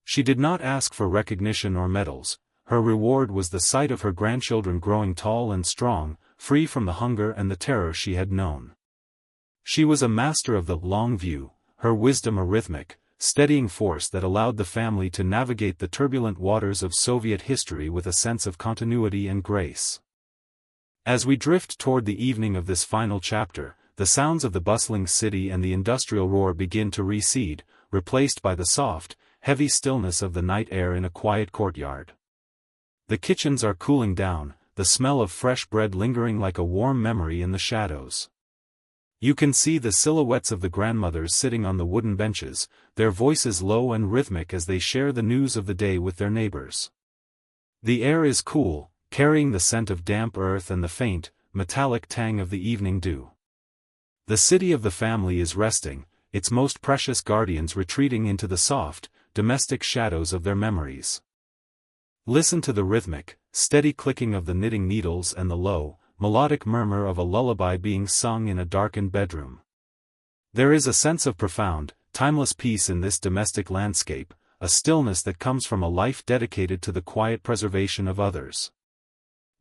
She did not ask for recognition or medals, her reward was the sight of her grandchildren growing tall and strong, free from the hunger and the terror she had known. She was a master of the long view, her wisdom a rhythmic, steadying force that allowed the family to navigate the turbulent waters of Soviet history with a sense of continuity and grace. As we drift toward the evening of this final chapter, the sounds of the bustling city and the industrial roar begin to recede, replaced by the soft, heavy stillness of the night air in a quiet courtyard. The kitchens are cooling down, the smell of fresh bread lingering like a warm memory in the shadows. You can see the silhouettes of the grandmothers sitting on the wooden benches, their voices low and rhythmic as they share the news of the day with their neighbors. The air is cool, carrying the scent of damp earth and the faint, metallic tang of the evening dew. The city of the family is resting, its most precious guardians retreating into the soft, domestic shadows of their memories. Listen to the rhythmic, steady clicking of the knitting needles and the low, melodic murmur of a lullaby being sung in a darkened bedroom. There is a sense of profound, timeless peace in this domestic landscape, a stillness that comes from a life dedicated to the quiet preservation of others.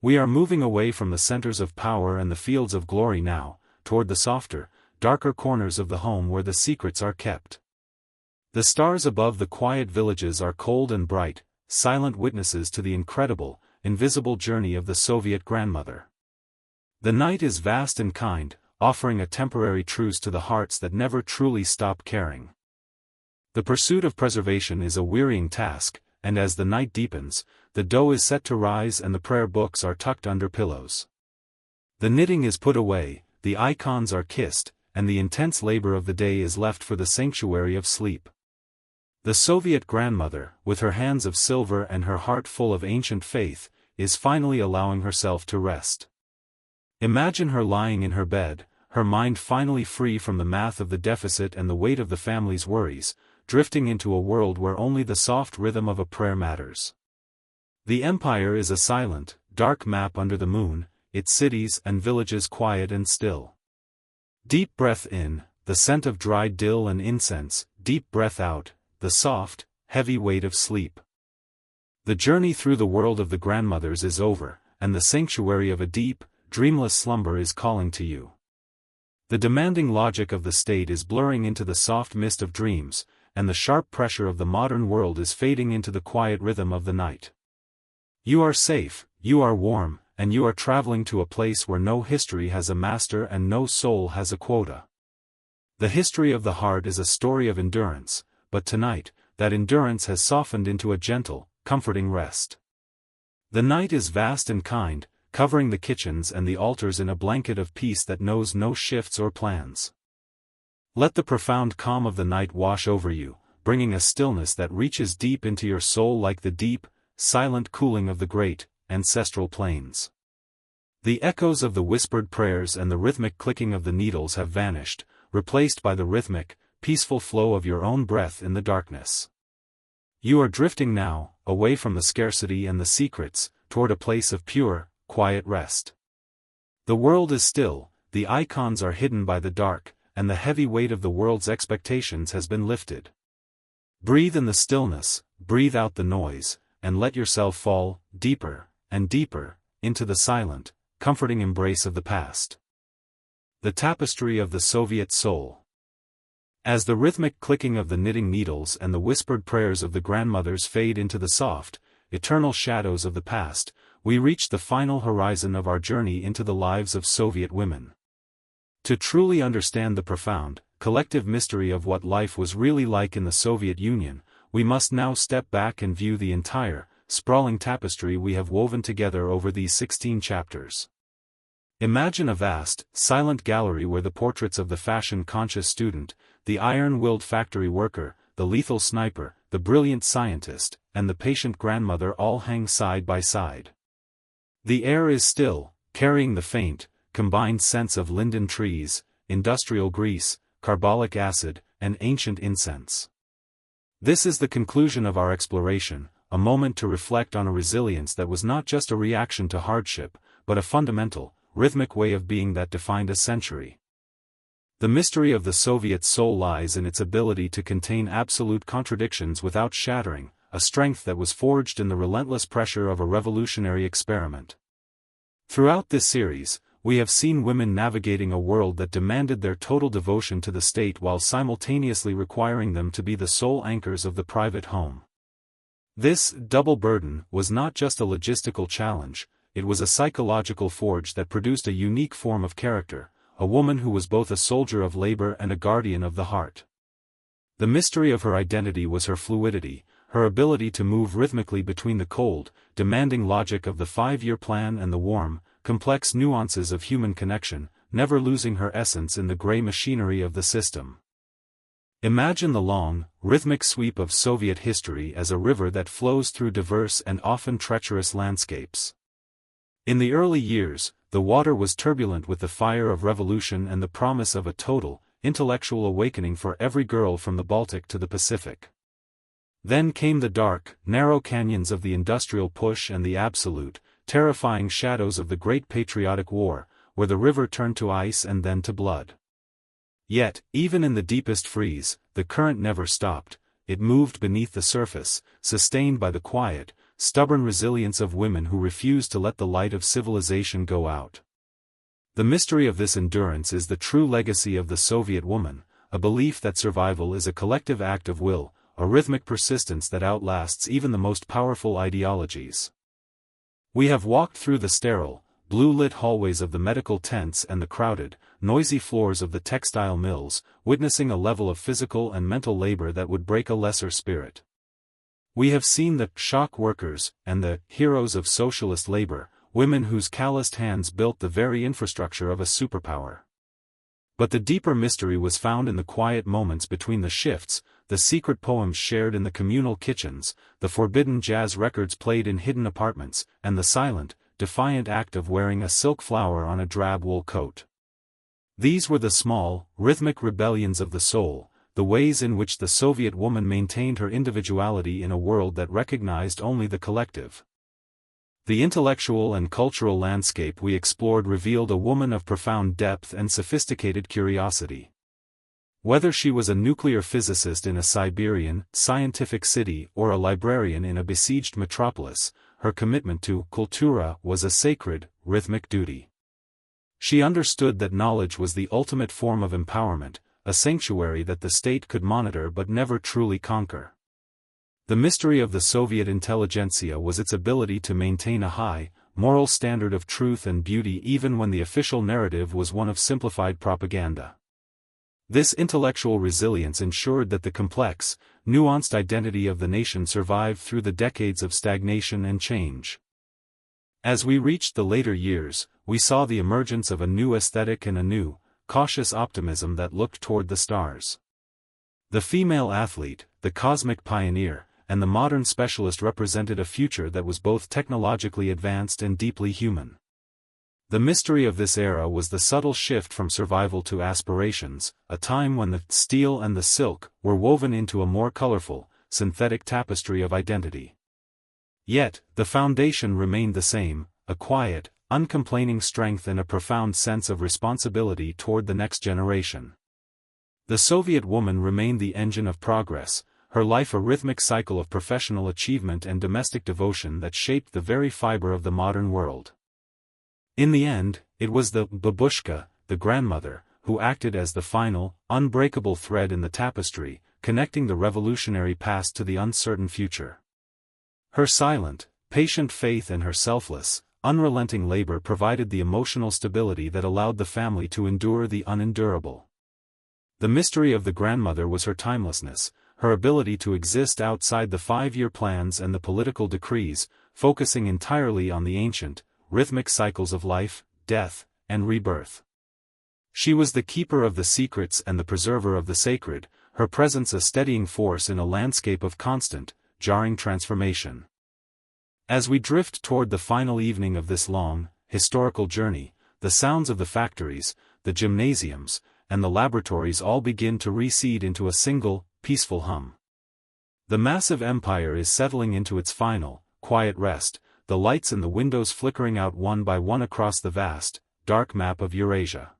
We are moving away from the centers of power and the fields of glory now, toward the softer, darker corners of the home where the secrets are kept. The stars above the quiet villages are cold and bright, silent witnesses to the incredible, invisible journey of the Soviet grandmother. The night is vast and kind, offering a temporary truce to the hearts that never truly stop caring. The pursuit of preservation is a wearying task, and as the night deepens, the dough is set to rise and the prayer books are tucked under pillows. The knitting is put away, the icons are kissed, and the intense labor of the day is left for the sanctuary of sleep. The Soviet grandmother, with her hands of silver and her heart full of ancient faith, is finally allowing herself to rest. Imagine her lying in her bed, her mind finally free from the math of the deficit and the weight of the family's worries, drifting into a world where only the soft rhythm of a prayer matters. The empire is a silent, dark map under the moon, its cities and villages quiet and still. Deep breath in, the scent of dried dill and incense, deep breath out, the soft, heavy weight of sleep. The journey through the world of the grandmothers is over, and the sanctuary of a deep, dreamless slumber is calling to you. The demanding logic of the state is blurring into the soft mist of dreams, and the sharp pressure of the modern world is fading into the quiet rhythm of the night. You are safe, you are warm, and you are traveling to a place where no history has a master and no soul has a quota. The history of the heart is a story of endurance, but tonight, that endurance has softened into a gentle, comforting rest. The night is vast and kind, covering the kitchens and the altars in a blanket of peace that knows no shifts or plans. Let the profound calm of the night wash over you, bringing a stillness that reaches deep into your soul like the deep, silent cooling of the great, ancestral plains. The echoes of the whispered prayers and the rhythmic clicking of the needles have vanished, replaced by the rhythmic, peaceful flow of your own breath in the darkness. You are drifting now, away from the scarcity and the secrets, toward a place of pure, quiet rest. The world is still, the icons are hidden by the dark, and the heavy weight of the world's expectations has been lifted. Breathe in the stillness, breathe out the noise, and let yourself fall, deeper, and deeper, into the silent, comforting embrace of the past. The tapestry of the Soviet soul. As the rhythmic clicking of the knitting needles and the whispered prayers of the grandmothers fade into the soft, eternal shadows of the past, we reach the final horizon of our journey into the lives of Soviet women. To truly understand the profound, collective mystery of what life was really like in the Soviet Union, we must now step back and view the entire, sprawling tapestry we have woven together over these 16 chapters. Imagine a vast, silent gallery where the portraits of the fashion-conscious student, the iron-willed factory worker, the lethal sniper, the brilliant scientist, and the patient grandmother all hang side by side. The air is still, carrying the faint, combined scents of linden trees, industrial grease, carbolic acid, and ancient incense. This is the conclusion of our exploration, a moment to reflect on a resilience that was not just a reaction to hardship, but a fundamental, rhythmic way of being that defined a century. The mystery of the Soviet soul lies in its ability to contain absolute contradictions without shattering, a strength that was forged in the relentless pressure of a revolutionary experiment. Throughout this series, we have seen women navigating a world that demanded their total devotion to the state while simultaneously requiring them to be the sole anchors of the private home. This double burden was not just a logistical challenge, it was a psychological forge that produced a unique form of character, a woman who was both a soldier of labor and a guardian of the heart. The mystery of her identity was her fluidity, her ability to move rhythmically between the cold, demanding logic of the 5-year plan and the warm, complex nuances of human connection, never losing her essence in the gray machinery of the system. Imagine the long, rhythmic sweep of Soviet history as a river that flows through diverse and often treacherous landscapes. In the early years, the water was turbulent with the fire of revolution and the promise of a total, intellectual awakening for every girl from the Baltic to the Pacific. Then came the dark, narrow canyons of the industrial push and the absolute, terrifying shadows of the Great Patriotic War, where the river turned to ice and then to blood. Yet, even in the deepest freeze, the current never stopped. It moved beneath the surface, sustained by the quiet, stubborn resilience of women who refused to let the light of civilization go out. The mystery of this endurance is the true legacy of the Soviet woman, a belief that survival is a collective act of will, a rhythmic persistence that outlasts even the most powerful ideologies. We have walked through the sterile, blue-lit hallways of the medical tents and the crowded, noisy floors of the textile mills, witnessing a level of physical and mental labor that would break a lesser spirit. We have seen the shock workers and the heroes of socialist labor, women whose calloused hands built the very infrastructure of a superpower. But the deeper mystery was found in the quiet moments between the shifts, the secret poems shared in the communal kitchens, the forbidden jazz records played in hidden apartments, and the silent, defiant act of wearing a silk flower on a drab wool coat. These were the small, rhythmic rebellions of the soul, the ways in which the Soviet woman maintained her individuality in a world that recognized only the collective. The intellectual and cultural landscape we explored revealed a woman of profound depth and sophisticated curiosity. Whether she was a nuclear physicist in a Siberian, scientific city or a librarian in a besieged metropolis, her commitment to kultura was a sacred, rhythmic duty. She understood that knowledge was the ultimate form of empowerment, a sanctuary that the state could monitor but never truly conquer. The mystery of the Soviet intelligentsia was its ability to maintain a high, moral standard of truth and beauty even when the official narrative was one of simplified propaganda. This intellectual resilience ensured that the complex, nuanced identity of the nation survived through the decades of stagnation and change. As we reached the later years, we saw the emergence of a new aesthetic and a new, cautious optimism that looked toward the stars. The female athlete, the cosmic pioneer, and the modern specialist represented a future that was both technologically advanced and deeply human. The mystery of this era was the subtle shift from survival to aspirations, a time when the steel and the silk were woven into a more colorful, synthetic tapestry of identity. Yet, the foundation remained the same, a quiet, uncomplaining strength and a profound sense of responsibility toward the next generation. The Soviet woman remained the engine of progress, her life a rhythmic cycle of professional achievement and domestic devotion that shaped the very fiber of the modern world. In the end, it was the Babushka, the grandmother, who acted as the final, unbreakable thread in the tapestry, connecting the revolutionary past to the uncertain future. Her silent, patient faith and her selfless, unrelenting labor provided the emotional stability that allowed the family to endure the unendurable. The mystery of the grandmother was her timelessness, her ability to exist outside the 5-year plans and the political decrees, focusing entirely on the ancient, rhythmic cycles of life, death, and rebirth. She was the keeper of the secrets and the preserver of the sacred, her presence a steadying force in a landscape of constant, jarring transformation. As we drift toward the final evening of this long, historical journey, the sounds of the factories, the gymnasiums, and the laboratories all begin to recede into a single, peaceful hum. The massive empire is settling into its final, quiet rest, the lights in the windows flickering out one by one across the vast, dark map of Eurasia.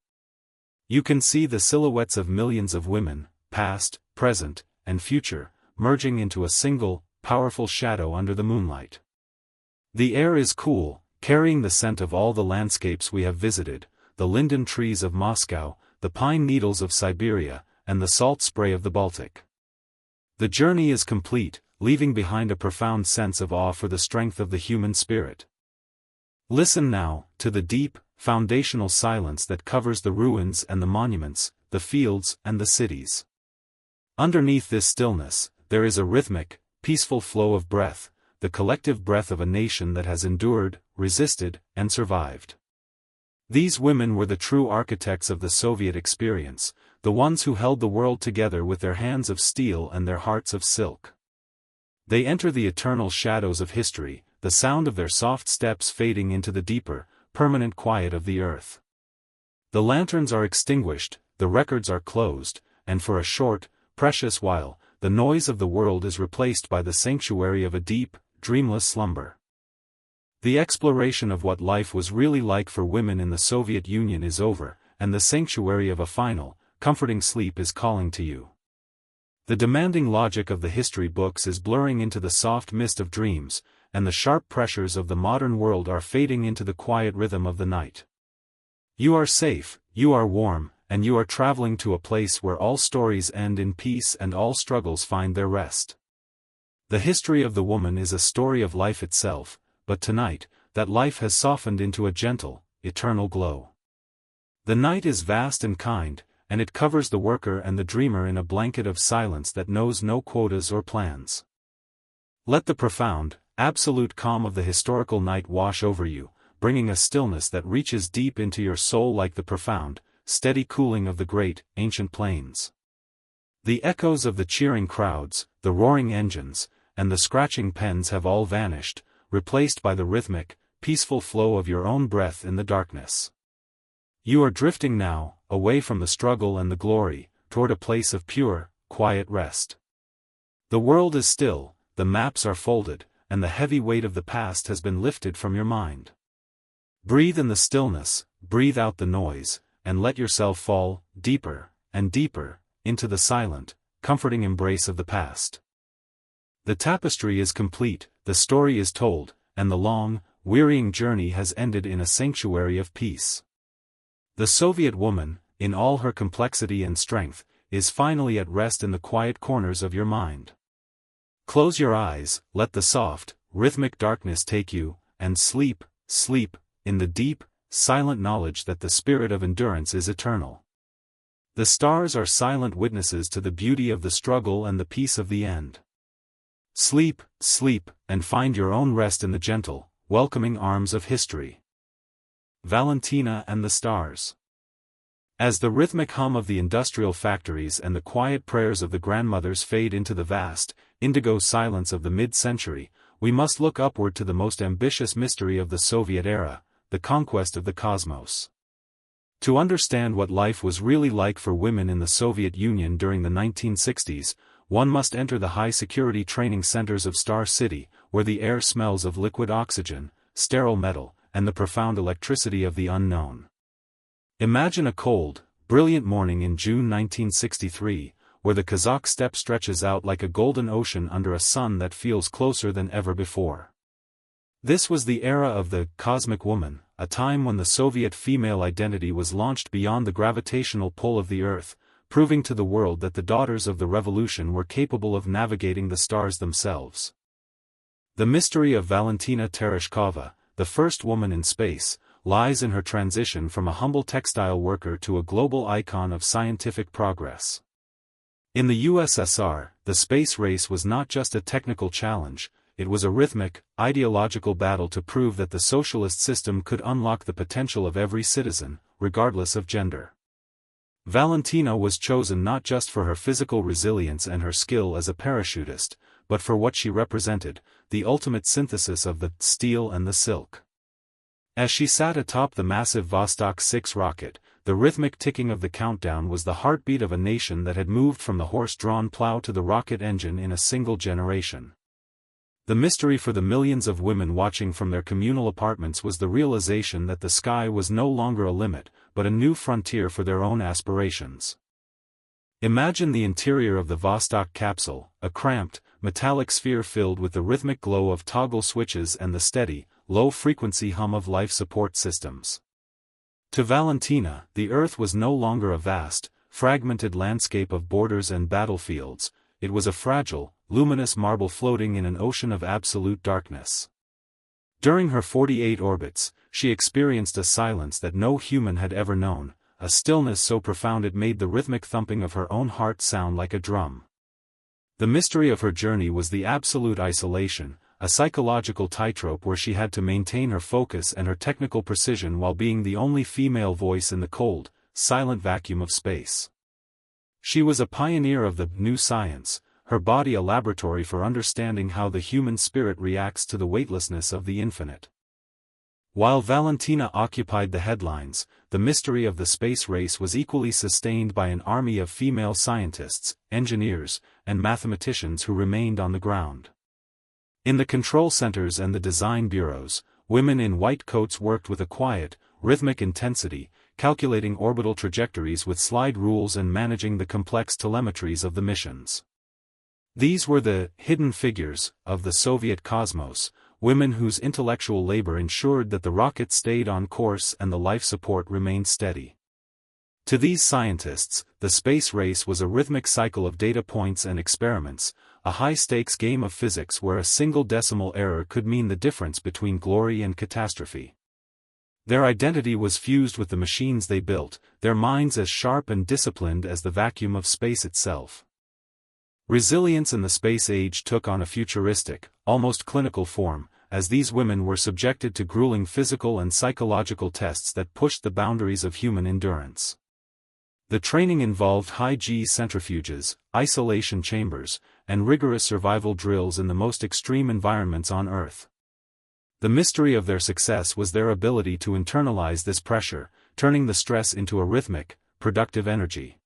You can see the silhouettes of millions of women, past, present, and future, merging into a single, powerful shadow under the moonlight. The air is cool, carrying the scent of all the landscapes we have visited, the linden trees of Moscow, the pine needles of Siberia, and the salt spray of the Baltic. The journey is complete, leaving behind a profound sense of awe for the strength of the human spirit. Listen now, to the deep, foundational silence that covers the ruins and the monuments, the fields and the cities. Underneath this stillness, there is a rhythmic, peaceful flow of breath, the collective breath of a nation that has endured, resisted, and survived. These women were the true architects of the Soviet experience, the ones who held the world together with their hands of steel and their hearts of silk. They enter the eternal shadows of history, the sound of their soft steps fading into the deeper, permanent quiet of the earth. The lanterns are extinguished, the records are closed, and for a short, precious while, the noise of the world is replaced by the sanctuary of a deep, dreamless slumber. The exploration of what life was really like for women in the Soviet Union is over, and the sanctuary of a final, comforting sleep is calling to you. The demanding logic of the history books is blurring into the soft mist of dreams, and the sharp pressures of the modern world are fading into the quiet rhythm of the night. You are safe, you are warm, and you are traveling to a place where all stories end in peace and all struggles find their rest. The history of the woman is a story of life itself, but tonight, that life has softened into a gentle, eternal glow. The night is vast and kind, and it covers the worker and the dreamer in a blanket of silence that knows no quotas or plans. Let the profound, absolute calm of the historical night wash over you, bringing a stillness that reaches deep into your soul like the profound, steady cooling of the great, ancient plains. The echoes of the cheering crowds, the roaring engines, and the scratching pens have all vanished, replaced by the rhythmic, peaceful flow of your own breath in the darkness. You are drifting now, away from the struggle and the glory, toward a place of pure, quiet rest. The world is still, the maps are folded, and the heavy weight of the past has been lifted from your mind. Breathe in the stillness, breathe out the noise, and let yourself fall, deeper, and deeper, into the silent, comforting embrace of the past. The tapestry is complete, the story is told, and the long, wearying journey has ended in a sanctuary of peace. The Soviet woman, in all her complexity and strength, is finally at rest in the quiet corners of your mind. Close your eyes, let the soft, rhythmic darkness take you, and sleep, sleep, in the deep, silent knowledge that the spirit of endurance is eternal. The stars are silent witnesses to the beauty of the struggle and the peace of the end. Sleep, sleep, and find your own rest in the gentle, welcoming arms of history. Valentina and the Stars. As the rhythmic hum of the industrial factories and the quiet prayers of the grandmothers fade into the vast, indigo silence of the mid-century, we must look upward to the most ambitious mystery of the Soviet era, the conquest of the cosmos. To understand what life was really like for women in the Soviet Union during the 1960s, one must enter the high-security training centers of Star City, where the air smells of liquid oxygen, sterile metal, and the profound electricity of the unknown. Imagine a cold, brilliant morning in June 1963, where the Kazakh steppe stretches out like a golden ocean under a sun that feels closer than ever before. This was the era of the cosmic woman, a time when the Soviet female identity was launched beyond the gravitational pull of the Earth, proving to the world that the daughters of the revolution were capable of navigating the stars themselves. The mystery of Valentina Tereshkova, the first woman in space, lies in her transition from a humble textile worker to a global icon of scientific progress. In the USSR, the space race was not just a technical challenge, it was a rhythmic, ideological battle to prove that the socialist system could unlock the potential of every citizen, regardless of gender. Valentina was chosen not just for her physical resilience and her skill as a parachutist, but for what she represented, the ultimate synthesis of the steel and the silk. As she sat atop the massive Vostok 6 rocket, the rhythmic ticking of the countdown was the heartbeat of a nation that had moved from the horse-drawn plow to the rocket engine in a single generation. The mystery for the millions of women watching from their communal apartments was the realization that the sky was no longer a limit, but a new frontier for their own aspirations. Imagine the interior of the Vostok capsule, a cramped, metallic sphere filled with the rhythmic glow of toggle switches and the steady, low-frequency hum of life support systems. To Valentina, the Earth was no longer a vast, fragmented landscape of borders and battlefields, it was a fragile, luminous marble floating in an ocean of absolute darkness. During her 48 orbits, she experienced a silence that no human had ever known, a stillness so profound it made the rhythmic thumping of her own heart sound like a drum. The mystery of her journey was the absolute isolation, a psychological tightrope where she had to maintain her focus and her technical precision while being the only female voice in the cold, silent vacuum of space. She was a pioneer of the new science, her body a laboratory for understanding how the human spirit reacts to the weightlessness of the infinite. While Valentina occupied the headlines, the mystery of the space race was equally sustained by an army of female scientists, engineers, and mathematicians who remained on the ground. In the control centers and the design bureaus, women in white coats worked with a quiet, rhythmic intensity, calculating orbital trajectories with slide rules and managing the complex telemetries of the missions. These were the hidden figures of the Soviet cosmos, women whose intellectual labor ensured that the rocket stayed on course and the life support remained steady. To these scientists, the space race was a rhythmic cycle of data points and experiments, a high-stakes game of physics where a single decimal error could mean the difference between glory and catastrophe. Their identity was fused with the machines they built, their minds as sharp and disciplined as the vacuum of space itself. Resilience in the space age took on a futuristic, almost clinical form, as these women were subjected to grueling physical and psychological tests that pushed the boundaries of human endurance. The training involved high-G centrifuges, isolation chambers, and rigorous survival drills in the most extreme environments on Earth. The mystery of their success was their ability to internalize this pressure, turning the stress into a rhythmic, productive energy.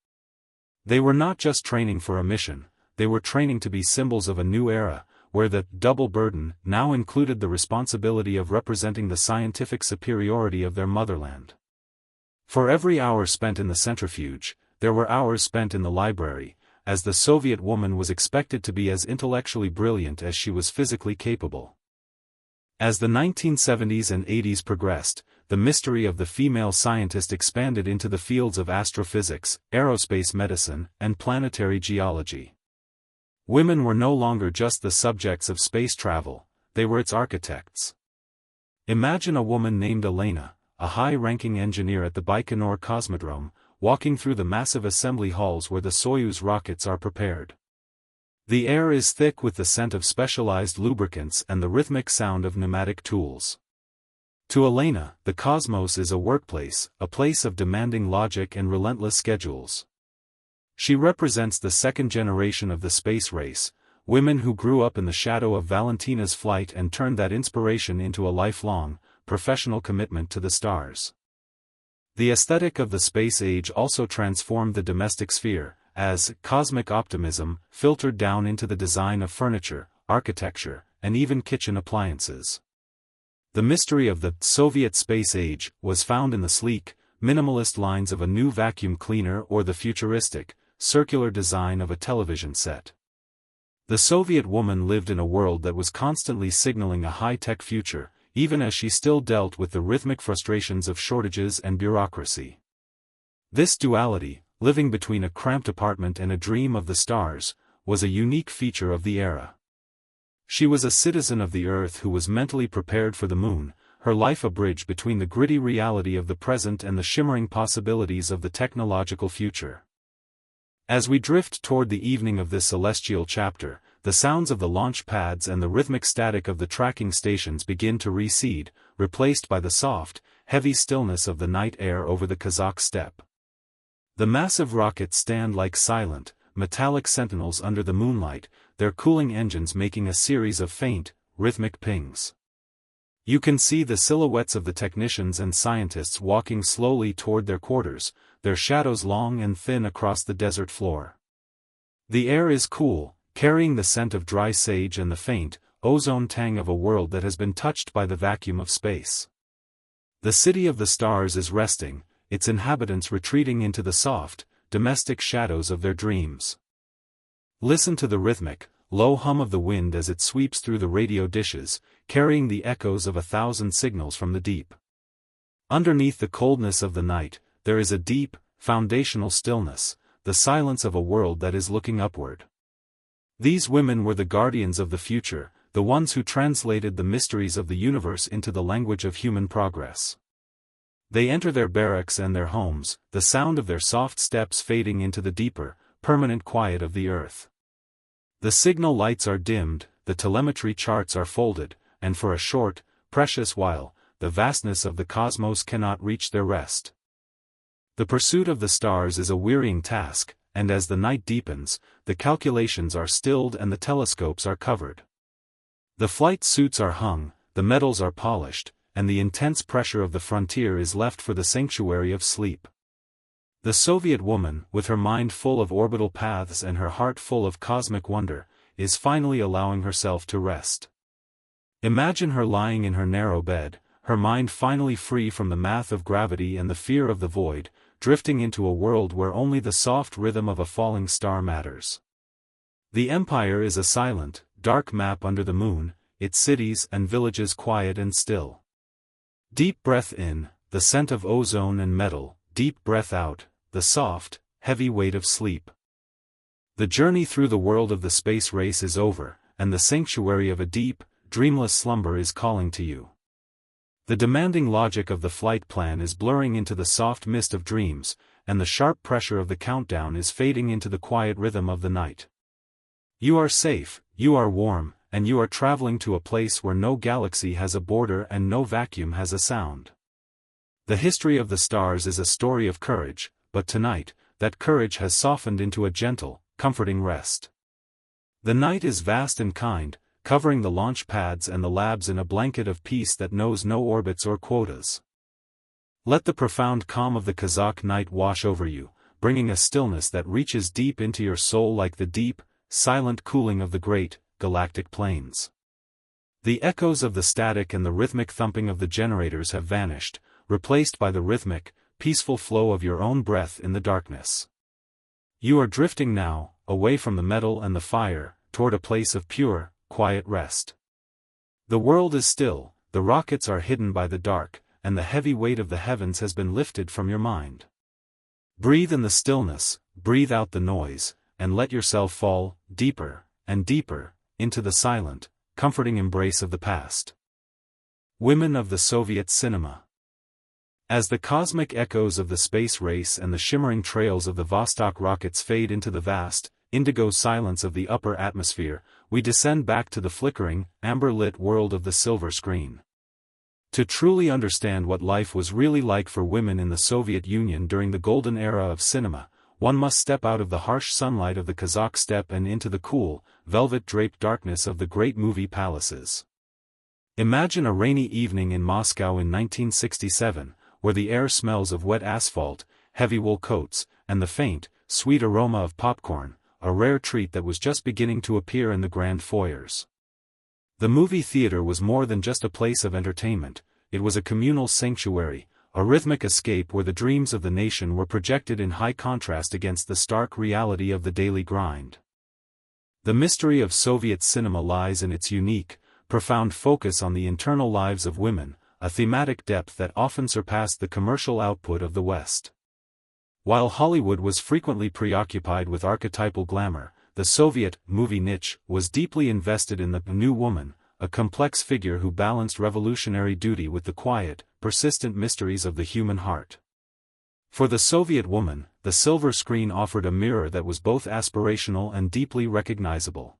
They were not just training for a mission, they were training to be symbols of a new era, where the double burden now included the responsibility of representing the scientific superiority of their motherland. For every hour spent in the centrifuge, there were hours spent in the library, as the Soviet woman was expected to be as intellectually brilliant as she was physically capable. As the 1970s and 80s progressed, the mystery of the female scientist expanded into the fields of astrophysics, aerospace medicine, and planetary geology. Women were no longer just the subjects of space travel, they were its architects. Imagine a woman named Elena, a high-ranking engineer at the Baikonur Cosmodrome, walking through the massive assembly halls where the Soyuz rockets are prepared. The air is thick with the scent of specialized lubricants and the rhythmic sound of pneumatic tools. To Elena, the cosmos is a workplace, a place of demanding logic and relentless schedules. She represents the second generation of the space race, women who grew up in the shadow of Valentina's flight and turned that inspiration into a lifelong, professional commitment to the stars. The aesthetic of the space age also transformed the domestic sphere, as cosmic optimism filtered down into the design of furniture, architecture, and even kitchen appliances. The mystery of the Soviet space age was found in the sleek, minimalist lines of a new vacuum cleaner or the futuristic, circular design of a television set. The Soviet woman lived in a world that was constantly signaling a high-tech future, even as she still dealt with the rhythmic frustrations of shortages and bureaucracy. This duality, living between a cramped apartment and a dream of the stars, was a unique feature of the era. She was a citizen of the Earth who was mentally prepared for the moon, her life a bridge between the gritty reality of the present and the shimmering possibilities of the technological future. As we drift toward the evening of this celestial chapter, the sounds of the launch pads and the rhythmic static of the tracking stations begin to recede, replaced by the soft, heavy stillness of the night air over the Kazakh steppe. The massive rockets stand like silent, metallic sentinels under the moonlight, their cooling engines making a series of faint, rhythmic pings. You can see the silhouettes of the technicians and scientists walking slowly toward their quarters, their shadows long and thin across the desert floor. The air is cool, carrying the scent of dry sage and the faint, ozone tang of a world that has been touched by the vacuum of space. The city of the stars is resting, its inhabitants retreating into the soft, domestic shadows of their dreams. Listen to the rhythmic, low hum of the wind as it sweeps through the radio dishes, carrying the echoes of 1,000 signals from the deep. Underneath the coldness of the night, there is a deep, foundational stillness, the silence of a world that is looking upward. These women were the guardians of the future, the ones who translated the mysteries of the universe into the language of human progress. They enter their barracks and their homes, the sound of their soft steps fading into the deeper, permanent quiet of the earth. The signal lights are dimmed, the telemetry charts are folded, and for a short, precious while, the vastness of the cosmos cannot reach their rest. The pursuit of the stars is a wearying task, and as the night deepens, the calculations are stilled and the telescopes are covered. The flight suits are hung, the metals are polished, and the intense pressure of the frontier is left for the sanctuary of sleep. The Soviet woman, with her mind full of orbital paths and her heart full of cosmic wonder, is finally allowing herself to rest. Imagine her lying in her narrow bed, her mind finally free from the math of gravity and the fear of the void, drifting into a world where only the soft rhythm of a falling star matters. The empire is a silent, dark map under the moon, its cities and villages quiet and still. Deep breath in, the scent of ozone and metal, deep breath out, the soft, heavy weight of sleep. The journey through the world of the space race is over, and the sanctuary of a deep, dreamless slumber is calling to you. The demanding logic of the flight plan is blurring into the soft mist of dreams, and the sharp pressure of the countdown is fading into the quiet rhythm of the night. You are safe, you are warm, and you are traveling to a place where no galaxy has a border and no vacuum has a sound. The history of the stars is a story of courage, but tonight, that courage has softened into a gentle, comforting rest. The night is vast and kind, covering the launch pads and the labs in a blanket of peace that knows no orbits or quotas. Let the profound calm of the Kazakh night wash over you, bringing a stillness that reaches deep into your soul like the deep, silent cooling of the great, galactic plains. The echoes of the static and the rhythmic thumping of the generators have vanished, replaced by the rhythmic, peaceful flow of your own breath in the darkness. You are drifting now, away from the metal and the fire, toward a place of pure, quiet rest. The world is still, the rockets are hidden by the dark, and the heavy weight of the heavens has been lifted from your mind. Breathe in the stillness, breathe out the noise, and let yourself fall, deeper, and deeper, into the silent, comforting embrace of the past. Women of the Soviet cinema. As the cosmic echoes of the space race and the shimmering trails of the Vostok rockets fade into the vast, indigo silence of the upper atmosphere, we descend back to the flickering, amber-lit world of the silver screen. To truly understand what life was really like for women in the Soviet Union during the golden era of cinema, one must step out of the harsh sunlight of the Kazakh steppe and into the cool, velvet-draped darkness of the great movie palaces. Imagine a rainy evening in Moscow in 1967, where the air smells of wet asphalt, heavy wool coats, and the faint, sweet aroma of popcorn, a rare treat that was just beginning to appear in the grand foyers. The movie theater was more than just a place of entertainment, it was a communal sanctuary, a rhythmic escape where the dreams of the nation were projected in high contrast against the stark reality of the daily grind. The mystery of Soviet cinema lies in its unique, profound focus on the internal lives of women, a thematic depth that often surpassed the commercial output of the West. While Hollywood was frequently preoccupied with archetypal glamour, the Soviet movie niche was deeply invested in the new woman, a complex figure who balanced revolutionary duty with the quiet, persistent mysteries of the human heart. For the Soviet woman, the silver screen offered a mirror that was both aspirational and deeply recognizable.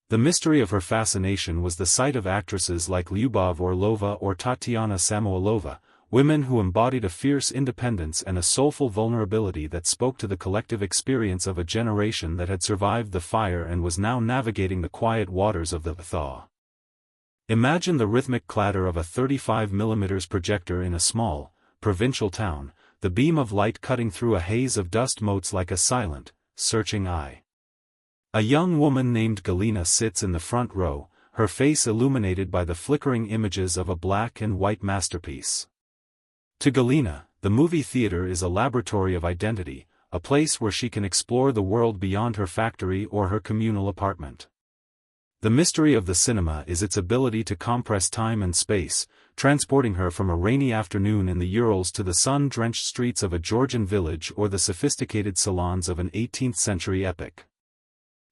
The mystery of her fascination was the sight of actresses like Lyubov Orlova or Tatiana Samoilova, women who embodied a fierce independence and a soulful vulnerability that spoke to the collective experience of a generation that had survived the fire and was now navigating the quiet waters of the thaw. Imagine the rhythmic clatter of a 35mm projector in a small, provincial town, the beam of light cutting through a haze of dust motes like a silent, searching eye. A young woman named Galina sits in the front row, her face illuminated by the flickering images of a black and white masterpiece. To Galina, the movie theater is a laboratory of identity, a place where she can explore the world beyond her factory or her communal apartment. The mystery of the cinema is its ability to compress time and space, transporting her from a rainy afternoon in the Urals to the sun-drenched streets of a Georgian village or the sophisticated salons of an 18th-century epic.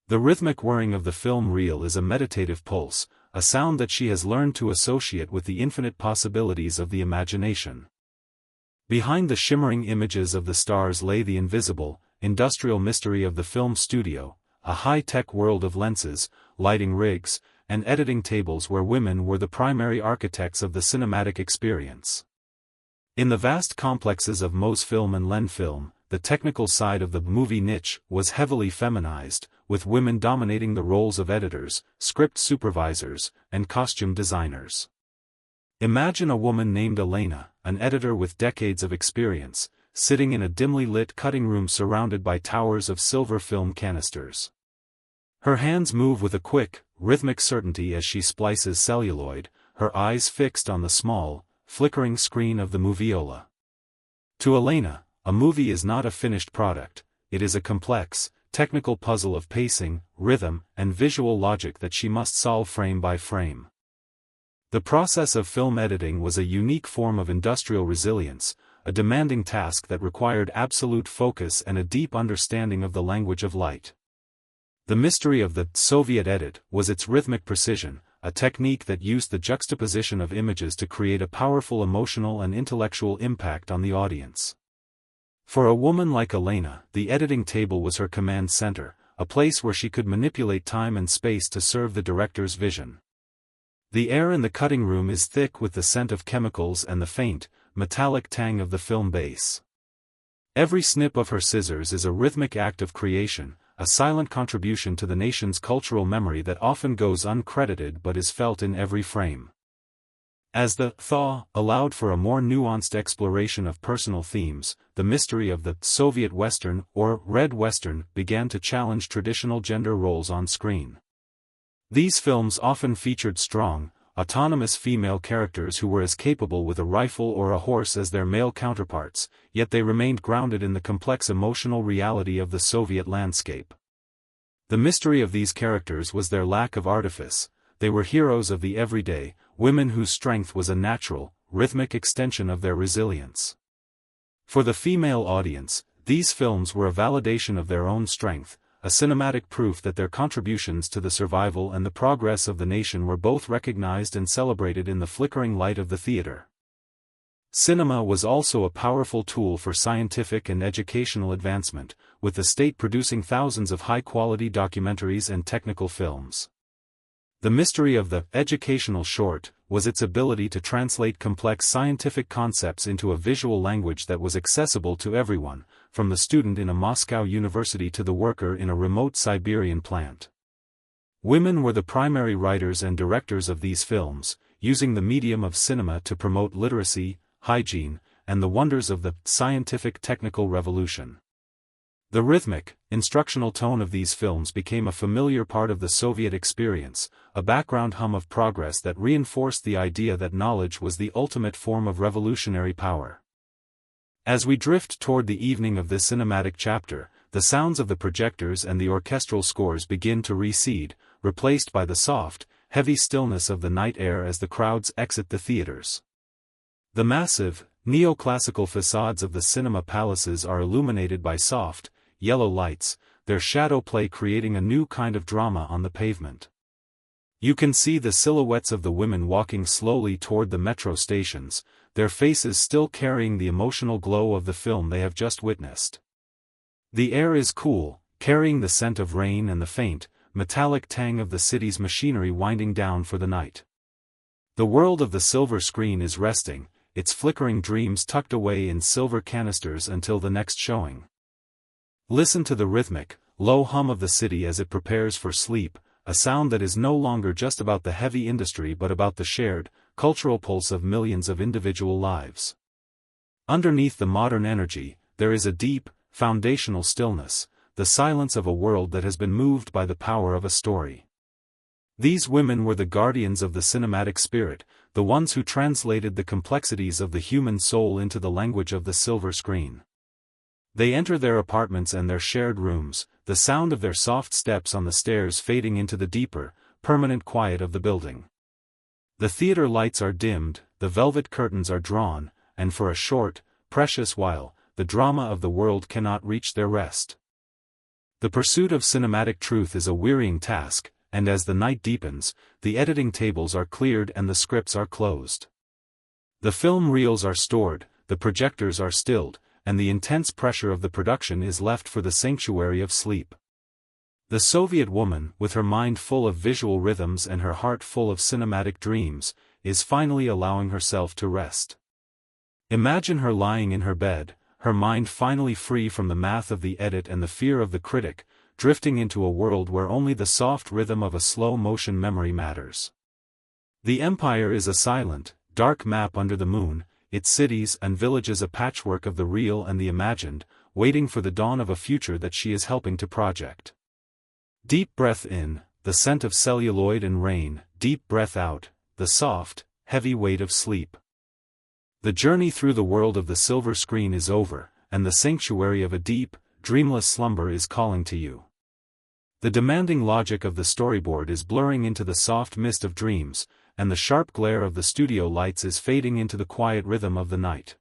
The rhythmic whirring of the film reel is a meditative pulse, a sound that she has learned to associate with the infinite possibilities of the imagination. Behind the shimmering images of the stars lay the invisible, industrial mystery of the film studio, a high-tech world of lenses, lighting rigs, and editing tables where women were the primary architects of the cinematic experience. In the vast complexes of Mosfilm and Lenfilm, the technical side of the movie niche was heavily feminized, with women dominating the roles of editors, script supervisors, and costume designers. Imagine a woman named Elena, an editor with decades of experience, sitting in a dimly lit cutting room surrounded by towers of silver film canisters. Her hands move with a quick, rhythmic certainty as she splices celluloid, her eyes fixed on the small, flickering screen of the moviola. To Elena, a movie is not a finished product, it is a complex, technical puzzle of pacing, rhythm, and visual logic that she must solve frame by frame. The process of film editing was a unique form of industrial resilience, a demanding task that required absolute focus and a deep understanding of the language of light. The mystery of the Soviet edit was its rhythmic precision, a technique that used the juxtaposition of images to create a powerful emotional and intellectual impact on the audience. For a woman like Elena, the editing table was her command center, a place where she could manipulate time and space to serve the director's vision. The air in the cutting room is thick with the scent of chemicals and the faint, metallic tang of the film base. Every snip of her scissors is a rhythmic act of creation, a silent contribution to the nation's cultural memory that often goes uncredited but is felt in every frame. As the thaw allowed for a more nuanced exploration of personal themes, the mystery of the Soviet Western or Red Western began to challenge traditional gender roles on screen. These films often featured strong, autonomous female characters who were as capable with a rifle or a horse as their male counterparts, yet they remained grounded in the complex emotional reality of the Soviet landscape. The mystery of these characters was their lack of artifice. They were heroes of the everyday, women whose strength was a natural, rhythmic extension of their resilience. For the female audience, these films were a validation of their own strength, a cinematic proof that their contributions to the survival and the progress of the nation were both recognized and celebrated in the flickering light of the theater. Cinema was also a powerful tool for scientific and educational advancement, with the state producing thousands of high-quality documentaries and technical films. The mystery of the educational short was its ability to translate complex scientific concepts into a visual language that was accessible to everyone, from the student in a Moscow university to the worker in a remote Siberian plant. Women were the primary writers and directors of these films, using the medium of cinema to promote literacy, hygiene, and the wonders of the scientific technical revolution. The rhythmic, instructional tone of these films became a familiar part of the Soviet experience, a background hum of progress that reinforced the idea that knowledge was the ultimate form of revolutionary power. As we drift toward the evening of this cinematic chapter, the sounds of the projectors and the orchestral scores begin to recede, replaced by the soft, heavy stillness of the night air as the crowds exit the theaters. The massive, neoclassical facades of the cinema palaces are illuminated by soft, yellow lights, their shadow play creating a new kind of drama on the pavement. You can see the silhouettes of the women walking slowly toward the metro stations, their faces still carrying the emotional glow of the film they have just witnessed. The air is cool, carrying the scent of rain and the faint, metallic tang of the city's machinery winding down for the night. The world of the silver screen is resting, its flickering dreams tucked away in silver canisters until the next showing. Listen to the rhythmic, low hum of the city as it prepares for sleep, a sound that is no longer just about the heavy industry but about the shared, cultural pulse of millions of individual lives. Underneath the modern energy, there is a deep, foundational stillness, the silence of a world that has been moved by the power of a story. These women were the guardians of the cinematic spirit, the ones who translated the complexities of the human soul into the language of the silver screen. They enter their apartments and their shared rooms, the sound of their soft steps on the stairs fading into the deeper, permanent quiet of the building. The theater lights are dimmed, the velvet curtains are drawn, and for a short, precious while, the drama of the world cannot reach their rest. The pursuit of cinematic truth is a wearying task, and as the night deepens, the editing tables are cleared and the scripts are closed. The film reels are stored, the projectors are stilled, and the intense pressure of the production is left for the sanctuary of sleep. The Soviet woman, with her mind full of visual rhythms and her heart full of cinematic dreams, is finally allowing herself to rest. Imagine her lying in her bed, her mind finally free from the math of the edit and the fear of the critic, drifting into a world where only the soft rhythm of a slow-motion memory matters. The empire is a silent, dark map under the moon, its cities and villages a patchwork of the real and the imagined, waiting for the dawn of a future that she is helping to project. Deep breath in, the scent of celluloid and rain, deep breath out, the soft, heavy weight of sleep. The journey through the world of the silver screen is over, and the sanctuary of a deep, dreamless slumber is calling to you. The demanding logic of the storyboard is blurring into the soft mist of dreams, and the sharp glare of the studio lights is fading into the quiet rhythm of the night.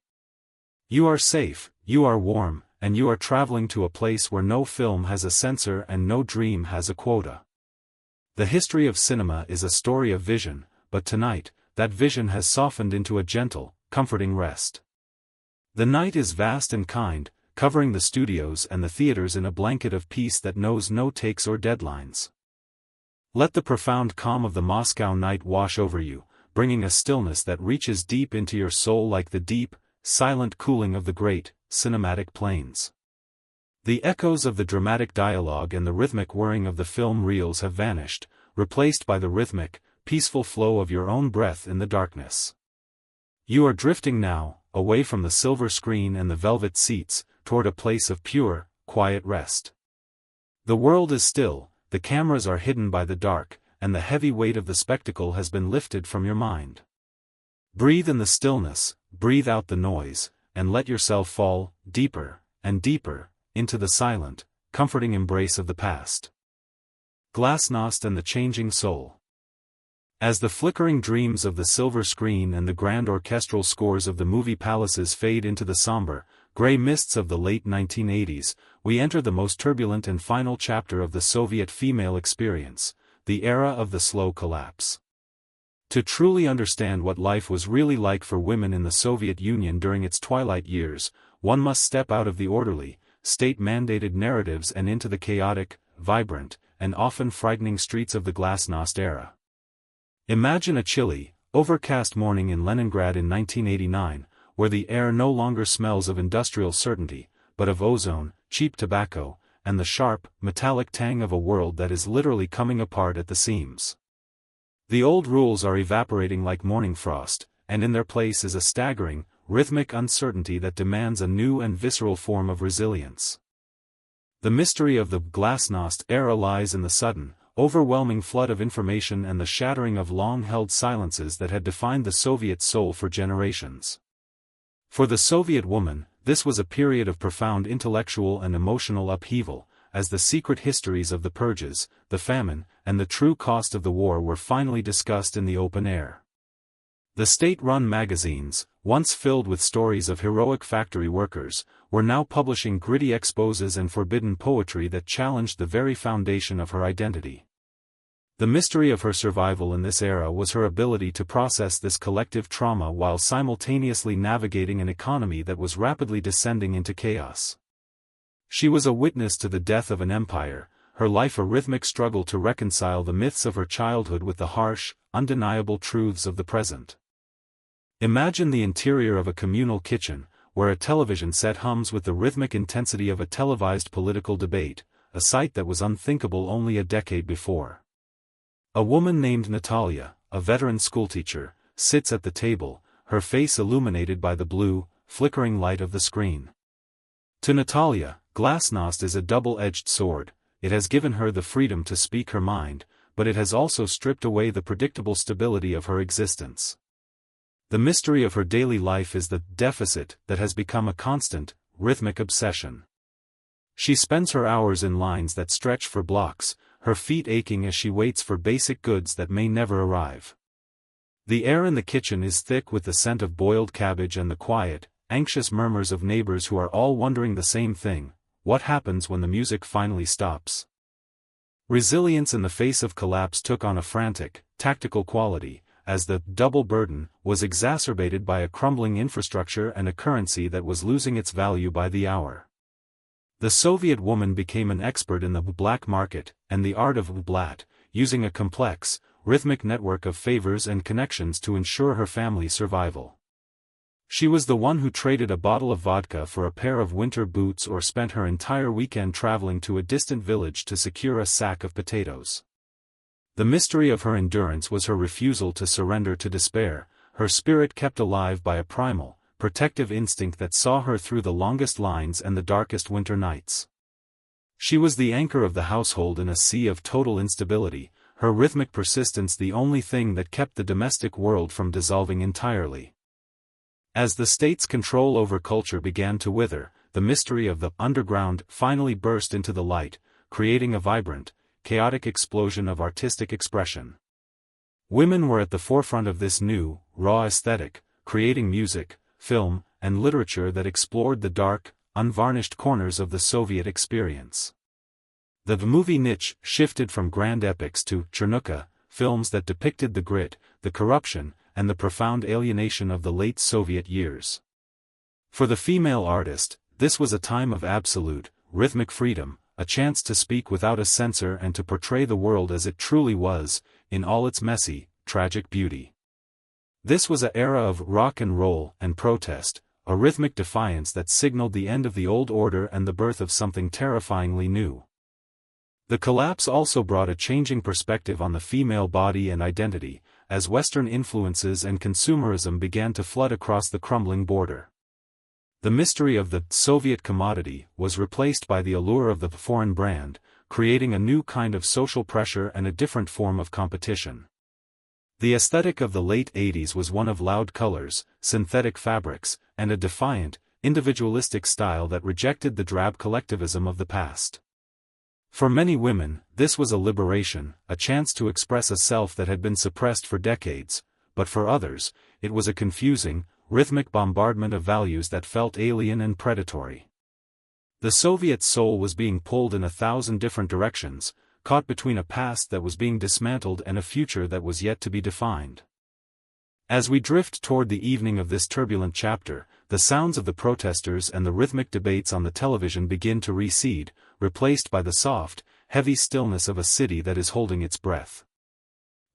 You are safe, you are warm, and you are traveling to a place where no film has a censor and no dream has a quota. The history of cinema is a story of vision, but tonight, that vision has softened into a gentle, comforting rest. The night is vast and kind, covering the studios and the theaters in a blanket of peace that knows no takes or deadlines. Let the profound calm of the Moscow night wash over you, bringing a stillness that reaches deep into your soul like the deep, silent cooling of the great, cinematic plains. The echoes of the dramatic dialogue and the rhythmic whirring of the film reels have vanished, replaced by the rhythmic, peaceful flow of your own breath in the darkness. You are drifting now, away from the silver screen and the velvet seats, toward a place of pure, quiet rest. The world is still, the cameras are hidden by the dark, and the heavy weight of the spectacle has been lifted from your mind. Breathe in the stillness, breathe out the noise, and let yourself fall, deeper, and deeper, into the silent, comforting embrace of the past. Glasnost and the Changing Soul. As the flickering dreams of the silver screen and the grand orchestral scores of the movie palaces fade into the somber, gray mists of the late 1980s, we enter the most turbulent and final chapter of the Soviet female experience, the era of the slow collapse. To truly understand what life was really like for women in the Soviet Union during its twilight years, one must step out of the orderly, state-mandated narratives and into the chaotic, vibrant, and often frightening streets of the Glasnost era. Imagine a chilly, overcast morning in Leningrad in 1989, where the air no longer smells of industrial certainty, but of ozone, cheap tobacco, and the sharp, metallic tang of a world that is literally coming apart at the seams. The old rules are evaporating like morning frost, and in their place is a staggering, rhythmic uncertainty that demands a new and visceral form of resilience. The mystery of the Glasnost era lies in the sudden, overwhelming flood of information and the shattering of long-held silences that had defined the Soviet soul for generations. For the Soviet woman, this was a period of profound intellectual and emotional upheaval, as the secret histories of the purges, the famine, and the true cost of the war were finally discussed in the open air. The state-run magazines, once filled with stories of heroic factory workers, were now publishing gritty exposes and forbidden poetry that challenged the very foundation of her identity. The mystery of her survival in this era was her ability to process this collective trauma while simultaneously navigating an economy that was rapidly descending into chaos. She was a witness to the death of an empire, her life a rhythmic struggle to reconcile the myths of her childhood with the harsh, undeniable truths of the present. Imagine the interior of a communal kitchen, where a television set hums with the rhythmic intensity of a televised political debate, a sight that was unthinkable only a decade before. A woman named Natalia, a veteran schoolteacher, sits at the table, her face illuminated by the blue, flickering light of the screen. To Natalia, Glasnost is a double-edged sword. It has given her the freedom to speak her mind, but it has also stripped away the predictable stability of her existence. The mystery of her daily life is the deficit that has become a constant, rhythmic obsession. She spends her hours in lines that stretch for blocks, her feet aching as she waits for basic goods that may never arrive. The air in the kitchen is thick with the scent of boiled cabbage and the quiet, anxious murmurs of neighbors who are all wondering the same thing: what happens when the music finally stops? Resilience in the face of collapse took on a frantic, tactical quality, as the double burden was exacerbated by a crumbling infrastructure and a currency that was losing its value by the hour. The Soviet woman became an expert in the black market and the art of blat, using a complex, rhythmic network of favors and connections to ensure her family's survival. She was the one who traded a bottle of vodka for a pair of winter boots or spent her entire weekend traveling to a distant village to secure a sack of potatoes. The mystery of her endurance was her refusal to surrender to despair, her spirit kept alive by a primal, protective instinct that saw her through the longest lines and the darkest winter nights. She was the anchor of the household in a sea of total instability, her rhythmic persistence the only thing that kept the domestic world from dissolving entirely. As the state's control over culture began to wither, the mystery of the underground finally burst into the light, creating a vibrant, chaotic explosion of artistic expression. Women were at the forefront of this new, raw aesthetic, creating music, film, and literature that explored the dark, unvarnished corners of the Soviet experience. The movie niche shifted from grand epics to Chernuka, films that depicted the grit, the corruption, and the profound alienation of the late Soviet years. For the female artist, this was a time of absolute, rhythmic freedom, a chance to speak without a censor and to portray the world as it truly was, in all its messy, tragic beauty. This was an era of rock and roll and protest, a rhythmic defiance that signaled the end of the old order and the birth of something terrifyingly new. The collapse also brought a changing perspective on the female body and identity, as Western influences and consumerism began to flood across the crumbling border. The mystery of the Soviet commodity was replaced by the allure of the foreign brand, creating a new kind of social pressure and a different form of competition. The aesthetic of the late 80s was one of loud colors, synthetic fabrics, and a defiant, individualistic style that rejected the drab collectivism of the past. For many women, this was a liberation, a chance to express a self that had been suppressed for decades, but for others, it was a confusing, rhythmic bombardment of values that felt alien and predatory. The Soviet soul was being pulled in 1,000 different directions, caught between a past that was being dismantled and a future that was yet to be defined. As we drift toward the evening of this turbulent chapter, the sounds of the protesters and the rhythmic debates on the television begin to recede, replaced by the soft, heavy stillness of a city that is holding its breath.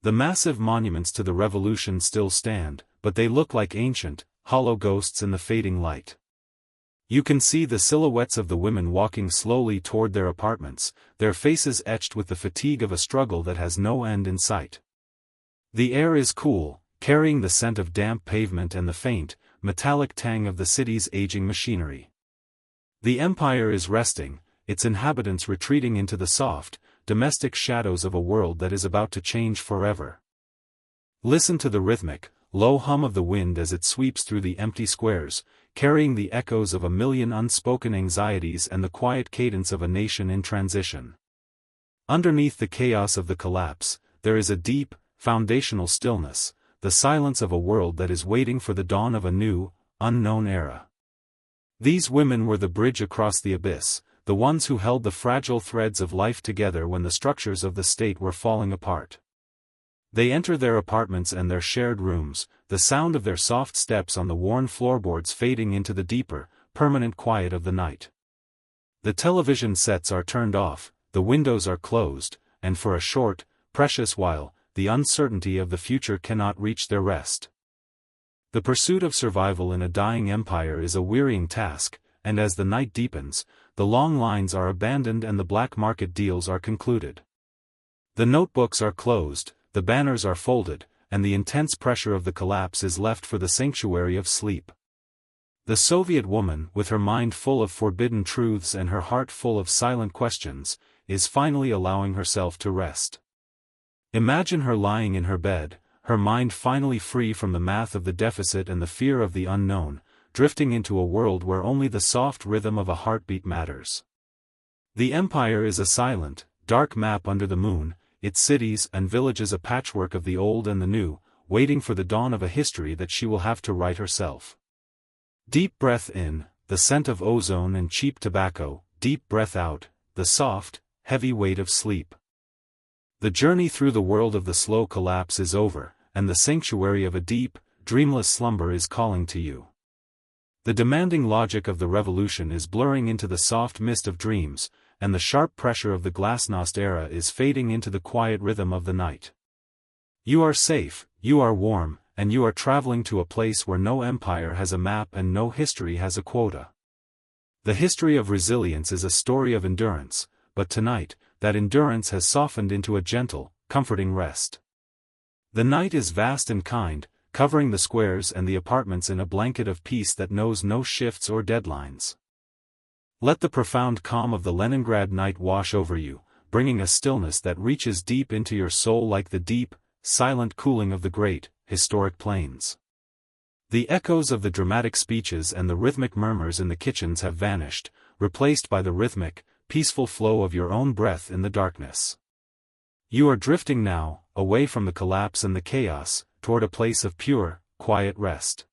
The massive monuments to the revolution still stand, but they look like ancient, hollow ghosts in the fading light. You can see the silhouettes of the women walking slowly toward their apartments, their faces etched with the fatigue of a struggle that has no end in sight. The air is cool, carrying the scent of damp pavement and the faint, metallic tang of the city's aging machinery. The empire is resting, its inhabitants retreating into the soft, domestic shadows of a world that is about to change forever. Listen to the rhythmic, low hum of the wind as it sweeps through the empty squares, carrying the echoes of a million unspoken anxieties and the quiet cadence of a nation in transition. Underneath the chaos of the collapse, there is a deep, foundational stillness, the silence of a world that is waiting for the dawn of a new, unknown era. These women were the bridge across the abyss, the ones who held the fragile threads of life together when the structures of the state were falling apart. They enter their apartments and their shared rooms, the sound of their soft steps on the worn floorboards fading into the deeper, permanent quiet of the night. The television sets are turned off, the windows are closed, and for a short, precious while, the uncertainty of the future cannot reach their rest. The pursuit of survival in a dying empire is a wearying task, and as the night deepens, the long lines are abandoned and the black market deals are concluded. The notebooks are closed, the banners are folded, and the intense pressure of the collapse is left for the sanctuary of sleep. The Soviet woman, with her mind full of forbidden truths and her heart full of silent questions, is finally allowing herself to rest. Imagine her lying in her bed, her mind finally free from the math of the deficit and the fear of the unknown, drifting into a world where only the soft rhythm of a heartbeat matters. The empire is a silent, dark map under the moon, its cities and villages a patchwork of the old and the new, waiting for the dawn of a history that she will have to write herself. Deep breath in, the scent of ozone and cheap tobacco, deep breath out, the soft, heavy weight of sleep. The journey through the world of the slow collapse is over, and the sanctuary of a deep, dreamless slumber is calling to you. The demanding logic of the revolution is blurring into the soft mist of dreams, and the sharp pressure of the glasnost era is fading into the quiet rhythm of the night. You are safe, you are warm, and you are traveling to a place where no empire has a map and no history has a quota. The history of resilience is a story of endurance, but tonight, that endurance has softened into a gentle, comforting rest. The night is vast and kind, covering the squares and the apartments in a blanket of peace that knows no shifts or deadlines. Let the profound calm of the Leningrad night wash over you, bringing a stillness that reaches deep into your soul like the deep, silent cooling of the great, historic plains. The echoes of the dramatic speeches and the rhythmic murmurs in the kitchens have vanished, replaced by the rhythmic, peaceful flow of your own breath in the darkness. You are drifting now, away from the collapse and the chaos, toward a place of pure, quiet rest.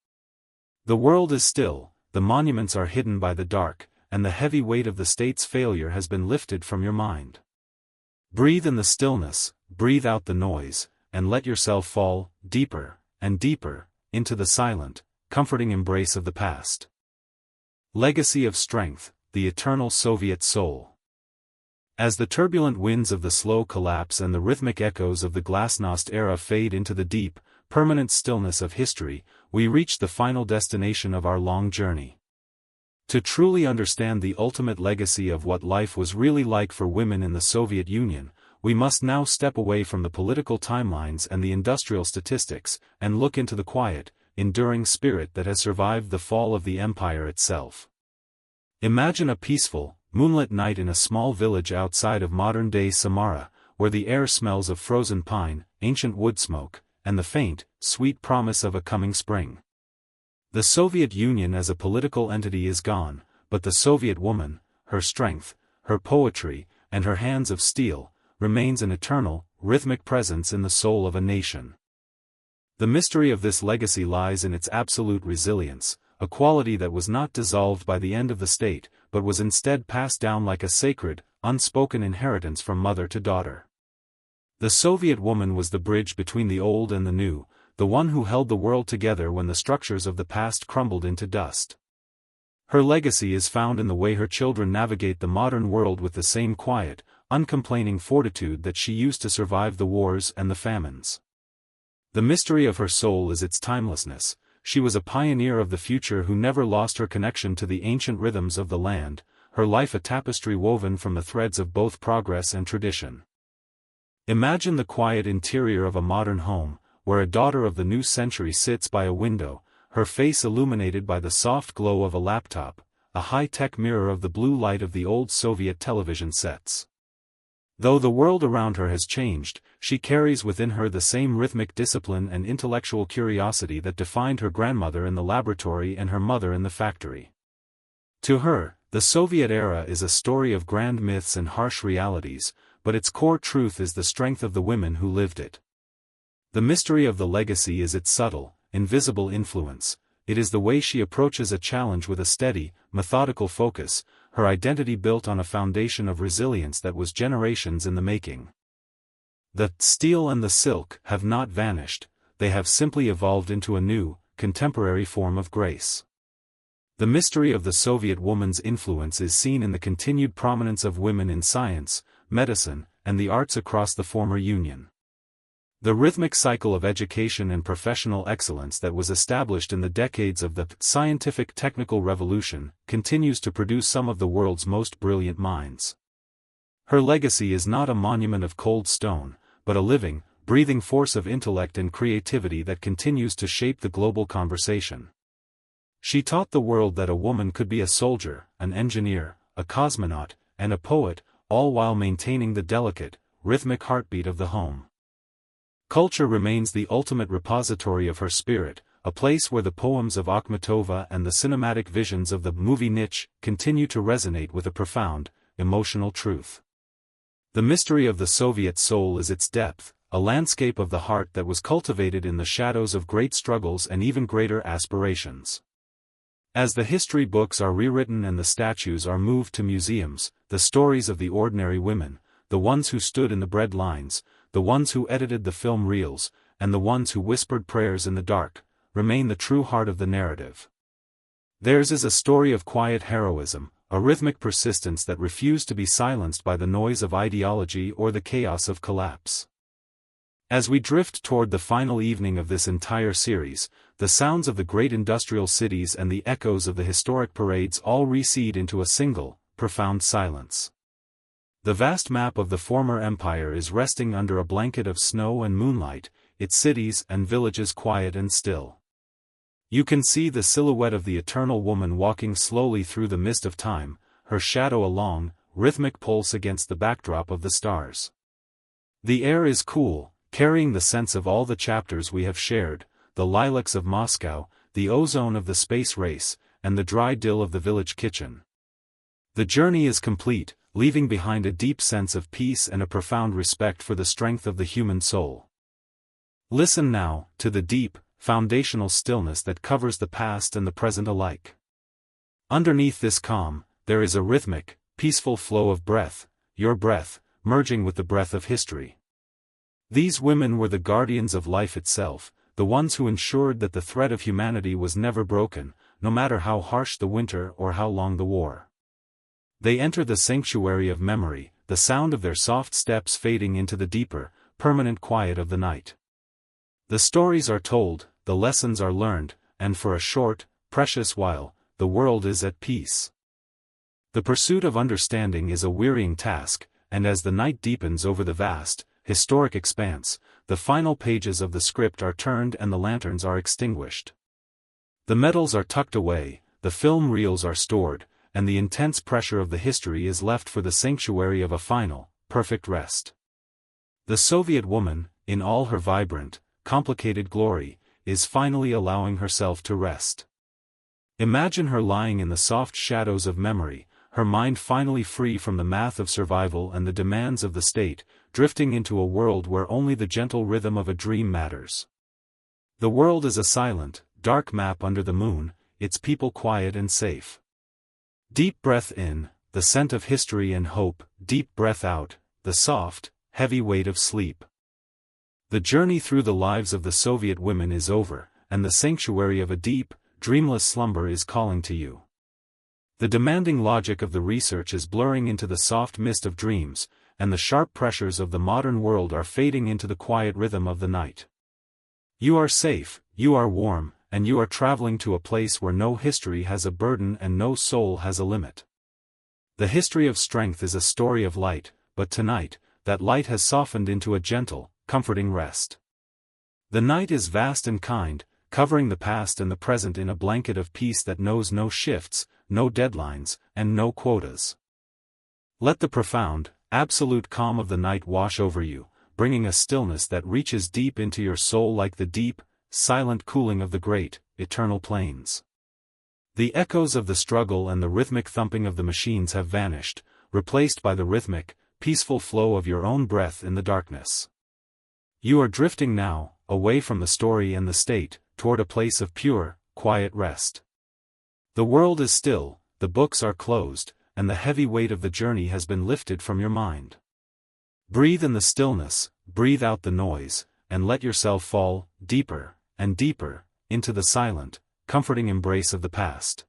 The world is still, the monuments are hidden by the dark, and the heavy weight of the state's failure has been lifted from your mind. Breathe in the stillness, breathe out the noise, and let yourself fall, deeper, and deeper, into the silent, comforting embrace of the past. Legacy of strength, the eternal Soviet soul. As the turbulent winds of the slow collapse and the rhythmic echoes of the glasnost era fade into the deep, permanent stillness of history, we reach the final destination of our long journey. To truly understand the ultimate legacy of what life was really like for women in the Soviet Union, we must now step away from the political timelines and the industrial statistics, and look into the quiet, enduring spirit that has survived the fall of the empire itself. Imagine a peaceful, moonlit night in a small village outside of modern-day Samara, where the air smells of frozen pine, ancient wood smoke, and the faint, sweet promise of a coming spring. The Soviet Union as a political entity is gone, but the Soviet woman, her strength, her poetry, and her hands of steel, remains an eternal, rhythmic presence in the soul of a nation. The mystery of this legacy lies in its absolute resilience, a quality that was not dissolved by the end of the state, but was instead passed down like a sacred, unspoken inheritance from mother to daughter. The Soviet woman was the bridge between the old and the new, the one who held the world together when the structures of the past crumbled into dust. Her legacy is found in the way her children navigate the modern world with the same quiet, uncomplaining fortitude that she used to survive the wars and the famines. The mystery of her soul is its timelessness. She was a pioneer of the future who never lost her connection to the ancient rhythms of the land, her life a tapestry woven from the threads of both progress and tradition. Imagine the quiet interior of a modern home, where a daughter of the new century sits by a window, her face illuminated by the soft glow of a laptop, a high-tech mirror of the blue light of the old Soviet television sets. Though the world around her has changed, she carries within her the same rhythmic discipline and intellectual curiosity that defined her grandmother in the laboratory and her mother in the factory. To her, the Soviet era is a story of grand myths and harsh realities, but its core truth is the strength of the women who lived it. The mystery of the legacy is its subtle, invisible influence. It is the way she approaches a challenge with a steady, methodical focus, her identity built on a foundation of resilience that was generations in the making. The steel and the silk have not vanished, they have simply evolved into a new, contemporary form of grace. The mystery of the Soviet woman's influence is seen in the continued prominence of women in science, medicine, and the arts across the former Union. The rhythmic cycle of education and professional excellence that was established in the decades of the scientific technical revolution continues to produce some of the world's most brilliant minds. Her legacy is not a monument of cold stone, but a living, breathing force of intellect and creativity that continues to shape the global conversation. She taught the world that a woman could be a soldier, an engineer, a cosmonaut, and a poet, all while maintaining the delicate, rhythmic heartbeat of the home. Culture remains the ultimate repository of her spirit, a place where the poems of Akhmatova and the cinematic visions of the movie niche continue to resonate with a profound, emotional truth. The mystery of the Soviet soul is its depth, a landscape of the heart that was cultivated in the shadows of great struggles and even greater aspirations. As the history books are rewritten and the statues are moved to museums, the stories of the ordinary women, the ones who stood in the bread lines, the ones who edited the film reels, and the ones who whispered prayers in the dark, remain the true heart of the narrative. Theirs is a story of quiet heroism, a rhythmic persistence that refused to be silenced by the noise of ideology or the chaos of collapse. As we drift toward the final evening of this entire series, the sounds of the great industrial cities and the echoes of the historic parades all recede into a single, profound silence. The vast map of the former empire is resting under a blanket of snow and moonlight, its cities and villages quiet and still. You can see the silhouette of the eternal woman walking slowly through the mist of time, her shadow a long, rhythmic pulse against the backdrop of the stars. The air is cool, carrying the sense of all the chapters we have shared, the lilacs of Moscow, the ozone of the space race, and the dry dill of the village kitchen. The journey is complete, leaving behind a deep sense of peace and a profound respect for the strength of the human soul. Listen now, to the deep, foundational stillness that covers the past and the present alike. Underneath this calm, there is a rhythmic, peaceful flow of breath, your breath, merging with the breath of history. These women were the guardians of life itself, the ones who ensured that the thread of humanity was never broken, no matter how harsh the winter or how long the war. They enter the sanctuary of memory, the sound of their soft steps fading into the deeper, permanent quiet of the night. The stories are told, the lessons are learned, and for a short, precious while, the world is at peace. The pursuit of understanding is a wearying task, and as the night deepens over the vast, historic expanse, the final pages of the script are turned and the lanterns are extinguished. The medals are tucked away, the film reels are stored, and the intense pressure of the history is left for the sanctuary of a final, perfect rest. The Soviet woman, in all her vibrant, complicated glory, is finally allowing herself to rest. Imagine her lying in the soft shadows of memory, her mind finally free from the math of survival and the demands of the state, drifting into a world where only the gentle rhythm of a dream matters. The world is a silent, dark map under the moon, its people quiet and safe. Deep breath in, the scent of history and hope, deep breath out, the soft, heavy weight of sleep. The journey through the lives of the Soviet women is over, and the sanctuary of a deep, dreamless slumber is calling to you. The demanding logic of the research is blurring into the soft mist of dreams, and the sharp pressures of the modern world are fading into the quiet rhythm of the night. You are safe, you are warm, and you are traveling to a place where no history has a burden and no soul has a limit. The history of strength is a story of light, but tonight, that light has softened into a gentle, comforting rest. The night is vast and kind, covering the past and the present in a blanket of peace that knows no shifts, no deadlines, and no quotas. Let the profound, absolute calm of the night wash over you, bringing a stillness that reaches deep into your soul like the deep, silent cooling of the great, eternal plains. The echoes of the struggle and the rhythmic thumping of the machines have vanished, replaced by the rhythmic, peaceful flow of your own breath in the darkness. You are drifting now, away from the story and the state, toward a place of pure, quiet rest. The world is still, the books are closed, and the heavy weight of the journey has been lifted from your mind. Breathe in the stillness, breathe out the noise, and let yourself fall, deeper, and deeper, into the silent, comforting embrace of the past.